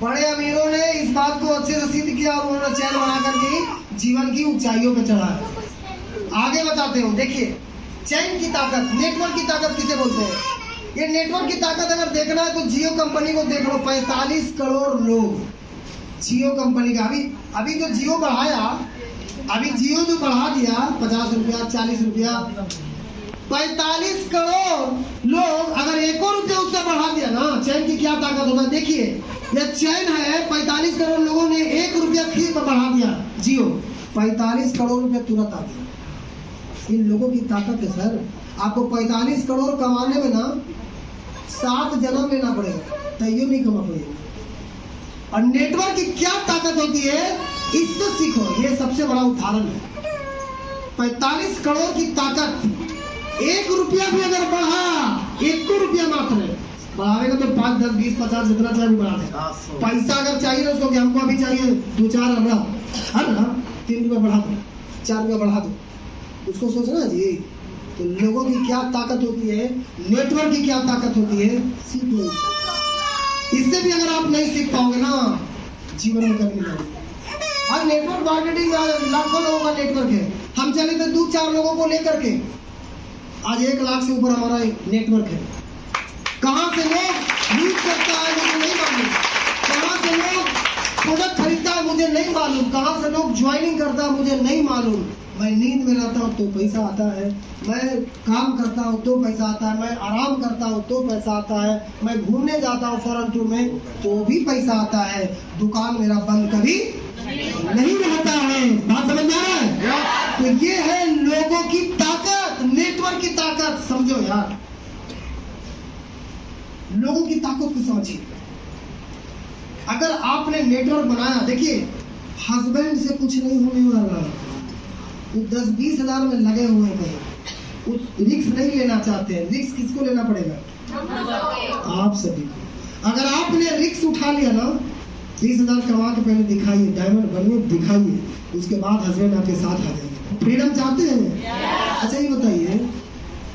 बड़े अमीरों ने इस बात को अच्छे से सिद्ध किया और उन्होंने चैन बना करके जीवन की ऊंचाइयों पर चढ़ा। आगे बताते हूँ, देखिए चैन की ताकत, नेटवर्क की ताकत किसे बोलते हैं? ये नेटवर्क की ताकत अगर देखना है तो जियो कंपनी को देख लो। 45 करोड़ लोग जियो कंपनी का, अभी जो जियो बढ़ाया, अभी जियो जो बढ़ा दिया 50 रुपया 40 रुपया, 45 करोड़ लोग अगर 1 रुपया उसका बढ़ा दिया ना, चैन की क्या ताकत होता है। देखिए यह चैन है, 45 करोड़ लोगों ने 1 रुपया फिर बढ़ा दिया जियो, 45 करोड़ रुपया तुरंत आ गया। इन लोगों की ताकत है सर। आपको 45 करोड़ कमाने में ना 7 जन्म लेना पड़ेगा, तैयो नहीं कमा पड़ेगा। और नेटवर्क की क्या ताकत होती है इससे सीखो, ये सबसे बड़ा उदाहरण है। 45 करोड़ की ताकत, 1 रुपया भी अगर बढ़ा, 1 रुपया मात्र बढ़ावेगा तो 5, 10, 20, 50 जितना चाहे बढ़ा दे। पैसा अगर चाहिए ना उसको, कि हमको अभी चाहिए 2-4 अरब, 3 रुपया बढ़ा दो, 4 रुपया बढ़ा दो, उसको सोचना जी। तो लोगों की क्या ताकत होती है, नेटवर्क की क्या ताकत होती है, सीखो। इससे भी अगर आप नहीं सीख पाओगे ना, जीवन में कभी नहीं। आज नेटवर्क मार्केटिंग लाखों लोगों का नेटवर्क है। हम चले थे 2-4 लोगों को लेकर के, आज 1 लाख से ऊपर हमारा नेटवर्क है। कहाँ से लोग यूज करता है मुझे नहीं मालूम, कहाँ से लोग प्रोडक्ट खरीदता है मुझे नहीं मालूम, कहाँ से लोग ज्वाइनिंग करता है मुझे नहीं मालूम। मैं नींद में रहता हूँ तो पैसा आता है, मैं काम करता हूँ तो पैसा आता है, मैं आराम करता हूँ तो पैसा आता है, मैं घूमने जाता हूँ फॉरेन टूर में तो भी पैसा आता है। दुकान मेरा बंद कभी नहीं रहता है। बात समझ में आ रहा है? तो ये है लोगों की ताकत, नेटवर्क की ताकत। समझो यार, लोगों की ताकत को समझिए। अगर आपने नेटवर्क बनाया, देखिए हस्बैंड से कुछ नहीं होने वाला, वो 10-20 हजार में लगे हुए हैं, रिस्क नहीं लेना चाहते हैं। रिस्क किसको लेना पड़ेगा? आप सभी। अगर आपने रिस्क उठा लिया ना, 30 हजार कमा के पहले दिखाइए, डायमंड बनिए दिखाइए, उसके बाद हस्बैंड आपके साथ आ जाएंगे। फ्रीडम चाहते हैं? अच्छा ये बताइए,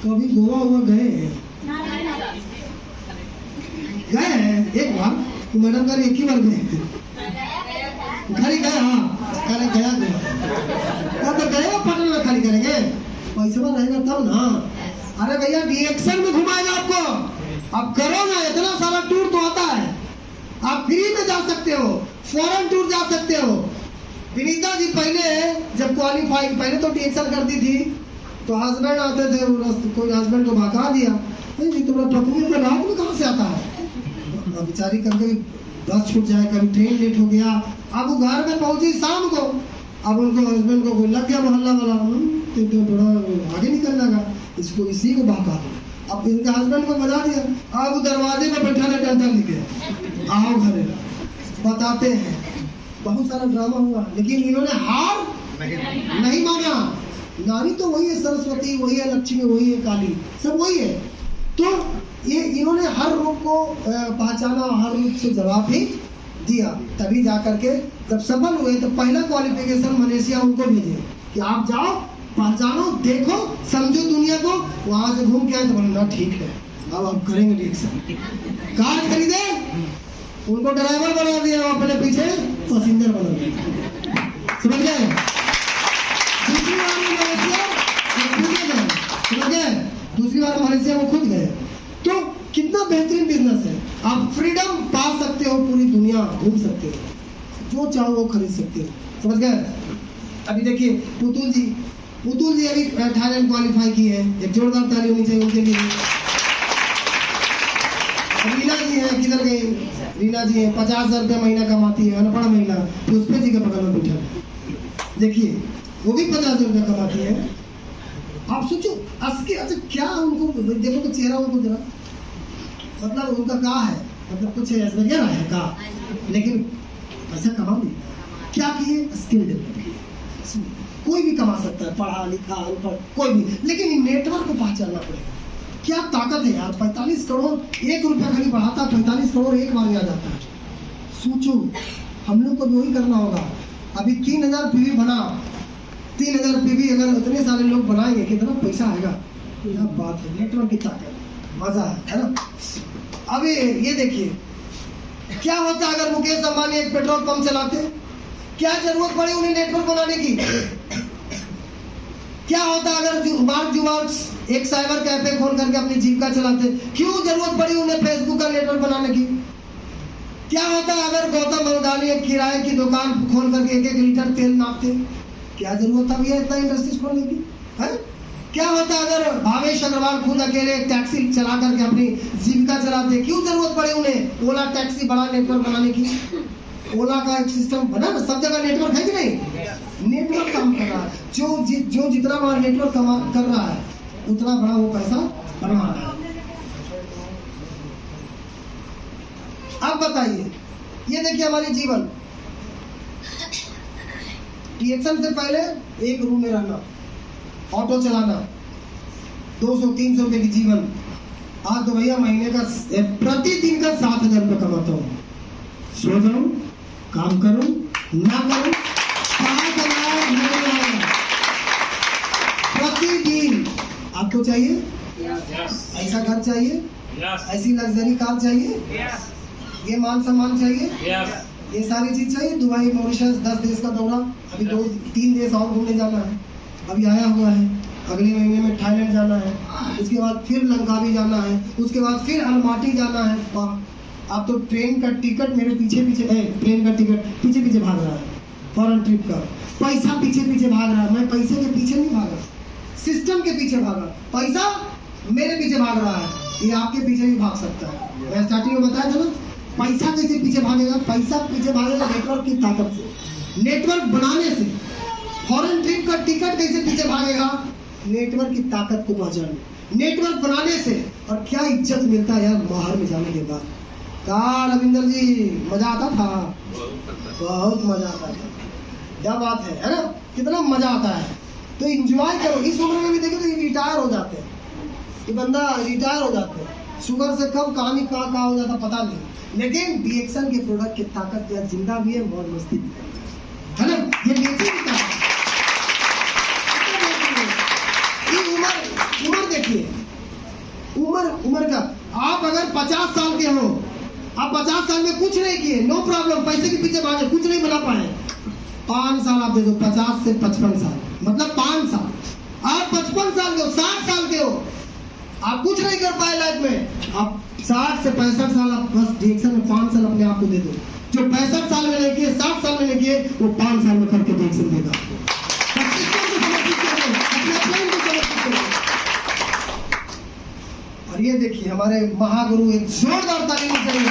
कभी गोवा हुआ गए हैं? गए हैं एक बार? तो मैडम कह रही 1 ही बार गए, खाली गए। हाँ करे गया तो गए पटना में खाली करेंगे, पैसा रहेगा तब ना। अरे भैया डिएक्शन में घुमाएगा आपको, आप करो ना, इतना सारा टूर तो आता है, आप फ्री में जा सकते हो, फॉरेन टूर जा सकते हो। विनीता जी पहले जब क्वालिफाई, पहले तो डिएक्शन करती थी तो हस्बैंड आते थे, कोई हस्बैंड को भगा दिया, तुम्हारा पत्नी में रात में कहाँ से आता है? बेचारी कभी बस छूट जाए, कभी ट्रेन लेट हो गया, अब वो घर में पहुंची शाम को, अब उनको हस्बैंड को लग गया मोहल्ला वाला, तो थोड़ा आगे निकल लगा, इसको इसी को बहका दो। अब इनके हस्बैंड को बजा दिया, अब दरवाजे पे बैठा रहे, टेंशन लिखे आओ घरे। बताते हैं बहुत सारा ड्रामा हुआ, लेकिन इन्होंने हार नहीं माना। नारी तो वही है, सरस्वती वही है, लक्ष्मी वही है, काली सब वही है। तो ये इन्होंने हर रूप को पहचाना, हर रूप से जवाब भी दिया, तभी जा करके जब सफल हुए तो पहला क्वालिफिकेशन मलेशिया उनको भेजे कि आप जाओ, पहचानो, देखो, समझो दुनिया को। वहां से घूम के आए तो बोला ठीक है, अब आप करेंगे डिएक्शन। कार खरीदे, उनको ड्राइवर बना दिया, अपने पीछे पैसेंजर बना दिया, समझ गए? दूसरी बार मलेशिया समझ गए, दूसरी बार मलेशिया वो खुद गए। तो कितना बेहतरीन बिजनेस है, आप फ्रीडम पा सकते हो, पूरी दुनिया घूम सकते हो, जो चाहो वो खरीद सकते हो, समझ गए? अभी देखिए पुतुल जी अभी थाईलैंड क्वालिफाई की है, एक जोरदार ताली होनी चाहिए उनके लिए। रीना जी है, किधर गई? रीना जी है, 50,000 रुपया महीना कमाती है, अनपढ़ महिला, पुष्पे जी के बगल में बैठा, देखिए वो भी 50,000 रुपया कमाती है। आप सोचो अच्छा क्या उनको देखो तो चेहरा उनको जरा, मतलब उनका क्या है, मतलब कुछ ऐश्वर्या है का, लेकिन पैसा कमा ली, क्या किए? स्किल डेवलप किए। कोई भी कमा सकता है, पढ़ा लिखा अनपढ़ कोई भी, लेकिन नेटवर्क को पहचानना पड़ेगा। क्या ताकत है यार, 45 करोड़, 1 रुपया खाली बढ़ाता 45 करोड़ एक बार में आ जाता है। सोचो हम लोग को भी वही करना होगा। अभी 3000 पीवी बना, 3000 पीवी अगर उतने सारे लोग बनाएंगे कितना पैसा आएगा। यह बात है नेटवर्क की ताकत, मजा है ना। अभी ये देखिए क्या होता अगर मुकेश अंबानी एक पेट्रोल पंप चलाते, क्या जरूरत पड़ी उन्हें नेटवर्क बनाने की? क्या होता अगर मार्क जुकरबर्ग एक साइबर कैफे खोल करके अपनी जीविका चलाते, क्यों जरूरत पड़ी उन्हें फेसबुक का नेटवर्क बनाने की? क्या होता अगर गौतम अडानी एक किराए की दुकान खोल करके 1-1 लीटर तेल नापते, क्या जरूरत था भैया इतना इंडस्ट्रीज खोलने की है? क्या होता अगर भावेश अग्रवाल खुद अकेले एक टैक्सी चला करके अपनी जीविका चलाते, क्यों जरूरत पड़ी उन्हें ओला टैक्सी बड़ा नेटवर्क बनाने की? ओला का एक सिस्टम बना ना, सब जगह नेटवर्क है कि नहीं? नेटवर्क काम कर रहा है, जो जितना बड़ा नेटवर्क कर रहा है उतना बड़ा वो पैसा बना रहा है। अब बताइए, ये देखिए हमारी जीवन, टीएक्सन से पहले एक रूम में रहना, ऑटो चलाना, 200-300 रुपए की जीवन। आज तो भैया महीने का प्रतिदिन का 7,000 रुपये कमाता हूँ। सो जाऊं, काम करूं ना करूं, 5,000 प्रतिदिन। आपको चाहिए ऐसा घर चाहिए, ऐसी लग्जरी कार चाहिए, ये मान सम्मान चाहिए, ये सारी चीज चाहिए। दुबई, मॉरिशस, 10 देश का दौरा, अभी 2-3 देश और घूमने जाना है, अभी आया हुआ है। अगले महीने में थाईलैंड जाना है, उसके बाद फिर लंकावी जाना है, उसके बाद फिर अलमाटी जाना है। वाह, अब तो ट्रेन का टिकट मेरे पीछे प्लेन का टिकट पीछे भाग रहा है, फॉरेन ट्रिप का पैसा पीछे भाग रहा है। मैं पैसे के पीछे नहीं भागा, सिस्टम के पीछे भागा, पैसा मेरे पीछे भाग रहा है, ये आपके पीछे भी भाग सकता है। मैं स्टार्टिंग में बताया था ना, पैसा कैसे पीछे भागेगा? पैसा पीछे भागेगा नेटवर्क की ताकत से, नेटवर्क बनाने से। फॉरेन ट्रिप का टिकट कैसे पीछे भागेगा? नेटवर्क की ताकत को पहचान, नेटवर्क बनाने से। और क्या इज्जत मिलता है यार बाहर में जाने के बाद। कहा रविंदर जी मजा आता था, बहुत मजा आता था। क्या बात है ना, कितना मजा आता है। तो एंजॉय करो। इस उम्र में भी देखो तो ये रिटायर हो जाते हैं, ये बंदा रिटायर हो जाते हैं, शुगर से कम, कहानी कहाँ हो जाता पता नहीं। लेकिन डीएक्सन के प्रोडक्ट की ताकत या जिंदा भी है, बहुत मस्ती भी है ना। ये बेची भी उम्र देखिए, उम्र का आप अगर 50 साल के हो, आप 50 साल में कुछ नहीं किए, नो प्रॉब्लम, पैसे के पीछे भागे, कुछ नहीं बना पाए, 5 साल आप दे दो, 50 से 55 साल मतलब 5 साल। आप 55 साल के हो, 60 साल के हो, आप कुछ नहीं कर पाए लाइफ में, आप 60 से 65 साल आप बस डीएक्सन में 5 साल अपने आप को दे दो। जो 65 साल में नहीं किए, 60 साल में नहीं किए, वो 5 साल में करके डीएक्सन देगा आपको। और ये देखिए हमारे महागुरु, एक जोरदार ताली चाहिए।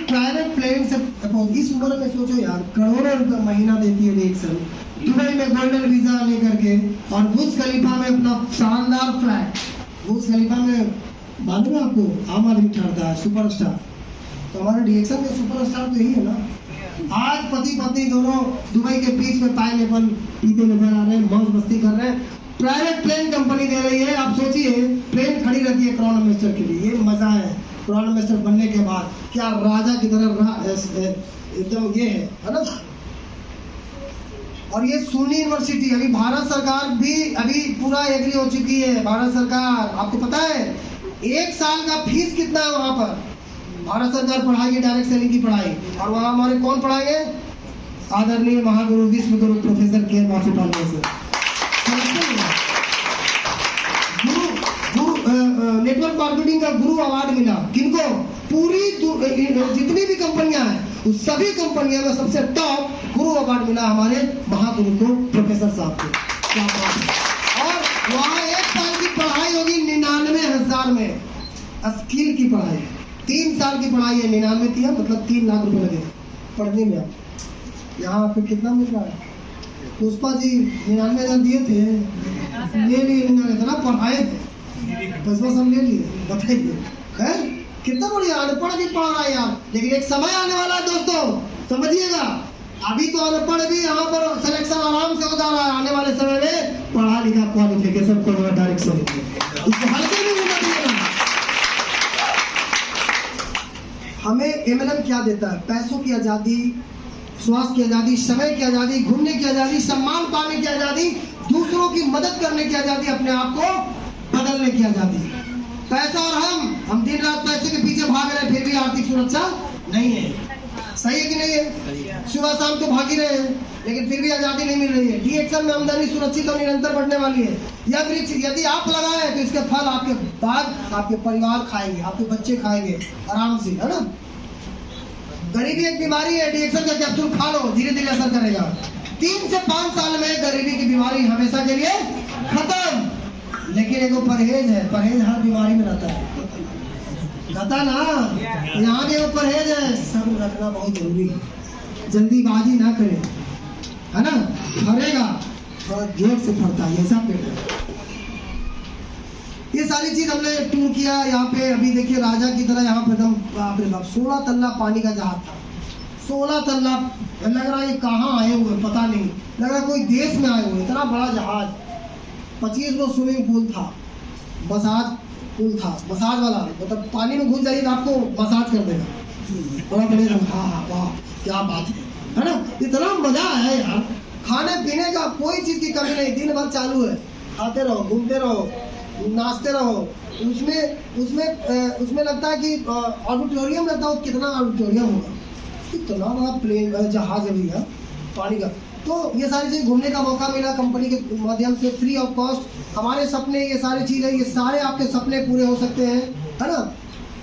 प्राइवेट प्लेन से इस उम्र में सोचो यार, करोड़ों रुपए महीना देती है डीएक्सन। दुबई में गोल्डन वीजा लेकर के, और बुर्ज खलीफा में अपना शानदार फ्लैट, बुर्ज खलीफा में मालूम है आपको आम आदमी ठहरता है, सुपरस्टार। तो हमारे डीएक्सन में सुपरस्टार तो यही है ना। आज पति पत्नी दोनों दुबई के बीच में पाइनएप्पल पीते नजर आ रहे हैं, मौज मस्ती कर रहे हैं। प्राइवेट प्लेन कंपनी दे रही है। आप सोचिए, प्लेन खड़ी रहती है क्राउन एम्बेसडर के लिए, ये मजा है। क्राउन एम्बेसडर बनने के बाद क्या राजा की तरह एकदम ये है ना। और ये सुन्नी यूनिवर्सिटी, अभी भारत सरकार भी अभी पूरा एग्री हो चुकी है। भारत सरकार, आपको पता है 1 साल का फीस कितना है वहां पर? भारत सरकार पढ़ाएगी डायरेक्ट सेलिंग की पढ़ाई, और वहां हमारे कौन पढ़ाएंगे? आदरणीय महागुरु विश्व गुरु प्रोफेसर के वासुपाल सर। नेटवर्क मार्केटिंग का गुरु अवार्ड मिला किनको? पूरी जितनी भी कंपनियां हैं उस सभी कंपनियों में सबसे टॉप गुरु अवार्ड मिला हमारे महागुरु को, प्रोफेसर साहब को। क्या बात है। और वहां 1 साल की पढ़ाई होगी 99,000 में, स्किल की पढ़ाई। 3 साल की पढ़ाई है, 99 थी मतलब 3 लाख रुपए लगे पढ़ने में। आप यहाँ आपको कितना मिल रहा है? पुष्पा जी 99,000 दिए थे, ले लिए, इतना पढ़ाए थे, पैसा सब ले लिए। बताइए है कितना बढ़िया, अनपढ़ भी पढ़ रहा है यार। लेकिन एक समय आने वाला है दोस्तों, समझिएगा, अभी तो अनपढ़ भी यहाँ पर सिलेक्शन आराम से हो जा रहा है, आने वाले समय में पढ़ा लिखा क्वालिफिकेशन को डायरेक्ट से इसको हल्के में नहीं देना। हमें एमएलएम क्या देता है? पैसों की आजादी, स्वास्थ्य की आजादी, समय की आजादी, घूमने की आजादी, सम्मान पाने की आजादी, दूसरों की मदद करने की आजादी, अपने आप को बदलने की आजादी। पैसा और हम दिन रात पैसे के पीछे भाग रहे हैं, फिर भी आर्थिक सुरक्षा नहीं है। सही है कि नहीं है? सुबह शाम तो भाग ही रहे हैं, लेकिन फिर भी आजादी नहीं मिल रही है। डीएक्शन में आमदनी सुरक्षित और निरंतर बढ़ने वाली है। यह वृक्ष यदि आप लगाए तो इसके फल आपके बाद आपके परिवार खाएंगे, आपके बच्चे खाएंगे आराम से, है ना। गरीबी एक बीमारी है, डीएक्शन का कैप्सूल खा लो, धीरे धीरे असर करेगा। 3 से 5 साल में गरीबी की बीमारी हमेशा के लिए खत्म। लेकिन एक परहेज है, परहेज हर बीमारी में रहता है, कहता ना, यहाँ भी वो परहेज है, सब रखना बहुत जरूरी है। जल्दीबाजी ना करें, है ना। फरेगा थोड़ा देर से फरता है, ऐसा पेड़ है। ये सारी चीज हमने टूर किया यहाँ पे। अभी देखिए राजा की तरह यहाँ पे एकदम बाप रे बाप 16 तल्ला पानी का जहाज था। 16 तल्ला, लग रहा है कहाँ आए हुए पता नहीं, लग रहा कोई देश में आए हुए, इतना बड़ा जहाज। 25 गो स्विमिंग पूल था, मसाज पूल था, मसाज वाला, मतलब पानी में घुस जाइए तो आपको मसाज कर देगा, बड़ा बढ़िया। हाँ वाह क्या बात है ना। इतना मजा है यार, खाने पीने का कोई चीज की कमी नहीं, दिन भर चालू है, खाते रहो, घूमते रहो, नाचते रहो। उसमें लगता है कि ऑडिटोरियम लगता है, कितना ऑडिटोरियम होगा, कितना बड़ा प्लेन जहाज है भैया पानी का। तो ये सारी चीज घूमने का मौका मिला कंपनी के माध्यम से, फ्री ऑफ कॉस्ट। हमारे सपने, ये सारी चीजें, ये सारे आपके सपने पूरे हो सकते हैं, है ना।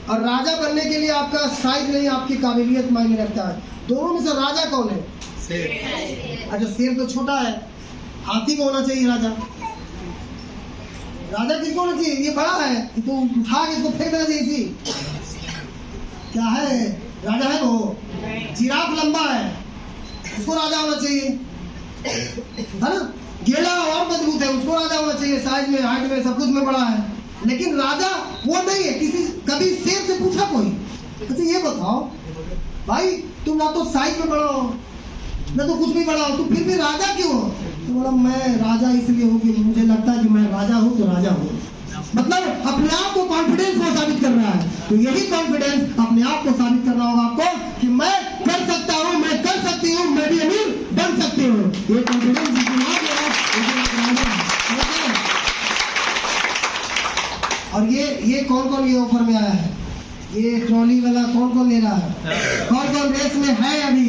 और राजा बनने के लिए आपका साइज नहीं, आपकी काबिलियत मायने रखता है। दोनों में से राजा कौन है? शेर। अच्छा शेर तो छोटा है, हाथी को होना चाहिए राजा। राजा किसको होना चाहिए? ये बड़ा है, तो उठा के इसको फेंक देना चाहिए। क्या है? राजा है वो। जिराफ लंबा है, उसको राजा होना चाहिए, है ना। गेड़ा और मजबूत है, उसको राजा होना चाहिए, साइज में, हाइट में, सब कुछ में बड़ा है। लेकिन राजा वो नहीं है। किसी कभी शेर से पूछा कोई, अच्छा ये बताओ भाई, तुम ना तो साइज में बड़ा हो, ना तो कुछ भी बड़ा हो, तुम फिर भी राजा क्यों हो? तो बोला मैं राजा इसलिए हूँ कि मुझे लगता है कि मैं राजा हूँ तो राजा हूँ। मतलब अपने आप को कॉन्फिडेंस को साबित कर रहा है। तो यही कॉन्फिडेंस अपने आप को साबित करना होगा आपको कि मैं कर सकता हूँ, मैं कर सकती हूँ, मैं भी अमीर बन सकती हूँ। ये कॉन्फिडेंस और ये कौन कौन ये ऑफर में आया है? ये ट्रॉली वाला कौन कौन ले रहा है? कौन कौन रेस में है? अभी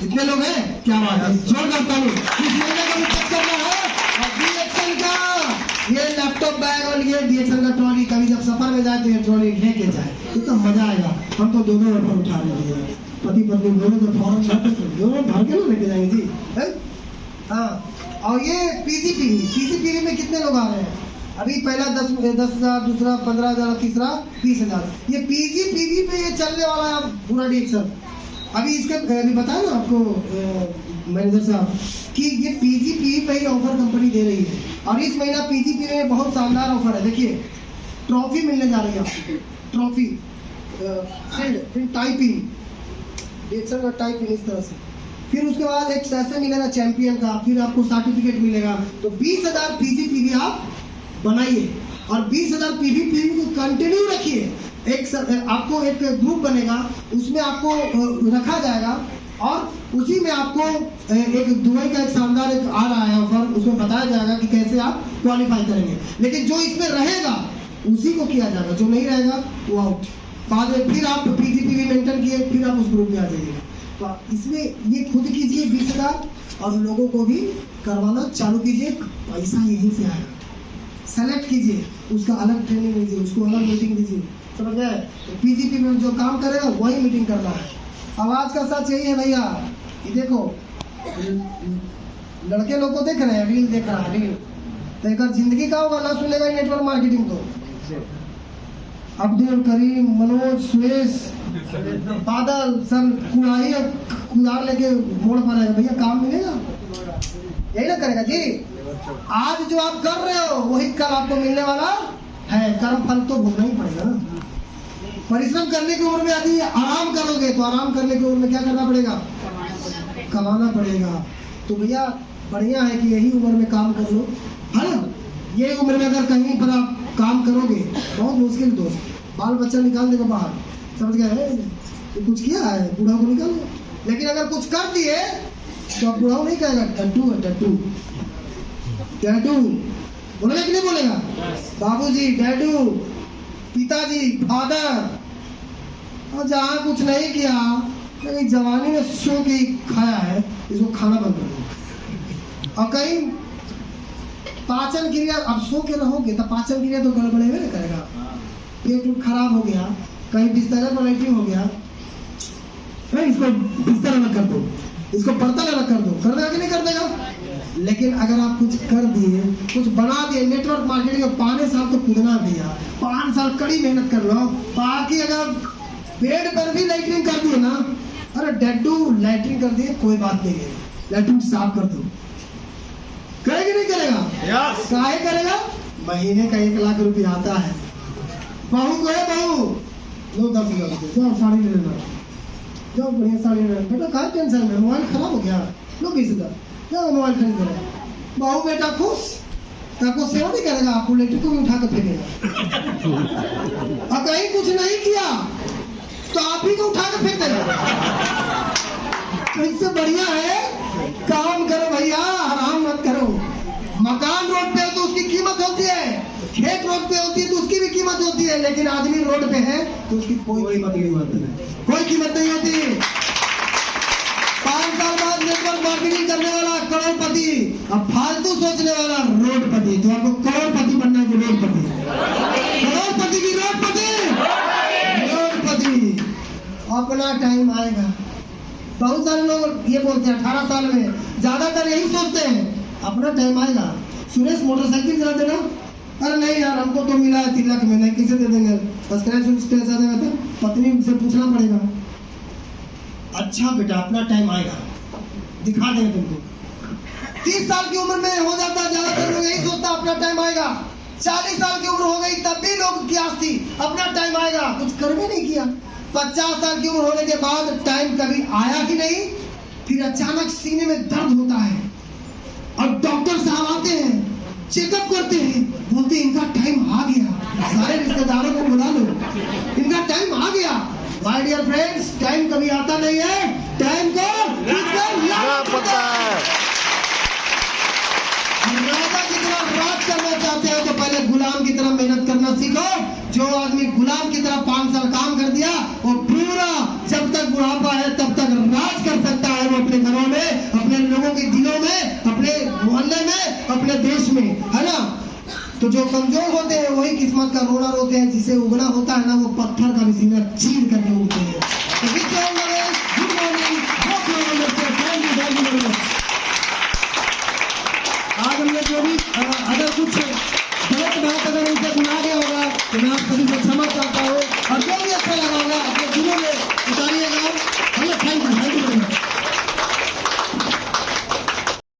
इतने लोग हैं, क्या बात है, जोर करता हूँ। इस महीने का भी चेक करना है। और डीएक्शन का ये लैपटॉप बैग और ये डीएक्शन का ट्रॉली, कभी जब सफर में जाए तो ये ट्रॉली लेके जाए, तो मजा आएगा। हम तो दोनों ऑफर उठा रहे हैं, पति पत्नी दोनों तो फौरन दोनों भर के ना लेके जाएंगे जी, है? हाँ। और ये पीसीपीवी में कितने लोग आ रहे हैं? अभी पहला 10,000, दूसरा 15,000, तीसरा 20,000। ये पीजीपीवी पे ये चलने वाला है पूरा डीएक्शन। अभी इसके अभी बताया ना आपको मैनेजर साहब कि ये पीजीपीवी पे ही ऑफर कंपनी दे रही है। और इस महीना पीजीपीवी में बहुत शानदार ऑफर है। देखिए ट्रॉफी मिलने जा रही है आपको, ट्रॉफी, फिर टाइपिंग, डीएक्शन का टाइपिंग इस तरह से, फिर उसके बाद एक सेशन मिलेगा चैंपियन का, फिर आपको सर्टिफिकेट मिलेगा। तो 20,000 पीजीपीवी आप बनाइए और 20,000 पीजीपीवी को कंटिन्यू रखिए। आपको एक ग्रुप बनेगा, उसमें आपको रखा जाएगा और उसी में आपको एक दुबई का एक शानदार एक आ रहा है ऑफर, उसमें बताया जाएगा कि कैसे आप क्वालिफाई करेंगे। लेकिन जो इसमें रहेगा उसी को किया जाएगा, जो नहीं रहेगा वो आउट। बाद में फिर आप पीजीपीवी मेंटेन किए, फिर आप उस ग्रुप में आ जाइएगा। तो इसमें ये खुद कीजिए 20,000 और लोगों को भी करवाना चालू कीजिए, पैसा यहीं से आएगा। सेलेक्ट कीजिए, उसका अलग ट्रेनिंग दीजिए, उसको अलग मीटिंग दीजिए, समझ गए? तो पीजीपी में जो काम करेगा वही मीटिंग करना है। आवाज का सच यही है भैया। ये देखो लड़के लोग को देख रहे हैं, रील देख रहा है, रील तो एक जिंदगी का होगा ना सुनेगा नेटवर्क मार्केटिंग। तो अब्दुल करीम, मनोज, सुरेश, बादल सर कुदार लेके मोड़ पर है भैया, काम मिलेगा यही ना करेगा जी। आज जो आप कर रहे हो वही कल आपको मिलने वाला है। कर्म फल तो भोगना ही पड़ेगा ना। परिश्रम करने की उम्र में यदि आराम करोगे तो आराम करने की उम्र में क्या करना पड़ेगा? कमाना पड़ेगा। तो भैया बढ़िया है कि यही उम्र में काम कर लो, है ना। ये उम्र में अगर कहीं पर आप काम करोगे बहुत मुश्किल दोस्त, बाल बच्चा निकाल देगा बाहर, समझ गए, तो कुछ किया है बूढ़ा को निकाल दो। लेकिन अगर कुछ कर दिए तो अब बूढ़ा नहीं कहेगा टट्टू है, टट्टू डैडू बोलेगा कि नहीं बोलेगा, बाबूजी डैडू, पिताजी फादर। और जहाँ कुछ नहीं किया, लेकिन जवानी में सो के खाया है, इसको खाना बंद कर दो। और कहीं पाचन क्रिया, अब सो के रहोगे तो पाचन क्रिया तो गड़बड़े में करेगा, पेट खराब हो गया, कहीं बिस्तर पर लेटी हो गया, इसको बिस्तर अलग कर दो, इसको बर्तन अलग कर दो, कर देगा कि नहीं कर देगा। लेकिन अगर आप कुछ कर दिए, कुछ बना दिए, नेटवर्क मार्केटिंग में 5 साल तो कूदना भैया, 5 साल कड़ी मेहनत कर लो। बाकी अगर बेड पर भी लाइटिंग कर दिए ना, अरे डैडू लाइटिंग कर दिए कोई बात नहीं है, लाइटिंग साफ कर दो, करेगा नहीं करेगा, काहे करेगा। महीने का 1 लाख रुपया आता है। बहू को है, बहू लो 10,000 जाओ साड़ी ले लेना, जाओ बढ़िया साड़ी ले लेना। बेटा काहे टेंशन में, मोबाइल खराब हो गया, लो 20,000 जाओ मोबाइल खरीद करो। बहू बेटा खुश, आपको सेवा नहीं करेगा, आपको लेटर को भी उठा कर फेंकेगा। और कहीं कुछ नहीं किया तो आप ही को उठा कर फेंक देगा। तो इससे बढ़िया है काम करो भैया, आराम मत करो। मकान रोड पे है तो उसकी कीमत होती है, खेत रोड पे होती है तो उसकी भी कीमत होती है, लेकिन आदमी रोड पे है तो उसकी कोई कीमत नहीं होती, कोई कीमत नहीं होती। 5 साल बाद नेटवर्क मार्केटिंग करने वाला करोड़पति, अब फालतू सोचने वाला रोडपति। तो आपको करोड़पति बनना है कि रोडपति, करोड़पति की रोडपति, रोडपति। अपना टाइम आएगा। बहुत सारे लोग ये बोलते हैं 18 साल में, ज्यादातर यही सोचते हैं अपना टाइम आएगा। सुरेश मोटरसाइकिल चला देना, अरे नहीं यार हमको तो मिला है 3 लाख में, नहीं कैसे दे देंगे, स्क्रैच आ जाएगा तो पत्नी से पूछना पड़ेगा। अच्छा बेटा अपना टाइम आएगा, दिखा देंगे तुमको। 30 साल की उम्र में हो जाता है, ज्यादातर लोग यही सोचता अपना टाइम आएगा। 40 साल की उम्र हो गई तब भी लोग की आस थी अपना टाइम आएगा, कुछ कर भी नहीं किया। 50 साल की उम्र होने के बाद टाइम कभी आया ही नहीं, फिर अचानक सीने में दर्द होता है और डॉक्टर साहब आते हैं, चेकअप करते हैं, बोलते हैं इनका टाइम आ गया, सारे रिश्तेदारों को बुला लो, इनका टाइम आ गया। माय डियर फ्रेंड्स, टाइम कभी आता नहीं है, टाइम को पता है। राजा की तरह राज करना चाहते हो तो पहले गुलाम की तरह मेहनत करना सीखो। जो आदमी गुलाम की तरह 5 साल काम कर दिया, वो पूरा जब तक बुढ़ापा है तब तक राज कर सकता है। वो अपने घरों में, अपने लोगों के दिलों में, अपने मोहल्ले में, अपने देश में, है ना। तो जो कमजोर होते हैं वही किस्मत का रोना रोते हैं, जिसे उगना होता है ना वो पत्थर का भी सीना चीर कर